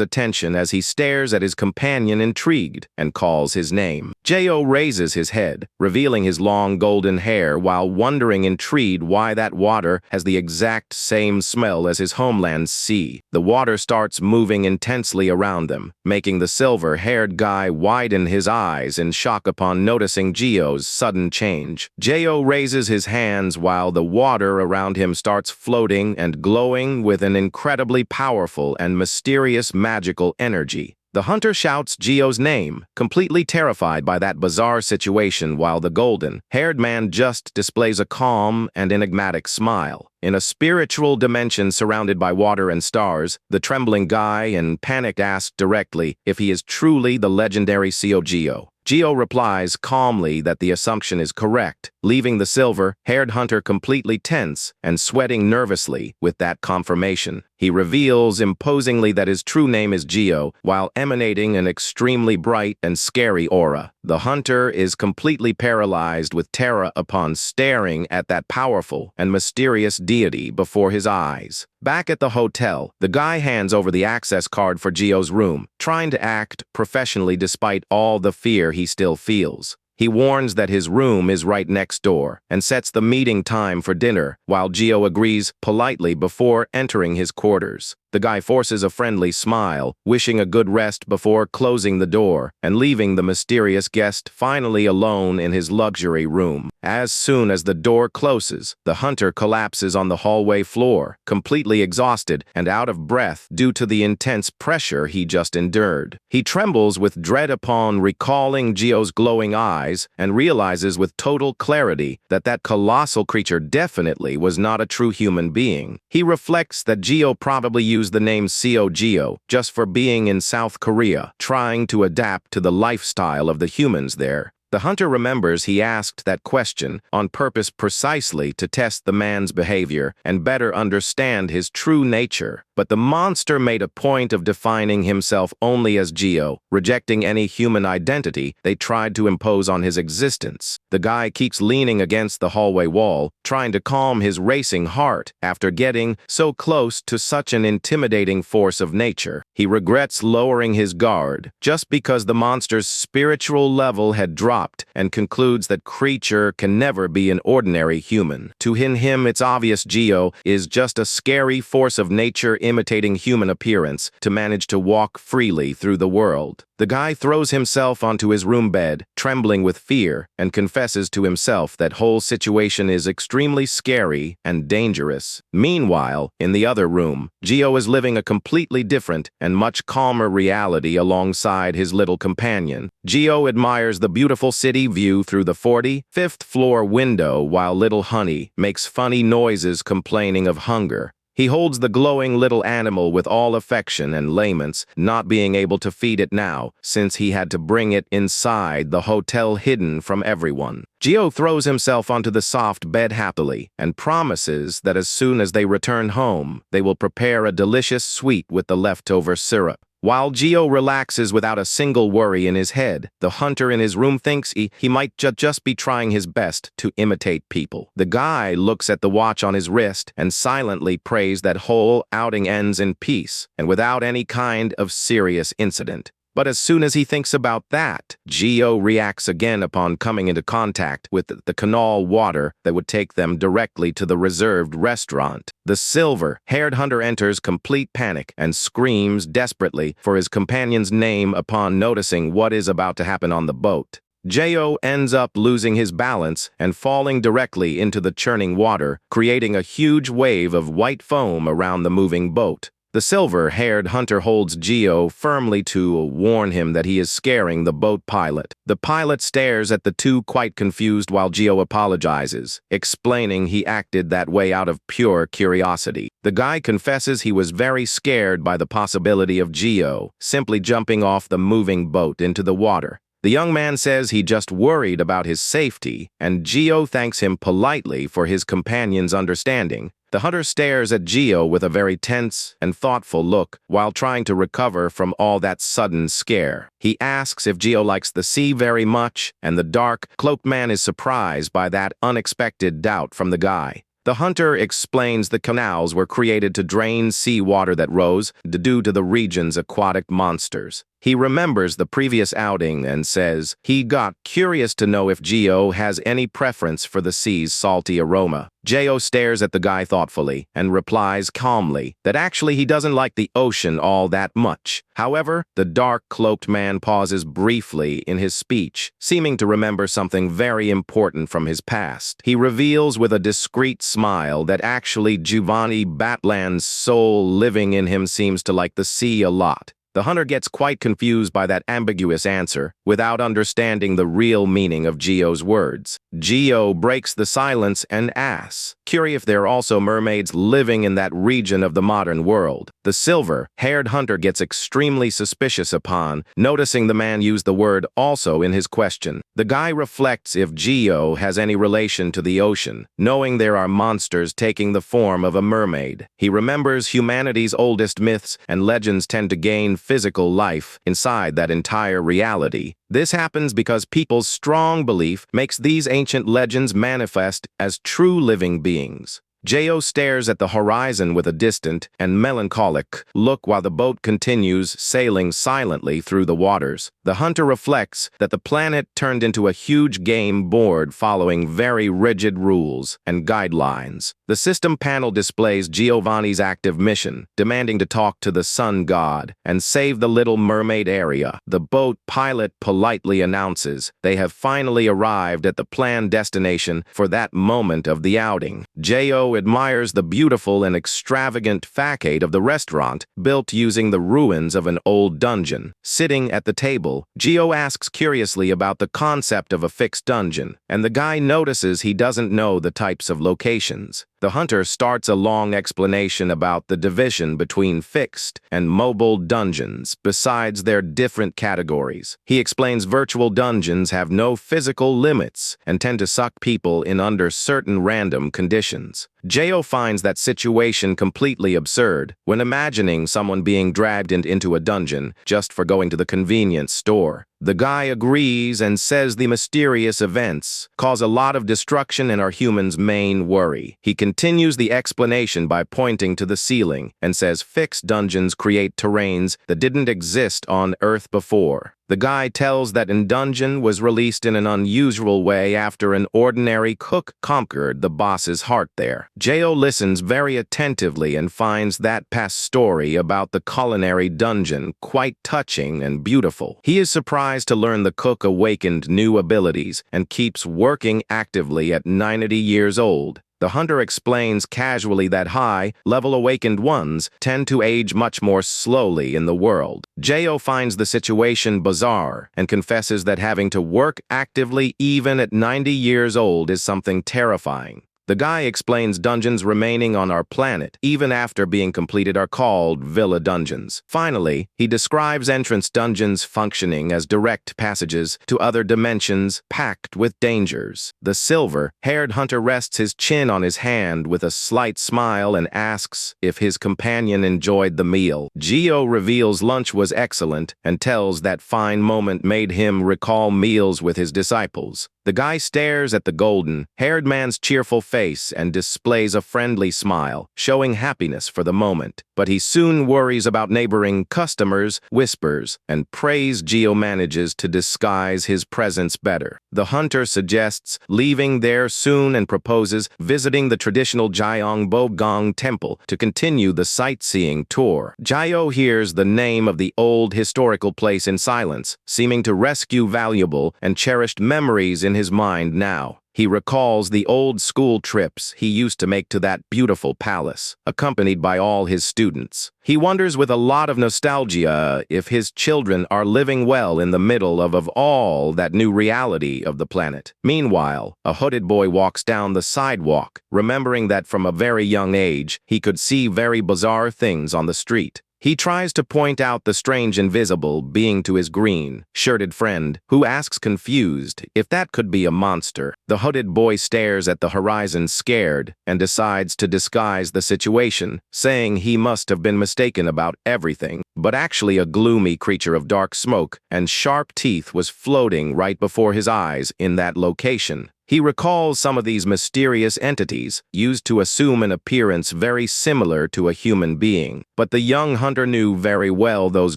A: attention as he stares at his companion intrigued and calls his name. Gio raises his head, revealing his long golden hair while wondering intrigued why that water has the exact same smell as his homeland's sea. The water starts moving intensely around them, making the silver-haired guy widen his eyes in shock upon noticing Gio's sudden change. Gio raises his hands while the water around him starts floating and glowing with an incredibly powerful and mysterious magical energy. The hunter shouts Gio's name, completely terrified by that bizarre situation, while the golden-haired man just displays a calm and enigmatic smile. In a spiritual dimension surrounded by water and stars, the trembling guy in panic asks directly if he is truly the legendary Gio. Gio replies calmly that the assumption is correct, leaving the silver-haired hunter completely tense and sweating nervously with that confirmation. He reveals imposingly that his true name is Gio, while emanating an extremely bright and scary aura. The hunter is completely paralyzed with terror upon staring at that powerful and mysterious deity before his eyes. Back at the hotel, the guy hands over the access card for Gio's room, trying to act professionally despite all the fear he still feels. He warns that his room is right next door and sets the meeting time for dinner, while Gio agrees politely before entering his quarters. The guy forces a friendly smile, wishing a good rest before closing the door and leaving the mysterious guest finally alone in his luxury room. As soon as the door closes, the hunter collapses on the hallway floor, completely exhausted and out of breath due to the intense pressure he just endured. He trembles with dread upon recalling Gio's glowing eyes and realizes with total clarity that that colossal creature definitely was not a true human being. He reflects that Gio probably used the name Gio just for being in South Korea, trying to adapt to the lifestyle of the humans there. The hunter remembers he asked that question on purpose precisely to test the man's behavior and better understand his true nature. But the monster made a point of defining himself only as Gio, rejecting any human identity they tried to impose on his existence. The guy keeps leaning against the hallway wall, trying to calm his racing heart after getting so close to such an intimidating force of nature. He regrets lowering his guard just because the monster's spiritual level had dropped and concludes that creature can never be an ordinary human. To him, it's obvious Gio is just a scary force of nature imitating human appearance to manage to walk freely through the world. The guy throws himself onto his room bed, trembling with fear, and confesses to himself that whole situation is extremely scary and dangerous. Meanwhile, in the other room, Gio is living a completely different and much calmer reality alongside his little companion. Gio admires the beautiful city view through the 45th floor window while little Honey makes funny noises complaining of hunger. He holds the glowing little animal with all affection and laments, not being able to feed it now, since he had to bring it inside the hotel hidden from everyone. Gio throws himself onto the soft bed happily and promises that as soon as they return home, they will prepare a delicious sweet with the leftover syrup. While Gio relaxes without a single worry in his head, the hunter in his room thinks he might just be trying his best to imitate people. The guy looks at the watch on his wrist and silently prays that whole outing ends in peace and without any kind of serious incident. But as soon as he thinks about that, Gio reacts again upon coming into contact with the canal water that would take them directly to the reserved restaurant. The silver-haired hunter enters complete panic and screams desperately for his companion's name upon noticing what is about to happen on the boat. Gio ends up losing his balance and falling directly into the churning water, creating a huge wave of white foam around the moving boat. The silver-haired hunter holds Gio firmly to warn him that he is scaring the boat pilot. The pilot stares at the two quite confused while Gio apologizes, explaining he acted that way out of pure curiosity. The guy confesses he was very scared by the possibility of Gio simply jumping off the moving boat into the water. The young man says he just worried about his safety, and Gio thanks him politely for his companion's understanding. The hunter stares at Gio with a very tense and thoughtful look while trying to recover from all that sudden scare. He asks if Gio likes the sea very much, and the dark, cloaked man is surprised by that unexpected doubt from the guy. The hunter explains the canals were created to drain seawater that rose due to the region's aquatic monsters. He remembers the previous outing and says he got curious to know if Gio has any preference for the sea's salty aroma. Gio stares at the guy thoughtfully and replies calmly that actually he doesn't like the ocean all that much. However, the dark-cloaked man pauses briefly in his speech, seeming to remember something very important from his past. He reveals with a discreet smile that actually Giovanni Batland's soul living in him seems to like the sea a lot. The hunter gets quite confused by that ambiguous answer, without understanding the real meaning of Gio's words. Gio breaks the silence and asks, curious if there are also mermaids living in that region of the modern world. The silver-haired hunter gets extremely suspicious upon noticing the man use the word also in his question. The guy reflects if Gio has any relation to the ocean, knowing there are monsters taking the form of a mermaid. He remembers humanity's oldest myths and legends tend to gain physical life inside that entire reality. This happens because people's strong belief makes these ancient legends manifest as true living beings. Gio stares at the horizon with a distant and melancholic look while the boat continues sailing silently through the waters. The hunter reflects that the planet turned into a huge game board following very rigid rules and guidelines. The system panel displays Giovanni's active mission, demanding to talk to the sun god and save the Little Mermaid area. The boat pilot politely announces they have finally arrived at the planned destination for that moment of the outing. Gio admires the beautiful and extravagant facade of the restaurant, built using the ruins of an old dungeon. Sitting at the table, Gio asks curiously about the concept of a fixed dungeon, and the guy notices he doesn't know the types of locations. The hunter starts a long explanation about the division between fixed and mobile dungeons, besides their different categories. He explains virtual dungeons have no physical limits and tend to suck people in under certain random conditions. Gio finds that situation completely absurd when imagining someone being dragged into a dungeon just for going to the convenience store. The guy agrees and says the mysterious events cause a lot of destruction and are humans' main worry. He continues the explanation by pointing to the ceiling and says fixed dungeons create terrains that didn't exist on Earth before. The guy tells that a dungeon was released in an unusual way after an ordinary cook conquered the boss's heart there. Gio listens very attentively and finds that past story about the culinary dungeon quite touching and beautiful. He is surprised to learn the cook awakened new abilities and keeps working actively at 90 years old. The hunter explains casually that high-level awakened ones tend to age much more slowly in the world. Gio finds the situation bizarre and confesses that having to work actively even at 90 years old is something terrifying. The guy explains dungeons remaining on our planet, even after being completed, are called villa dungeons. Finally, he describes entrance dungeons functioning as direct passages to other dimensions packed with dangers. The silver-haired hunter rests his chin on his hand with a slight smile and asks if his companion enjoyed the meal. Geo reveals lunch was excellent and tells that fine moment made him recall meals with his disciples. The guy stares at the golden-haired man's cheerful face and displays a friendly smile, showing happiness for the moment. But he soon worries about neighboring customers, whispers, and prays Geo manages to disguise his presence better. The hunter suggests leaving there soon and proposes visiting the traditional Gyeongbokgung temple to continue the sightseeing tour. Geo hears the name of the old historical place in silence, seeming to rescue valuable and cherished memories in his mind now. He recalls the old school trips he used to make to that beautiful palace, accompanied by all his students. He wonders with a lot of nostalgia if his children are living well in the middle of all that new reality of the planet. Meanwhile, a hooded boy walks down the sidewalk, remembering that from a very young age, he could see very bizarre things on the street. He tries to point out the strange invisible being to his green-shirted friend, who asks confused if that could be a monster. The hooded boy stares at the horizon scared and decides to disguise the situation, saying he must have been mistaken about everything, but actually a gloomy creature of dark smoke and sharp teeth was floating right before his eyes in that location. He recalls some of these mysterious entities used to assume an appearance very similar to a human being, but the young hunter knew very well those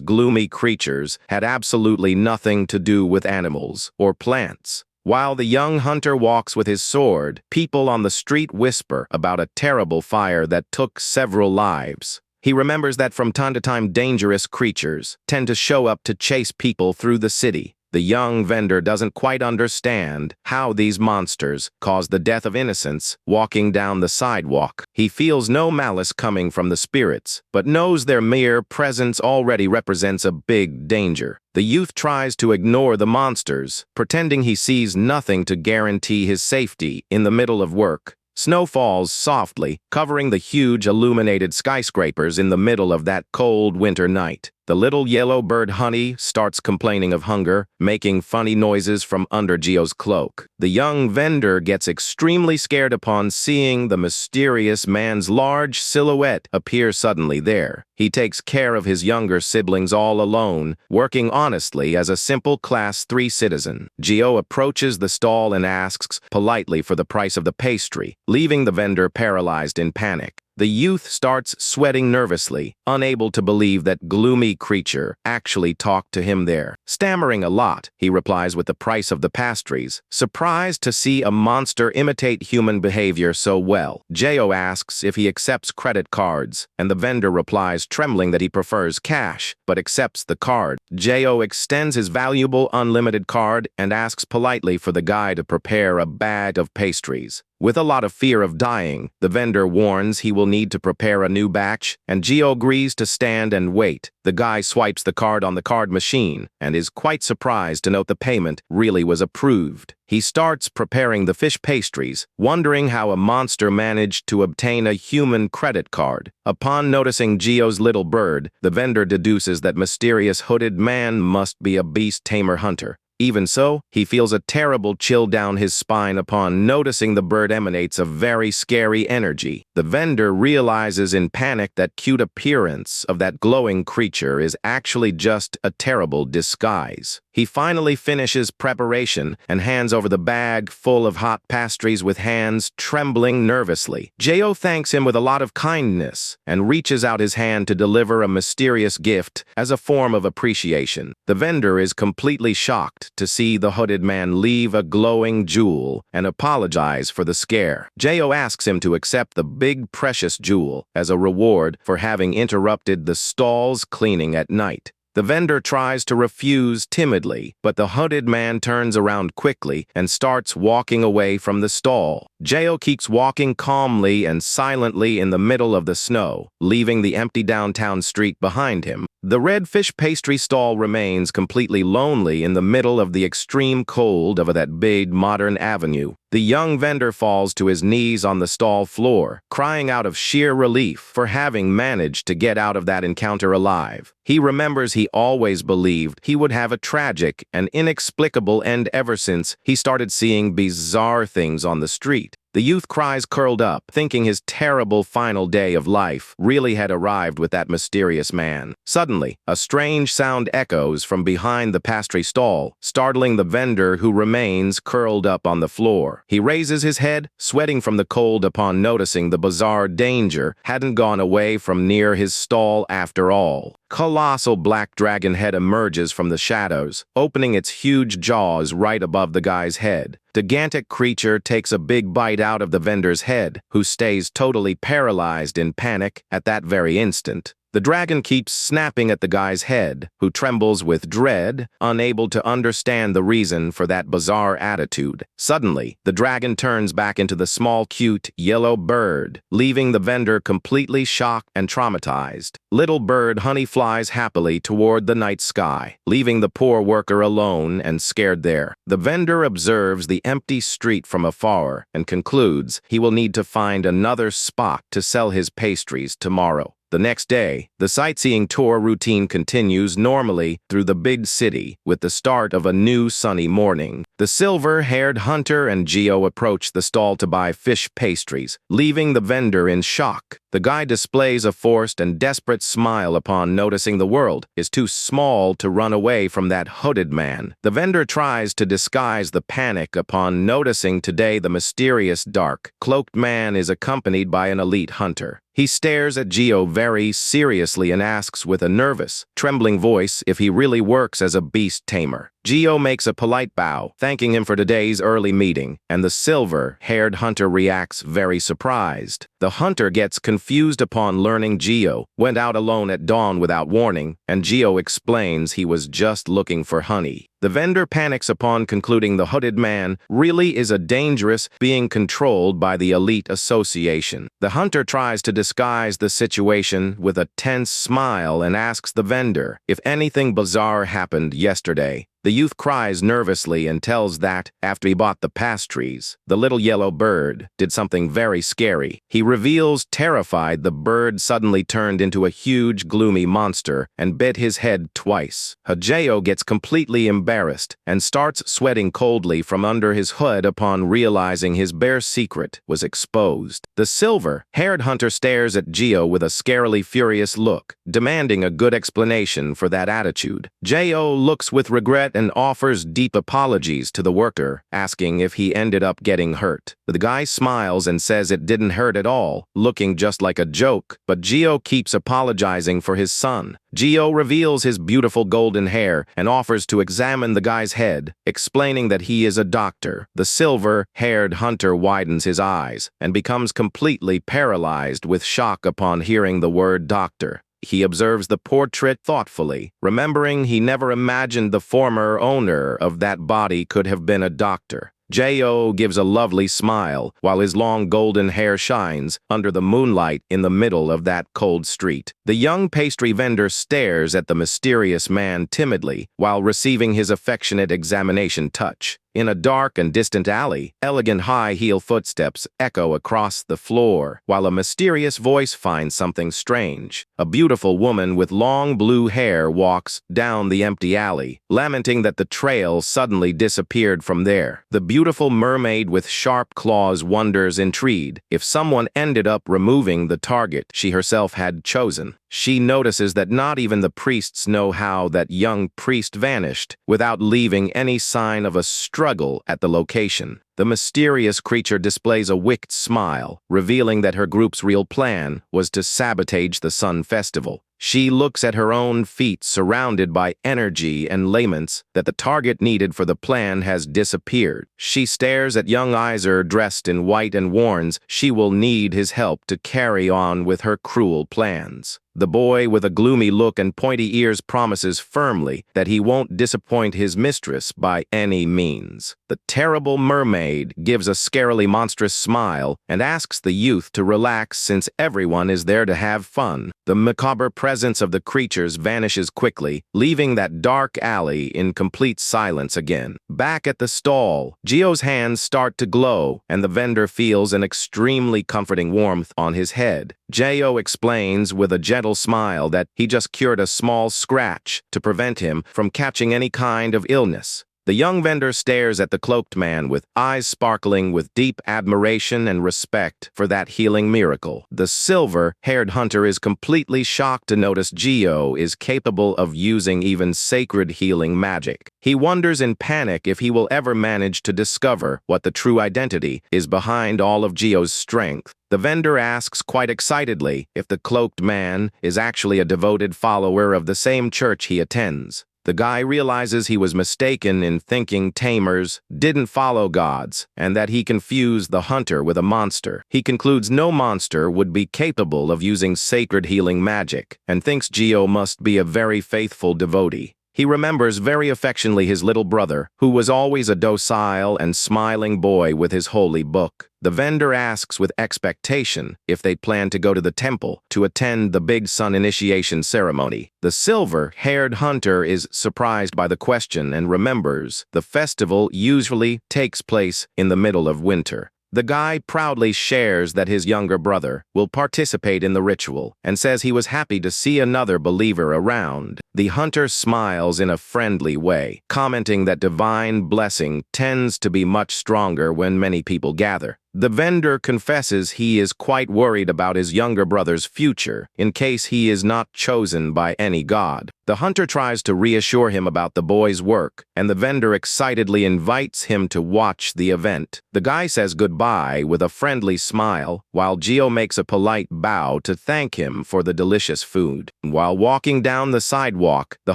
A: gloomy creatures had absolutely nothing to do with animals or plants. While the young hunter walks with his sword, people on the street whisper about a terrible fire that took several lives. He remembers that from time to time dangerous creatures tend to show up to chase people through the city. The young vendor doesn't quite understand how these monsters cause the death of innocents walking down the sidewalk. He feels no malice coming from the spirits, but knows their mere presence already represents a big danger. The youth tries to ignore the monsters, pretending he sees nothing to guarantee his safety in the middle of work. Snow falls softly, covering the huge illuminated skyscrapers in the middle of that cold winter night. The little yellow bird Honey starts complaining of hunger, making funny noises from under Geo's cloak. The young vendor gets extremely scared upon seeing the mysterious man's large silhouette appear suddenly there. He takes care of his younger siblings all alone, working honestly as a simple Class 3 citizen. Geo approaches the stall and asks politely for the price of the pastry, leaving the vendor paralyzed in panic. The youth starts sweating nervously, unable to believe that gloomy creature actually talked to him there. Stammering a lot, he replies with the price of the pastries, surprised to see a monster imitate human behavior so well. Geo asks if he accepts credit cards, and the vendor replies trembling that he prefers cash, but accepts the card. Geo extends his valuable unlimited card and asks politely for the guy to prepare a bag of pastries. With a lot of fear of dying, the vendor warns he will need to prepare a new batch, and Geo agrees to stand and wait. The guy swipes the card on the card machine and is quite surprised to note the payment really was approved. He starts preparing the fish pastries, wondering how a monster managed to obtain a human credit card. Upon noticing Geo's little bird, the vendor deduces that mysterious hooded man must be a beast tamer hunter. Even so, he feels a terrible chill down his spine upon noticing the bird emanates a very scary energy. The vendor realizes in panic that cute appearance of that glowing creature is actually just a terrible disguise. He finally finishes preparation and hands over the bag full of hot pastries with hands trembling nervously. Geo thanks him with a lot of kindness and reaches out his hand to deliver a mysterious gift as a form of appreciation. The vendor is completely shocked to see the hooded man leave a glowing jewel and apologize for the scare. Geo asks him to accept the big precious jewel as a reward for having interrupted the stall's cleaning at night. The vendor tries to refuse timidly, but the hooded man turns around quickly and starts walking away from the stall. Geo keeps walking calmly and silently in the middle of the snow, leaving the empty downtown street behind him. The red fish pastry stall remains completely lonely in the middle of the extreme cold of that big modern avenue. The young vendor falls to his knees on the stall floor, crying out of sheer relief for having managed to get out of that encounter alive. He remembers he always believed he would have a tragic and inexplicable end ever since he started seeing bizarre things on the street. The youth cries curled up, thinking his terrible final day of life really had arrived with that mysterious man. Suddenly, a strange sound echoes from behind the pastry stall, startling the vendor who remains curled up on the floor. He raises his head, sweating from the cold upon noticing the bizarre danger hadn't gone away from near his stall after all. Colossal black dragon head emerges from the shadows, opening its huge jaws right above the guy's head. Gigantic creature takes a big bite out of the vendor's head, who stays totally paralyzed in panic at that very instant. The dragon keeps snapping at the guy's head, who trembles with dread, unable to understand the reason for that bizarre attitude. Suddenly, the dragon turns back into the small, cute, yellow bird, leaving the vendor completely shocked and traumatized. Little bird Honey flies happily toward the night sky, leaving the poor worker alone and scared there. The vendor observes the empty street from afar and concludes he will need to find another spot to sell his pastries tomorrow. The next day, the sightseeing tour routine continues normally through the big city with the start of a new sunny morning. The silver-haired hunter and Geo approach the stall to buy fish pastries, leaving the vendor in shock. The guy displays a forced and desperate smile upon noticing the world is too small to run away from that hooded man. The vendor tries to disguise the panic upon noticing today the mysterious dark, cloaked man is accompanied by an elite hunter. He stares at Geo very seriously and asks with a nervous, trembling voice if he really works as a beast tamer. Geo makes a polite bow, thanking him for today's early meeting, and the silver-haired hunter reacts very surprised. The hunter gets confused upon learning Geo went out alone at dawn without warning, and Geo explains he was just looking for honey. The vendor panics upon concluding the hooded man really is a dangerous being controlled by the elite association. The hunter tries to disguise the situation with a tense smile and asks the vendor if anything bizarre happened yesterday. The youth cries nervously and tells that, after he bought the pastries, the little yellow bird did something very scary. He reveals, terrified, the bird suddenly turned into a huge, gloomy monster and bit his head twice. Hajeo gets completely embarrassed and starts sweating coldly from under his hood upon realizing his bare secret was exposed. The silver-haired hunter stares at Geo with a scarily furious look, demanding a good explanation for that attitude. Geo looks with regret and offers deep apologies to the worker, asking if he ended up getting hurt. The guy smiles and says it didn't hurt at all, looking just like a joke, but Geo keeps apologizing for his son. Geo reveals his beautiful golden hair and offers to examine the guy's head, explaining that he is a doctor. The silver-haired hunter widens his eyes and becomes completely paralyzed with shock upon hearing the word doctor. He observes the portrait thoughtfully, remembering he never imagined the former owner of that body could have been a doctor. J.O. gives a lovely smile while his long golden hair shines under the moonlight in the middle of that cold street. The young pastry vendor stares at the mysterious man timidly while receiving his affectionate examination touch. In a dark and distant alley, elegant high-heel footsteps echo across the floor, while a mysterious voice finds something strange. A beautiful woman with long blue hair walks down the empty alley, lamenting that the trail suddenly disappeared from there. The beautiful mermaid with sharp claws wonders intrigued if someone ended up removing the target she herself had chosen. She notices that not even the priests know how that young priest vanished without leaving any sign of a struggle at the location. The mysterious creature displays a wicked smile, revealing that her group's real plan was to sabotage the Sun Festival. She looks at her own feet surrounded by energy and laments that the target needed for the plan has disappeared. She stares at young Iser dressed in white and warns she will need his help to carry on with her cruel plans. The boy with a gloomy look and pointy ears promises firmly that he won't disappoint his mistress by any means. The terrible mermaid mermaid gives a scarily monstrous smile and asks the youth to relax since everyone is there to have fun. The macabre presence of the creatures vanishes quickly, leaving that dark alley in complete silence again. Back at the stall, Gio's hands start to glow, and the vendor feels an extremely comforting warmth on his head. Gio explains with a gentle smile that he just cured a small scratch to prevent him from catching any kind of illness. The young vendor stares at the cloaked man with eyes sparkling with deep admiration and respect for that healing miracle. The silver-haired hunter is completely shocked to notice Gio is capable of using even sacred healing magic. He wonders in panic if he will ever manage to discover what the true identity is behind all of Gio's strength. The vendor asks quite excitedly if the cloaked man is actually a devoted follower of the same church he attends. The guy realizes he was mistaken in thinking tamers didn't follow gods, and that he confused the hunter with a monster. He concludes no monster would be capable of using sacred healing magic, and thinks Gio must be a very faithful devotee. He remembers very affectionately his little brother, who was always a docile and smiling boy with his holy book. The vendor asks with expectation if they plan to go to the temple to attend the big sun initiation ceremony. The silver-haired hunter is surprised by the question and remembers the festival usually takes place in the middle of winter. The guy proudly shares that his younger brother will participate in the ritual and says he was happy to see another believer around. The hunter smiles in a friendly way, commenting that divine blessing tends to be much stronger when many people gather. The vendor confesses he is quite worried about his younger brother's future in case he is not chosen by any god. The hunter tries to reassure him about the boy's work, and the vendor excitedly invites him to watch the event. The guy says goodbye with a friendly smile, while Gio makes a polite bow to thank him for the delicious food. While walking down the sidewalk, the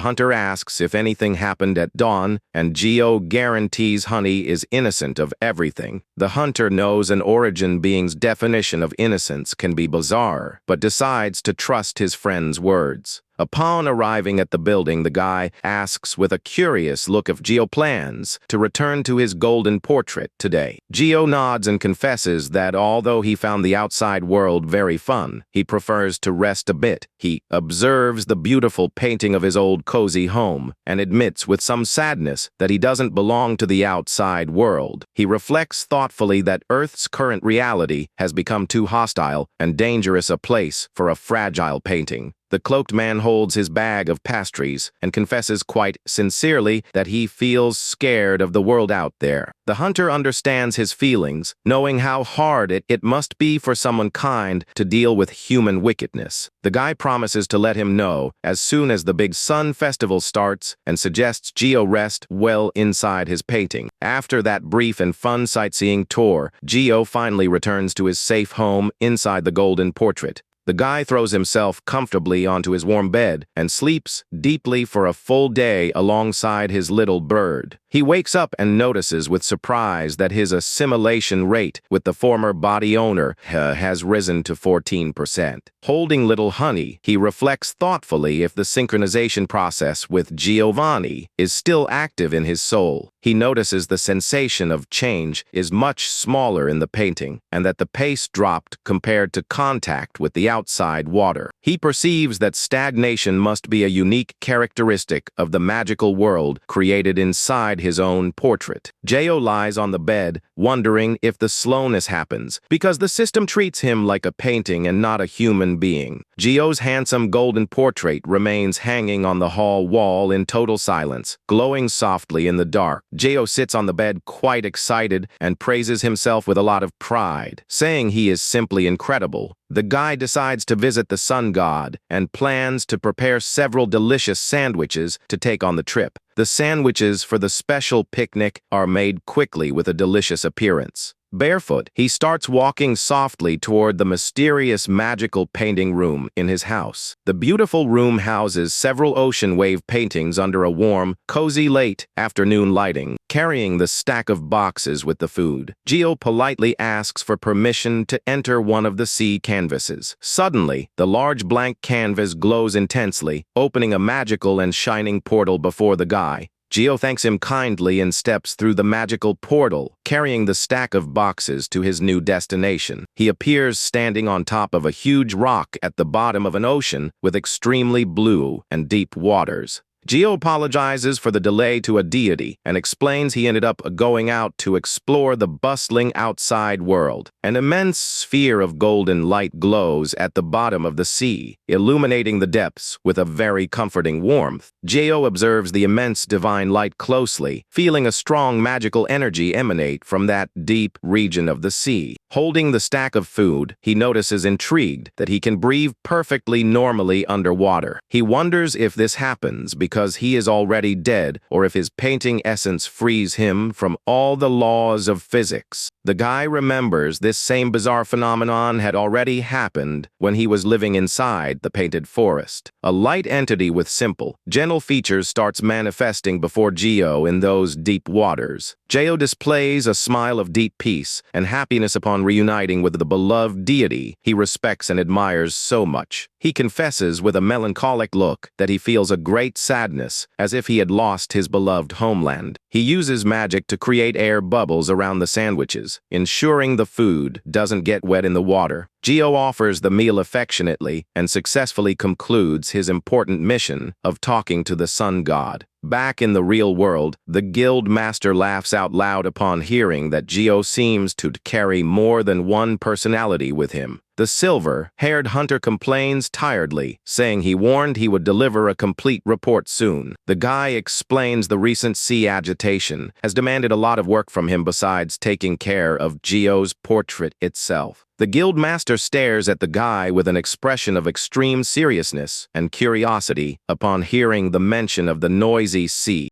A: hunter asks if anything happened at dawn, and Gio guarantees Honey is innocent of everything. The hunter knows an origin being's definition of innocence can be bizarre, but decides to trust his friend's words. Upon arriving at the building, the guy asks with a curious look if Gio plans to return to his golden portrait today. Gio nods and confesses that although he found the outside world very fun, he prefers to rest a bit. He observes the beautiful painting of his old cozy home and admits with some sadness that he doesn't belong to the outside world. He reflects thoughtfully that Earth's current reality has become too hostile and dangerous a place for a fragile painting. The cloaked man holds his bag of pastries and confesses quite sincerely that he feels scared of the world out there. The hunter understands his feelings, knowing how hard it must be for someone kind to deal with human wickedness. The guy promises to let him know as soon as the big sun festival starts and suggests Gio rest well inside his painting. After that brief and fun sightseeing tour, Gio finally returns to his safe home inside the golden portrait. The guy throws himself comfortably onto his warm bed and sleeps deeply for a full day alongside his little bird. He wakes up and notices with surprise that his assimilation rate with the former body owner has risen to 14%. Holding little Honey, he reflects thoughtfully if the synchronization process with Giovanni is still active in his soul. He notices the sensation of change is much smaller in the painting and that the pace dropped compared to contact with the outside water. He perceives that stagnation must be a unique characteristic of the magical world created inside his own portrait. Gio lies on the bed, wondering if the slowness happens because the system treats him like a painting and not a human being. Gio's handsome golden portrait remains hanging on the hall wall in total silence, glowing softly in the dark. Gio sits on the bed quite excited and praises himself with a lot of pride, saying he is simply incredible. The guy decides to visit the sun god and plans to prepare several delicious sandwiches to take on the trip. The sandwiches for the special picnic are made quickly with a delicious appearance. Barefoot, he starts walking softly toward the mysterious magical painting room in his house. The beautiful room houses several ocean wave paintings under a warm, cozy late afternoon lighting, carrying the stack of boxes with the food. Gio politely asks for permission to enter one of the sea canvases. Suddenly, the large blank canvas glows intensely, opening a magical and shining portal before the guy. Geo thanks him kindly and steps through the magical portal, carrying the stack of boxes to his new destination. He appears standing on top of a huge rock at the bottom of an ocean with extremely blue and deep waters. Geo apologizes for the delay to a deity and explains he ended up going out to explore the bustling outside world. An immense sphere of golden light glows at the bottom of the sea, illuminating the depths with a very comforting warmth. Geo observes the immense divine light closely, feeling a strong magical energy emanate from that deep region of the sea. Holding the stack of food, he notices intrigued that he can breathe perfectly normally underwater. He wonders if this happens because he is already dead or if his painting essence frees him from all the laws of physics. The guy remembers this same bizarre phenomenon had already happened when he was living inside the painted forest. A light entity with simple, gentle features starts manifesting before Geo in those deep waters. Geo displays a smile of deep peace and happiness upon reuniting with the beloved deity he respects and admires so much. He confesses with a melancholic look that he feels a great sadness, as if he had lost his beloved homeland. He uses magic to create air bubbles around the sandwiches, ensuring the food doesn't get wet in the water. Geo offers the meal affectionately and successfully concludes his important mission of talking to the sun god. Back in the real world, the guild master laughs out loud upon hearing that Geo seems to carry more than one personality with him. The silver-haired hunter complains tiredly, saying he warned he would deliver a complete report soon. The guy explains the recent sea agitation has demanded a lot of work from him besides taking care of Geo's portrait itself. The guild master stares at the guy with an expression of extreme seriousness and curiosity upon hearing the mention of the noisy sea.